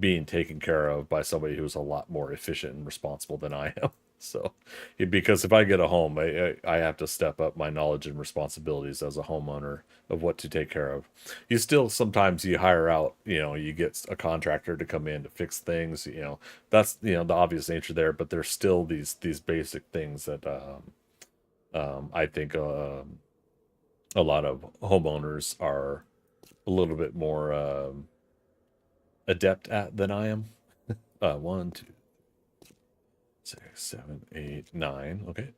being taken care of by somebody who's a lot more efficient and responsible than I am. So, because if I get a home, I have to step up my knowledge and responsibilities as a homeowner of what to take care of. You still sometimes you hire out, you get a contractor to come in to fix things. That's the obvious nature there, but there's still these basic things that I think a lot of homeowners are a little bit more adept at than I am. 1, 2, 6, 7, 8, 9. Okay.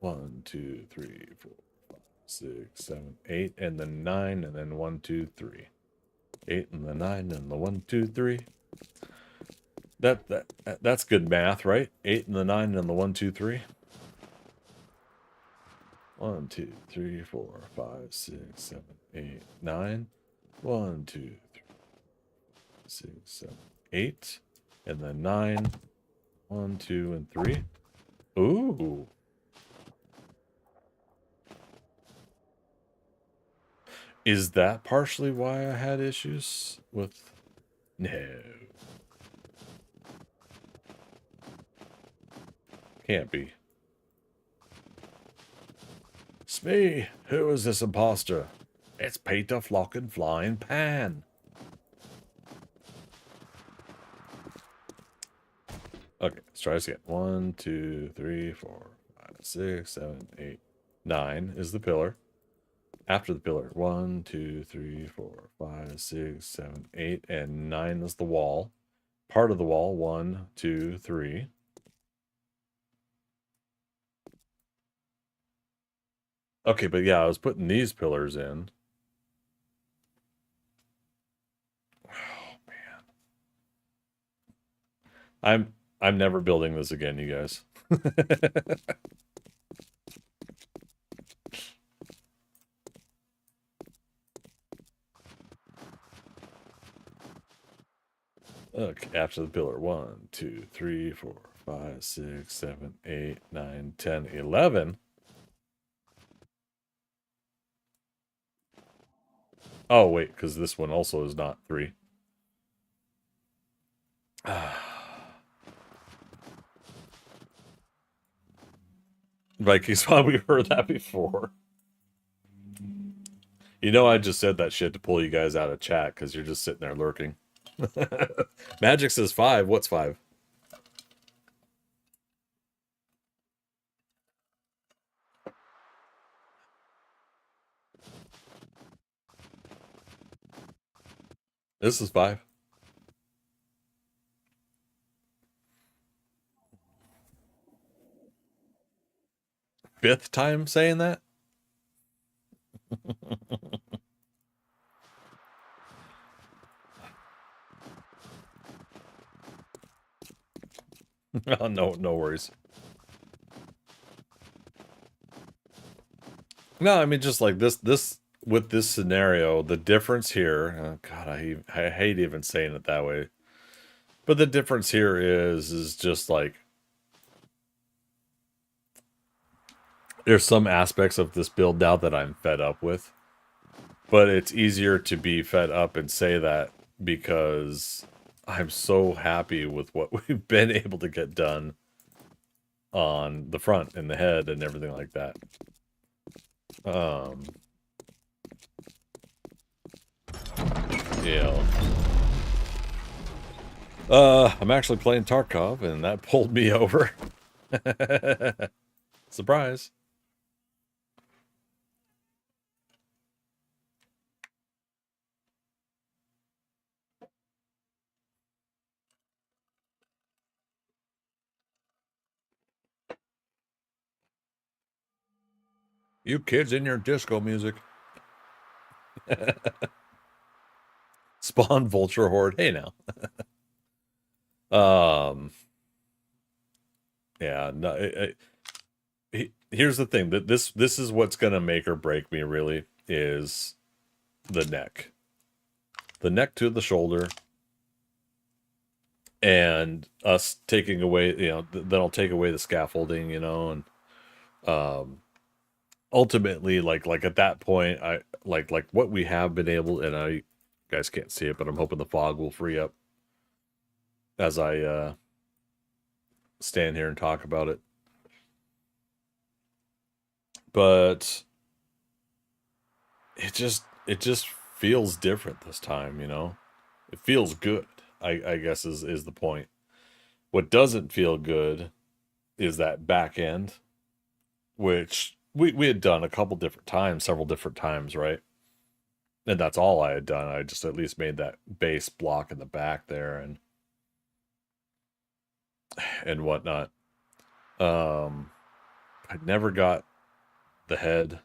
1, 2, 3, 4, 5, 6, 7, 8, and then 9, and then 1, 2, 3. 8 and the 9 and the 1, 2, 3. That's good math, right? 8 and the 9 and the 1, 2, 3. 1, 2, 3, 4, 5, 6, 7, 8, 9. 1, 2, 3, 6, 7, 8, and then 9. 1, 2, and 3. Ooh. Is that partially why I had issues with... No. Can't be. It's me. Who is this imposter? It's Peter Flockin' Flying Pan. Okay, let's try this again. 1, 2, 3, 4, 5, 6, 7, 8, 9 is the pillar. After the pillar, 1, 2, 3, 4, 5, 6, 7, 8, and 9 is the wall. Part of the wall, 1, 2, 3. Okay, but yeah, I was putting these pillars in. Oh man. I'm never building this again, you guys. Okay, after the pillar. 1, 2, 3, 4, 5, 6, 7, 8, 9, 10, 11. Oh, wait, because this one also is not 3. Vikings, why we heard that before. I just said that shit to pull you guys out of chat because you're just sitting there lurking. Magic says 5. What's 5? This is 5. Fifth time saying that? Oh, no worries. No, I mean, just like this with this scenario, the difference here, oh God, I hate even saying it that way. But the difference here is just like there's some aspects of this build now that I'm fed up with, but it's easier to be fed up and say that because I'm so happy with what we've been able to get done on the front and the head and everything like that. You know, I'm actually playing Tarkov, and that pulled me over. Surprise. You kids in your disco music. Spawn vulture horde. Hey now. Yeah, no, here's the thing, that this is what's gonna make or break me really, is the neck. The neck to the shoulder, and us taking away, you know, then I'll take away the scaffolding, you know, and ultimately, like at that point, I like what we have been able, and I, you guys can't see it, but I'm hoping the fog will free up as I stand here and talk about it. But it just feels different this time, you know. It feels good. I guess is the point. What doesn't feel good is that back end, which we had done a couple different times, several different times, right? And that's all I had done. I just at least made that base block in the back there and whatnot. I never got the head,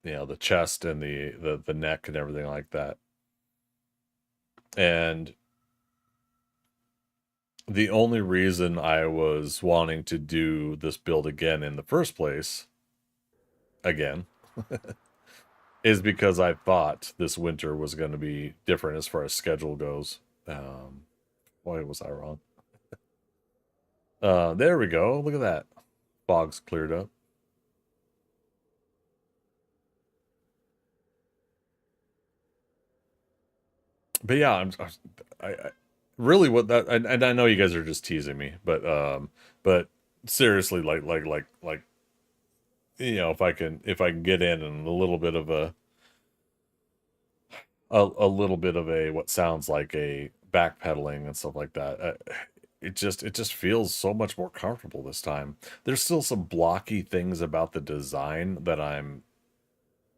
you know, the chest and the neck and everything like that. And the only reason I was wanting to do this build again in the first place, again, is because I thought this winter was going to be different as far as schedule goes. Why was I wrong? There we go. Look at that. Fog's cleared up. But yeah, I really what that, and I know you guys are just teasing me, but seriously, like, you know, if I can get in a little bit of a little bit of a what sounds like a backpedaling and stuff like that. It just feels so much more comfortable this time. There's still some blocky things about the design that I'm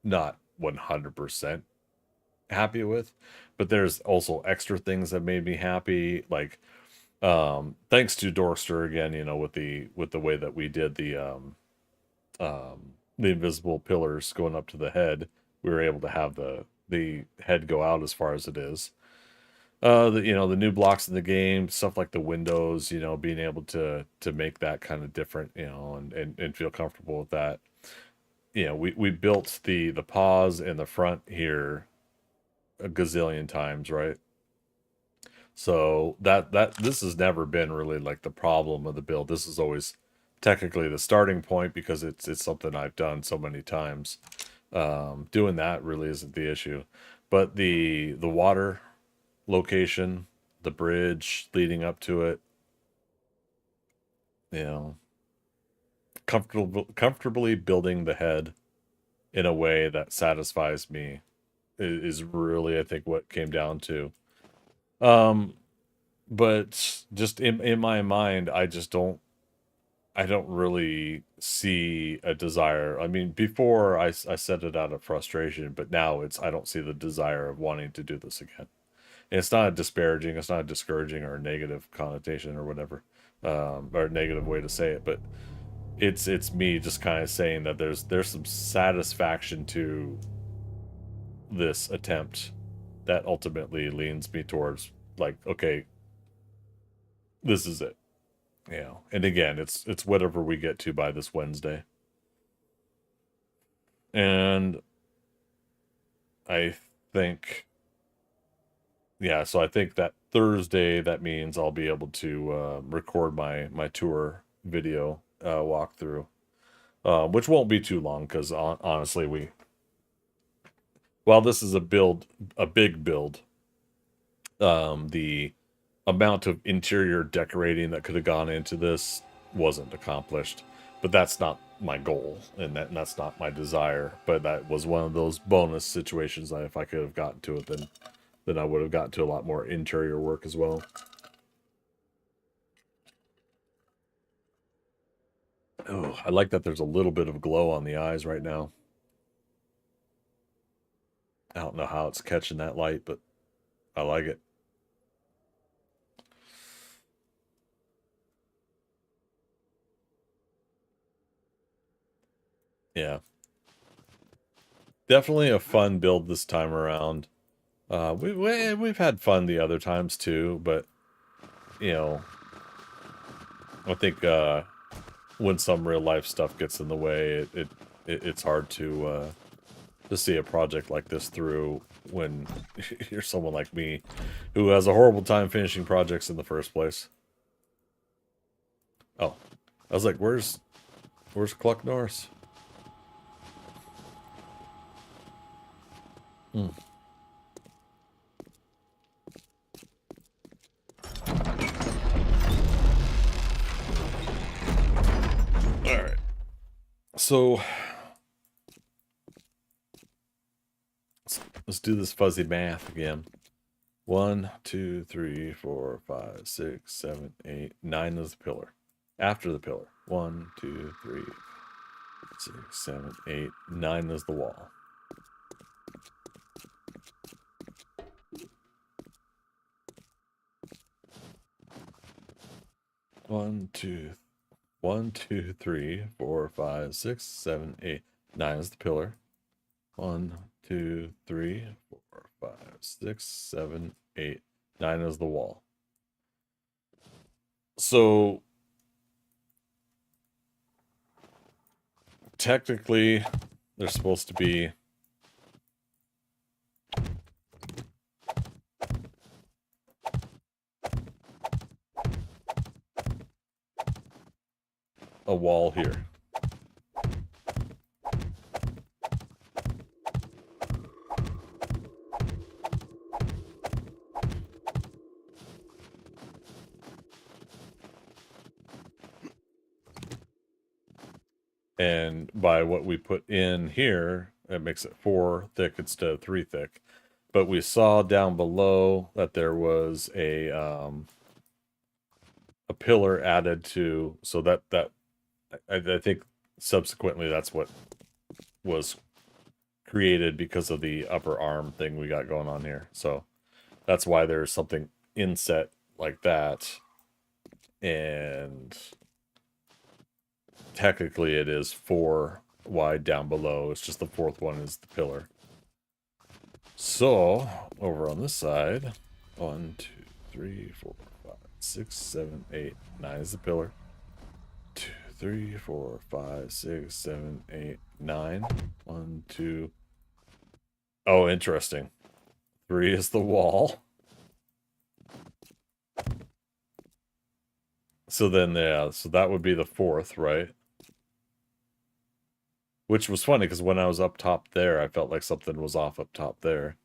not 100% happy with, but there's also extra things that made me happy. Like, thanks to Dorkster again, you know, with the way that we did the invisible pillars going up to the head, we were able to have the head go out as far as it is. You know, the new blocks in the game, stuff like the windows, you know, being able to make that kind of different, you know, and feel comfortable with that. You know, we built the paws in the front here a gazillion times, right? So that this has never been really like the problem of the build. This is always technically the starting point because it's something I've done so many times. Doing that really isn't the issue, but the water location, the bridge leading up to it, you know, comfortably building the head in a way that satisfies me is really, I think, what came down to. Um, but just in my mind, I don't really see a desire. I mean, before I said it out of frustration, but now I don't see the desire of wanting to do this again. And it's not a disparaging, it's not a discouraging or a negative connotation or whatever, or a negative way to say it, but it's me just kind of saying that there's some satisfaction to this attempt that ultimately leans me towards, like, okay, this is it. You know, and again, it's whatever we get to by this Wednesday. And I think, yeah, so I think that Thursday, that means I'll be able to record my tour video walkthrough, which won't be too long because honestly, while this is a big build, the amount of interior decorating that could have gone into this wasn't accomplished. But that's not my goal, and that's not my desire. But that was one of those bonus situations that if I could have gotten to it, then I would have gotten to a lot more interior work as well. Oh, I like that there's a little bit of glow on the eyes right now. I don't know how it's catching that light, but I like it. Yeah. Definitely a fun build this time around. We've had fun the other times too, but you know, I think when some real life stuff gets in the way, it's hard to see a project like this through when you're someone like me who has a horrible time finishing projects in the first place. Oh, I was like, where's Cluck Norris? Hmm. All right. So let's do this fuzzy math again. 1, 2, 3, 4, 5, 6, 7, 8, 9 is the pillar. After the pillar. 1, 2, 3, 6, 7, 8, 9 is the wall. One, two, 1, 2, 3, 4, 5, 6, 7, 8, 9 is the pillar. 1, 2, 3, 4, 5, 6, 7, 8, 9 is the wall. So technically, there's supposed to be a wall here. And by what we put in here, it makes it 4 thick instead of 3 thick. But we saw down below that there was a pillar added to, so that I think subsequently that's what was created because of the upper arm thing we got going on here. So that's why there's something inset like that. And technically it is 4 wide down below. It's just the 4th one is the pillar. So over on this side, 1, 2, 3, 4, 5, 6, 7, 8, 9 is the pillar. 2, 3, 4, 5, 6, 7, 8, 9. 1, 2. Oh, interesting. 3 is the wall. So then, yeah, so that would be the 4th, right? Which was funny because when I was up top there, I felt like something was off up top there.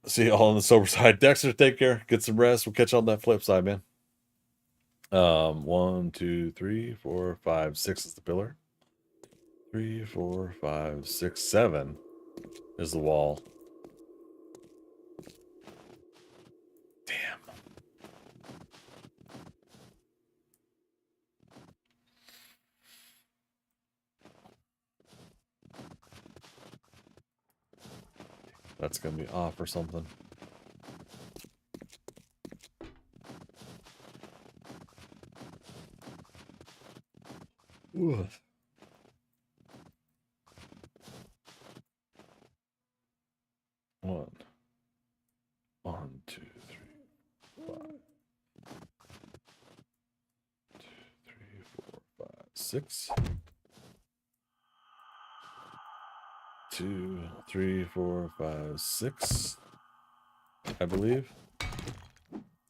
See you all on the sober side. Dexter, take care. Get some rest. We'll catch you on that flip side, man. 1, 2, 3, 4, 5, 6 is the pillar. 3, 4, 5, 6, 7 is the wall. Damn. That's gonna be off or something. Ooh. 1, 1, 2, 3, 5, 2, 3, 4, 5, 6. 2, 3, 4, 5, 6. I believe.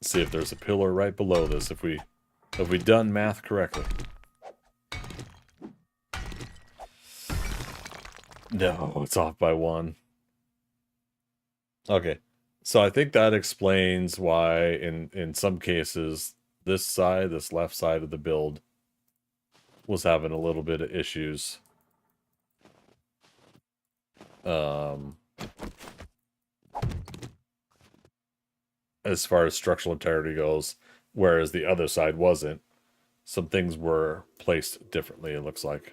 See if there's a pillar right below this. If we done math correctly. No, it's off by 1. Okay. So I think that explains why in some cases this left side of the build was having a little bit of issues. As far as structural integrity goes, whereas the other side wasn't. Some things were placed differently, it looks like.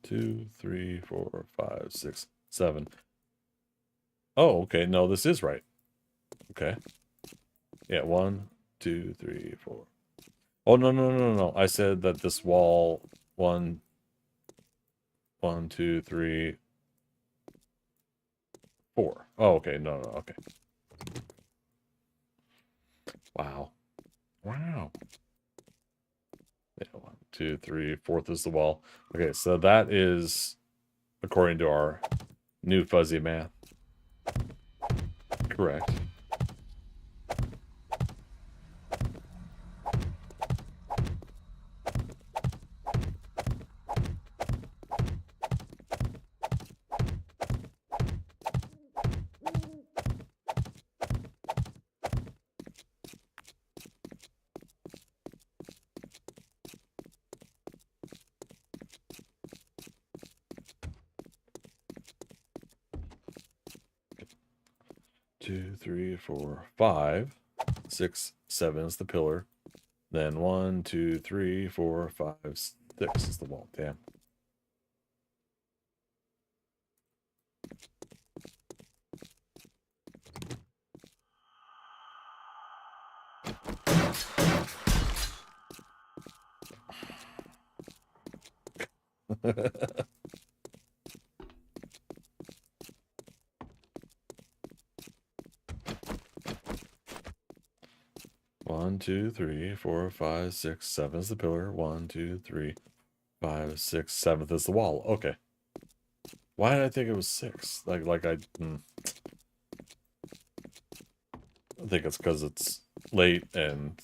2, 3, 4, 5, 6, 7. Oh, okay. No, this is right. Okay. Yeah, 1, 2, 3, 4. Oh, no. I said that this wall, 1, 2, 3, 4. Oh, okay. No. Okay. Wow. Wow. Yeah, 1, 2, 3. Fourth is the wall. Okay, so that is according to our new fuzzy math. Correct. Two, 3, 4, 5, 6, 7 is the pillar. Then 1, 2, 3, 4, 5, 6 is the wall. Damn. One, 2, 3, 4, 5, 6, 7 is the pillar. 1, 2, 3, 5, 6, 7th is the wall. Okay. Why did I think it was 6? I think it's because it's late and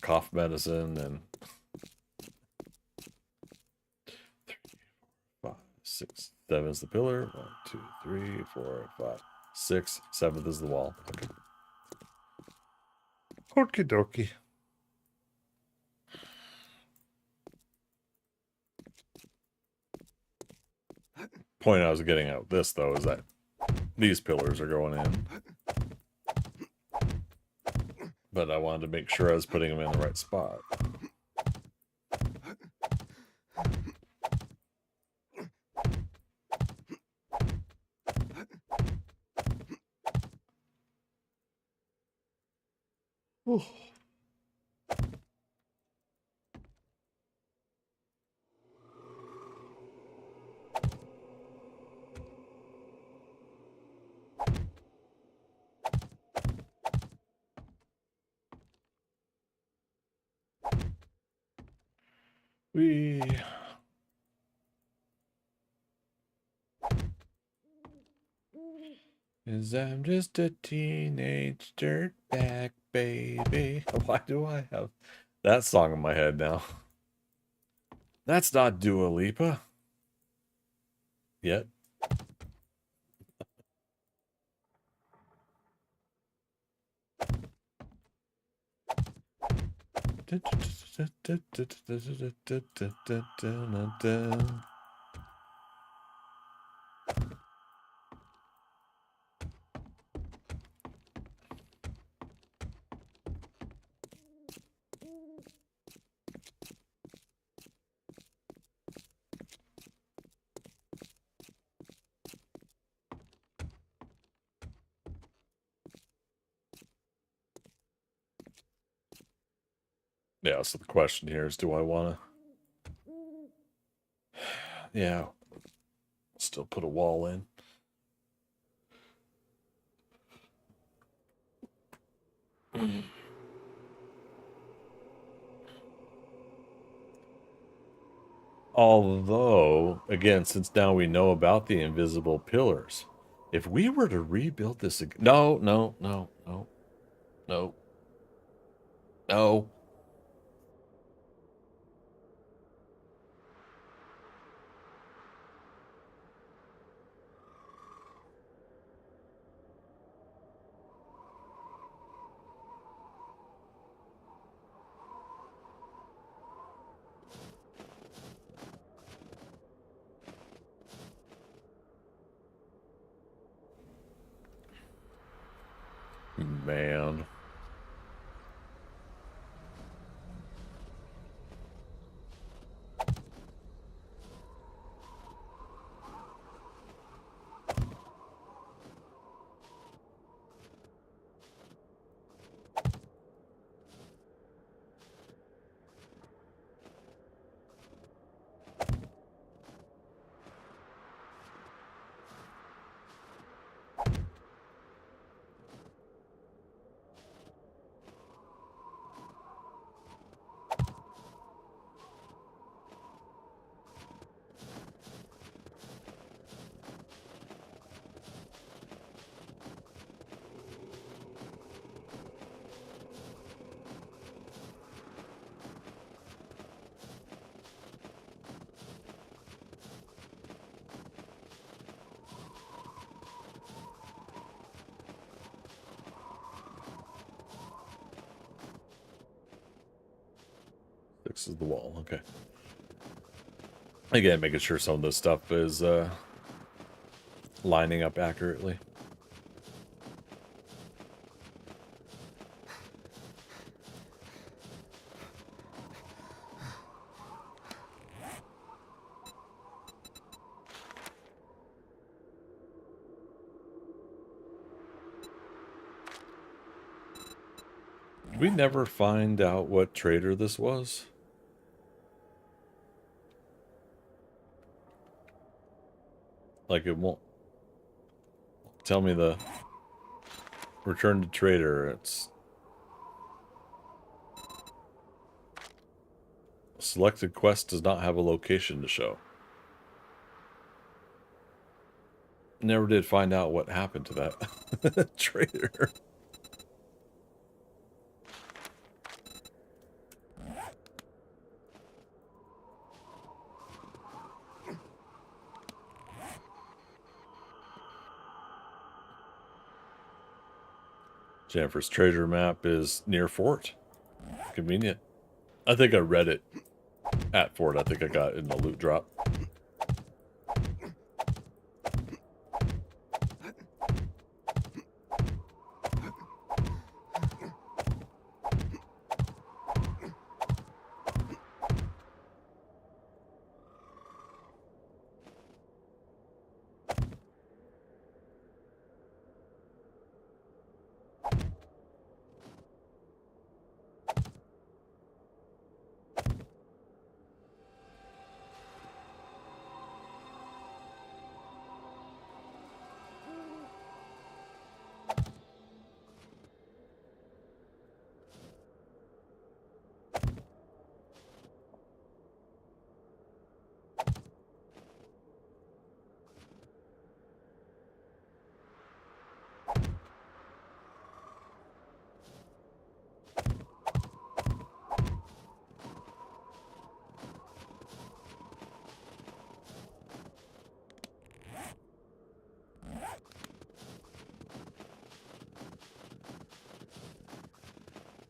cough medicine and 5, 6, 7 is the pillar. 1, 2, 3, 4, 5, 6, 7th is the wall. Okay. Okie dokie. Point I was getting at with this, though, is that these pillars are going in. But I wanted to make sure I was putting them in the right spot. Ooh. We... Cause I'm just a teenage dirtbag baby. Why do I have that song in my head now? That's not Dua Lipa. Yet. Yeah, so the question here is, do I want to... Yeah, still put a wall in. Although, again, since now we know about the invisible pillars, if we were to rebuild this again, no, no, no, no, no, no. Man. Fixes the wall. Okay. Again, making sure some of this stuff is lining up accurately. We never find out what trader this was. Like, it won't tell me the return to trader. It's selected quest does not have a location to show. Never did find out what happened to that trader. Jennifer's treasure map is near Fort. Convenient. I think I read it at Fort. I think I got it in the loot drop.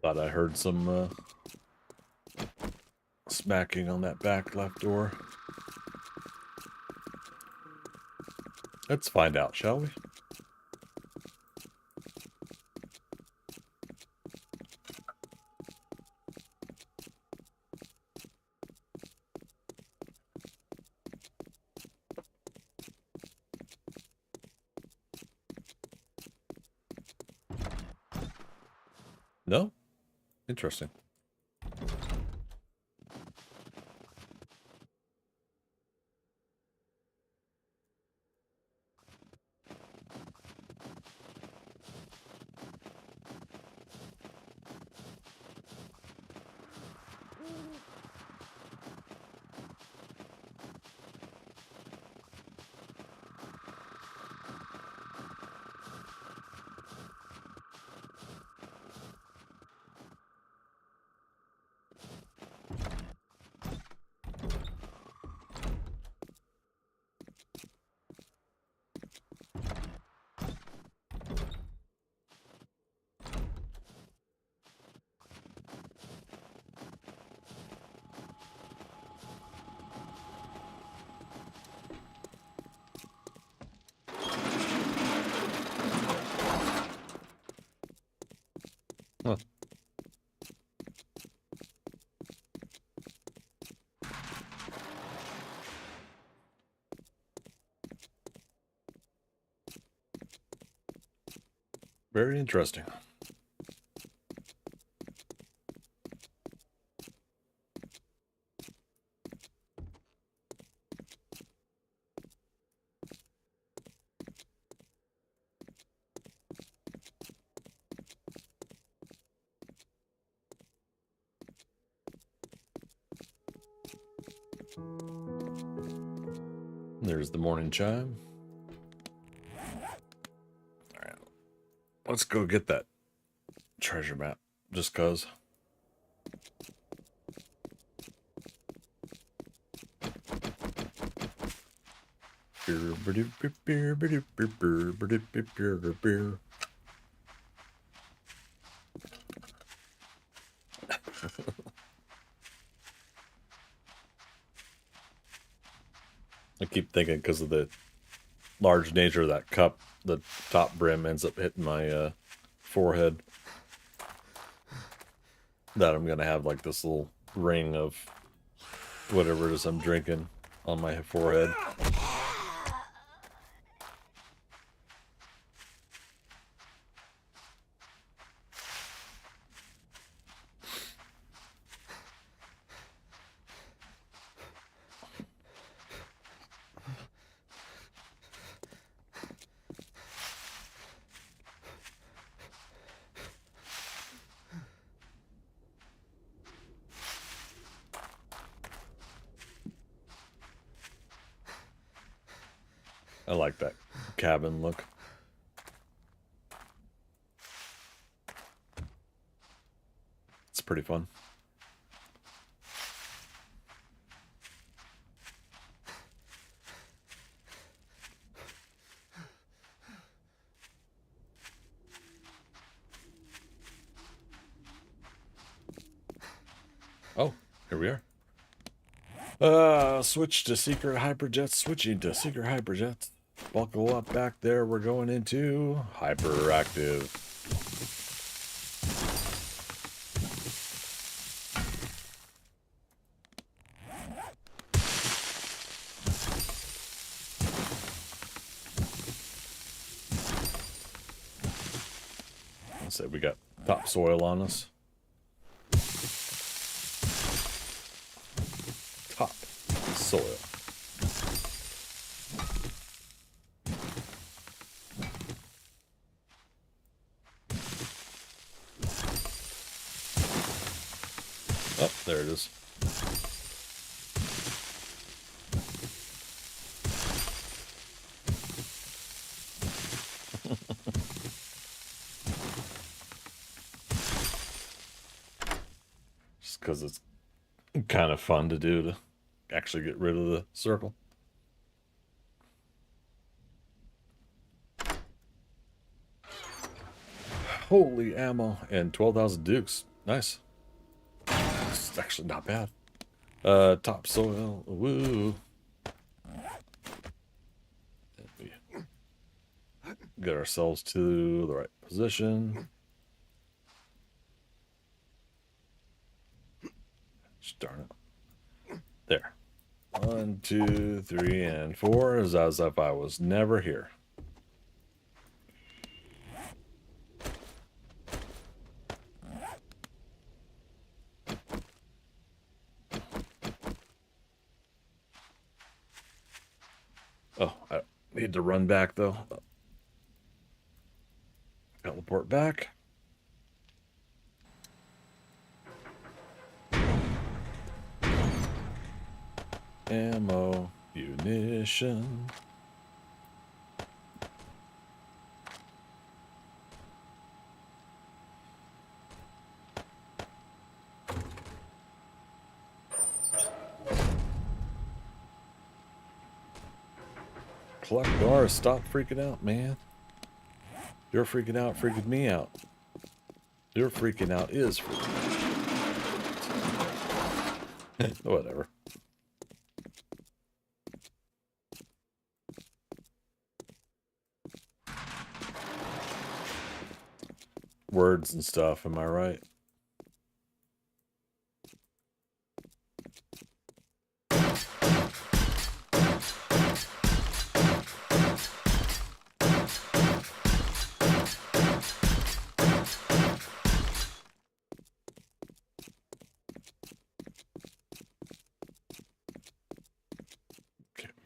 Thought I heard some smacking on that back left door. Let's find out, shall we? No? Interesting. Very interesting. There's the morning chime. All right, let's go get that treasure map, just cause. I keep thinking because of the large nature of that cup, the top brim ends up hitting my forehead. That I'm gonna have like this little ring of whatever it is I'm drinking on my forehead. I like that cabin look. It's pretty fun. Oh, here we are. Switch to secret hyperjets. Switching to secret hyperjets. Buckle up back there. We're going into hyperactive. Let's say we got topsoil on us. Top soil. Oh, there it is. Just because it's kind of fun to do to actually get rid of the circle. Holy ammo and 12,000 dukes. Nice. It's actually not bad. Topsoil. Woo. We get ourselves to the right position. Darn it. There. 1, 2, 3, and 4 is as if I was never here. Oh, I need to run back though. Teleport back. Ammo, munition. Collect bars, stop freaking out, man. You're freaking out, freaking me out. Your freaking out is freaking out. Whatever. Words and stuff, am I right?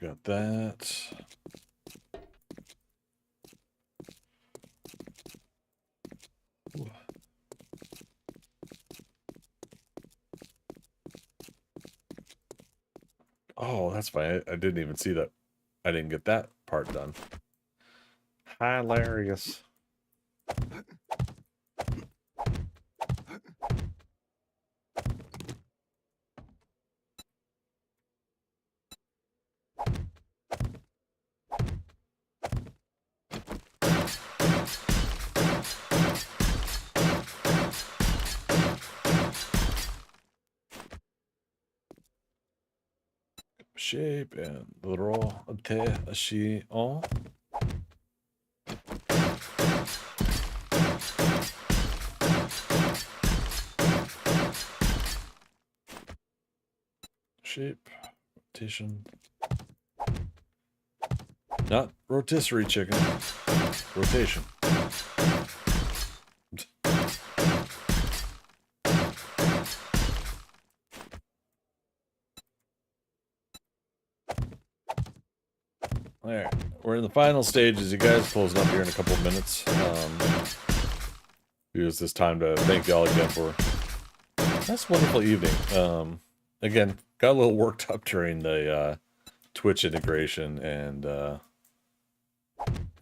got that. Oh, that's fine. I didn't even see that. I didn't get that part done. Hilarious. Shape and rotation. Shape, rotation. Not rotisserie chicken. Rotation. Alright, we're in the final stages. You guys closing up here in a couple of minutes. Use this time to thank y'all again for this wonderful evening. Again, got a little worked up during the Twitch integration, and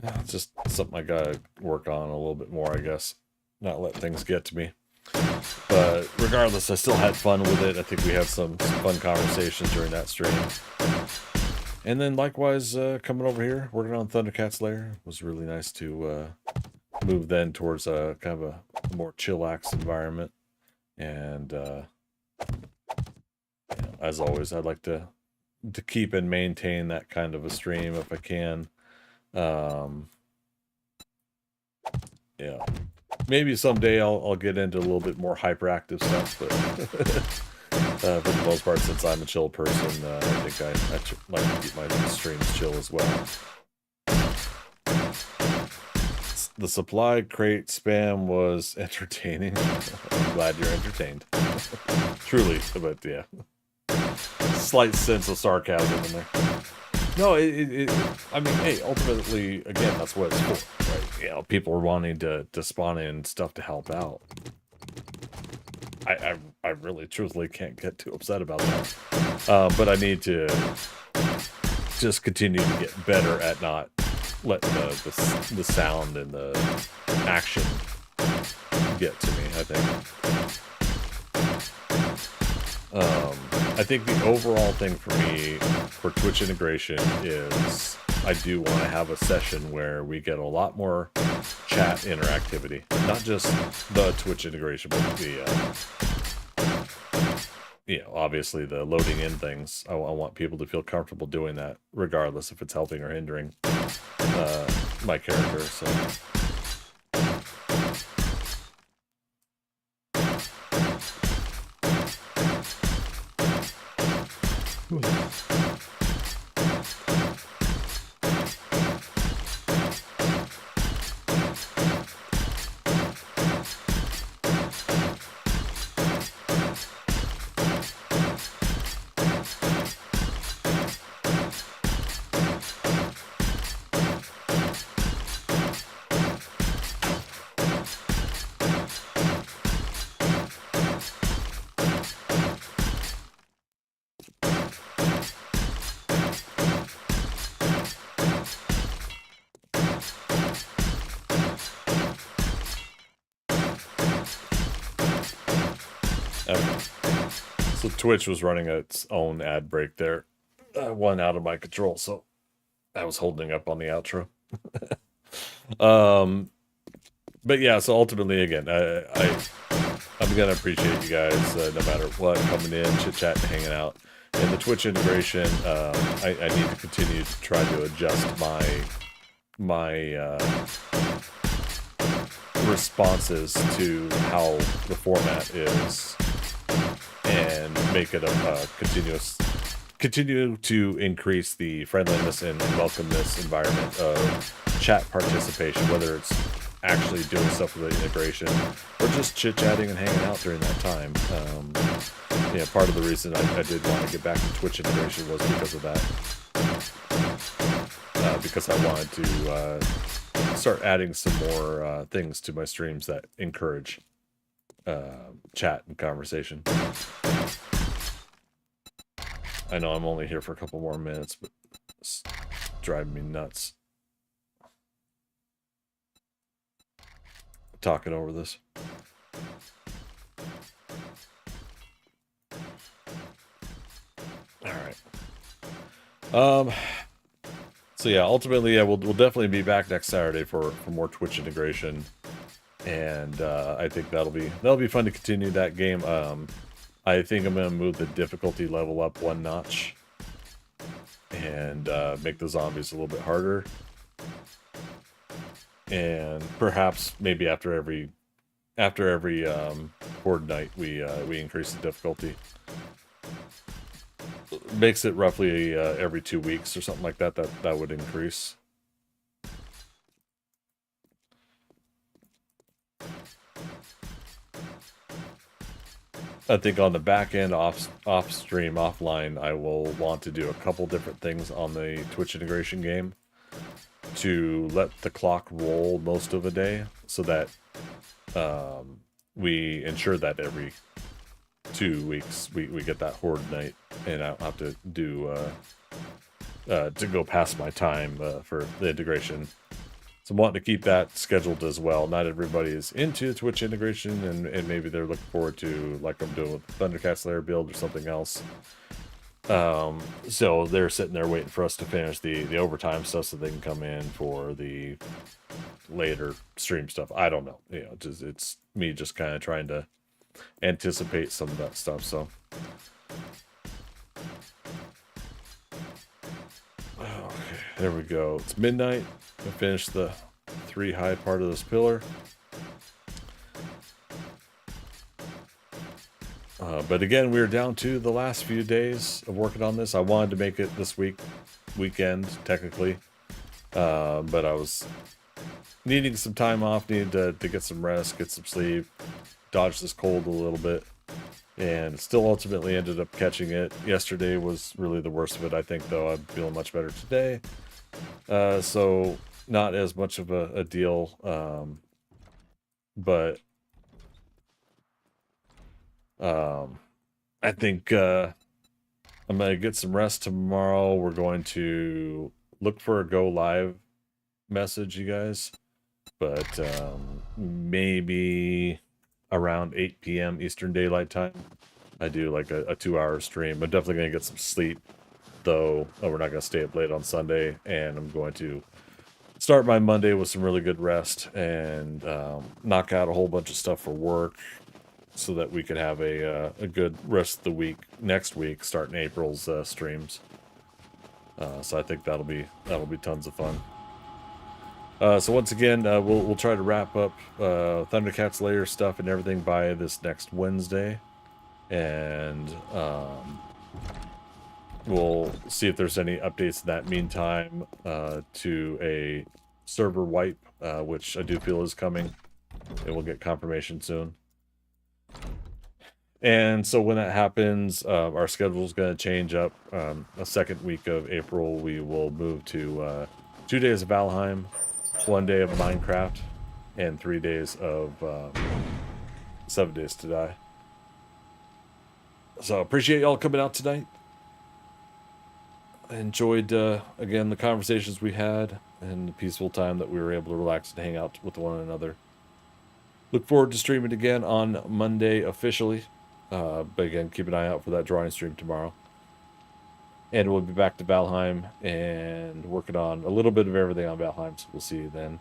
it's just something I gotta work on a little bit more, I guess. Not let things get to me. But regardless, I still had fun with it. I think we had some fun conversations during that stream. And then likewise, coming over here, working on ThunderCats Lair. It was really nice to move then towards a kind of a more chillax environment. And you know, as always, I'd like to keep and maintain that kind of a stream if I can. Yeah, maybe someday I'll get into a little bit more hyperactive stuff, but for the most part, since I'm a chill person, I think I like to keep my streams chill as well. The supply crate spam was entertaining. I'm glad you're entertained. Truly, but yeah. Slight sense of sarcasm in there. No, I mean, hey, ultimately, again, that's what it's for, right? You know, people are wanting to spawn in stuff to help out. I really, truthfully can't get too upset about that. But I need to just continue to get better at not letting the sound and the action get to me, I think. I think the overall thing for me for Twitch integration is I do want to have a session where we get a lot more chat interactivity. Not just the Twitch integration, but the, you know, obviously the loading in things. I want people to feel comfortable doing that, regardless if it's helping or hindering my character, so... So Twitch was running its own ad break there. One out of my control, so I was holding up on the outro. But yeah, so ultimately, again, I'm gonna appreciate you guys no matter what, coming in, chit-chatting, hanging out. And the Twitch integration, I need to continue to try to adjust my responses to how the format is, and make it a continue to increase the friendliness and welcomeness environment of chat participation, whether it's actually doing stuff with the integration or just chit-chatting and hanging out during that time. Yeah, part of the reason I did want to get back to Twitch integration was because of that. because I wanted to start adding some more things to my streams that encourage chat and conversation. I know I'm only here for a couple more minutes, but it's driving me nuts talking over this. All right. So yeah, ultimately, yeah, we'll definitely be back next Saturday for more Twitch integration, and I think that'll be fun to continue that game. I think I'm gonna move the difficulty level up one notch, and make the zombies a little bit harder, and perhaps maybe after every horde night we increase the difficulty. Makes it roughly every 2 weeks or something like that. That would increase. I think on the back end, off stream, offline, I will want to do a couple different things on the Twitch integration game to let the clock roll most of the day, so that we ensure that every 2 weeks we get that horde night, and I don't have to do to go past my time for the integration. So I'm wanting to keep that scheduled as well. Not everybody is into Twitch integration, and maybe they're looking forward to, like I'm doing with the ThunderCats Lair build or something else. So they're sitting there waiting for us to finish the overtime stuff so they can come in for the later stream stuff. I don't know. You know, it's me just kind of trying to anticipate some of that stuff. So okay, there we go. It's midnight. I finished the 3 high part of this pillar. But again, we're down to the last few days of working on this. I wanted to make it this weekend, technically. But I was needing some time off, needed to get some rest, get some sleep, dodge this cold a little bit. And still ultimately ended up catching it. Yesterday was really the worst of it, I think, though. I'm feeling much better today. So not as much of a deal. But I think I'm going to get some rest tomorrow. We're going to look for a go live message, you guys. But maybe around 8 p.m. Eastern Daylight Time. I do like a 2-hour stream. I'm definitely going to get some sleep, though. We're not going to stay up late on Sunday. And I'm going to start my Monday with some really good rest and knock out a whole bunch of stuff for work, so that we could have a good rest of the week next week, starting April's streams. So I think that'll be tons of fun. So once again, we'll try to wrap up ThunderCats Lair stuff and everything by this next Wednesday, and we'll see if there's any updates in that meantime to a server wipe, which I do feel is coming, and we'll get confirmation soon. And so when that happens, our schedule is going to change up. A second week of April, we will move to 2 days of Valheim, 1 day of Minecraft, and 3 days of 7 Days to Die. So appreciate y'all coming out tonight. I enjoyed, again, the conversations we had and the peaceful time that we were able to relax and hang out with one another. Look forward to streaming again on Monday officially. But again, keep an eye out for that drawing stream tomorrow. And we'll be back to Valheim and working on a little bit of everything on Valheim, so we'll see you then.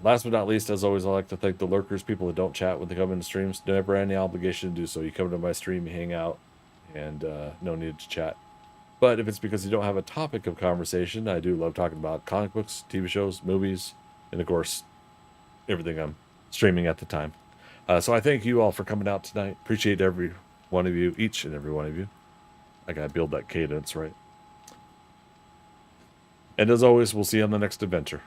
Last but not least, as always, I'd like to thank the lurkers, people that don't chat when they come into streams. Never any obligation to do so. You come to my stream, you hang out, and no need to chat. But if it's because you don't have a topic of conversation, I do love talking about comic books, TV shows, movies, and of course, everything I'm streaming at the time. So I thank you all for coming out tonight. Appreciate every one of you, each and every one of you. I gotta build that cadence, right? And as always, we'll see you on the next adventure.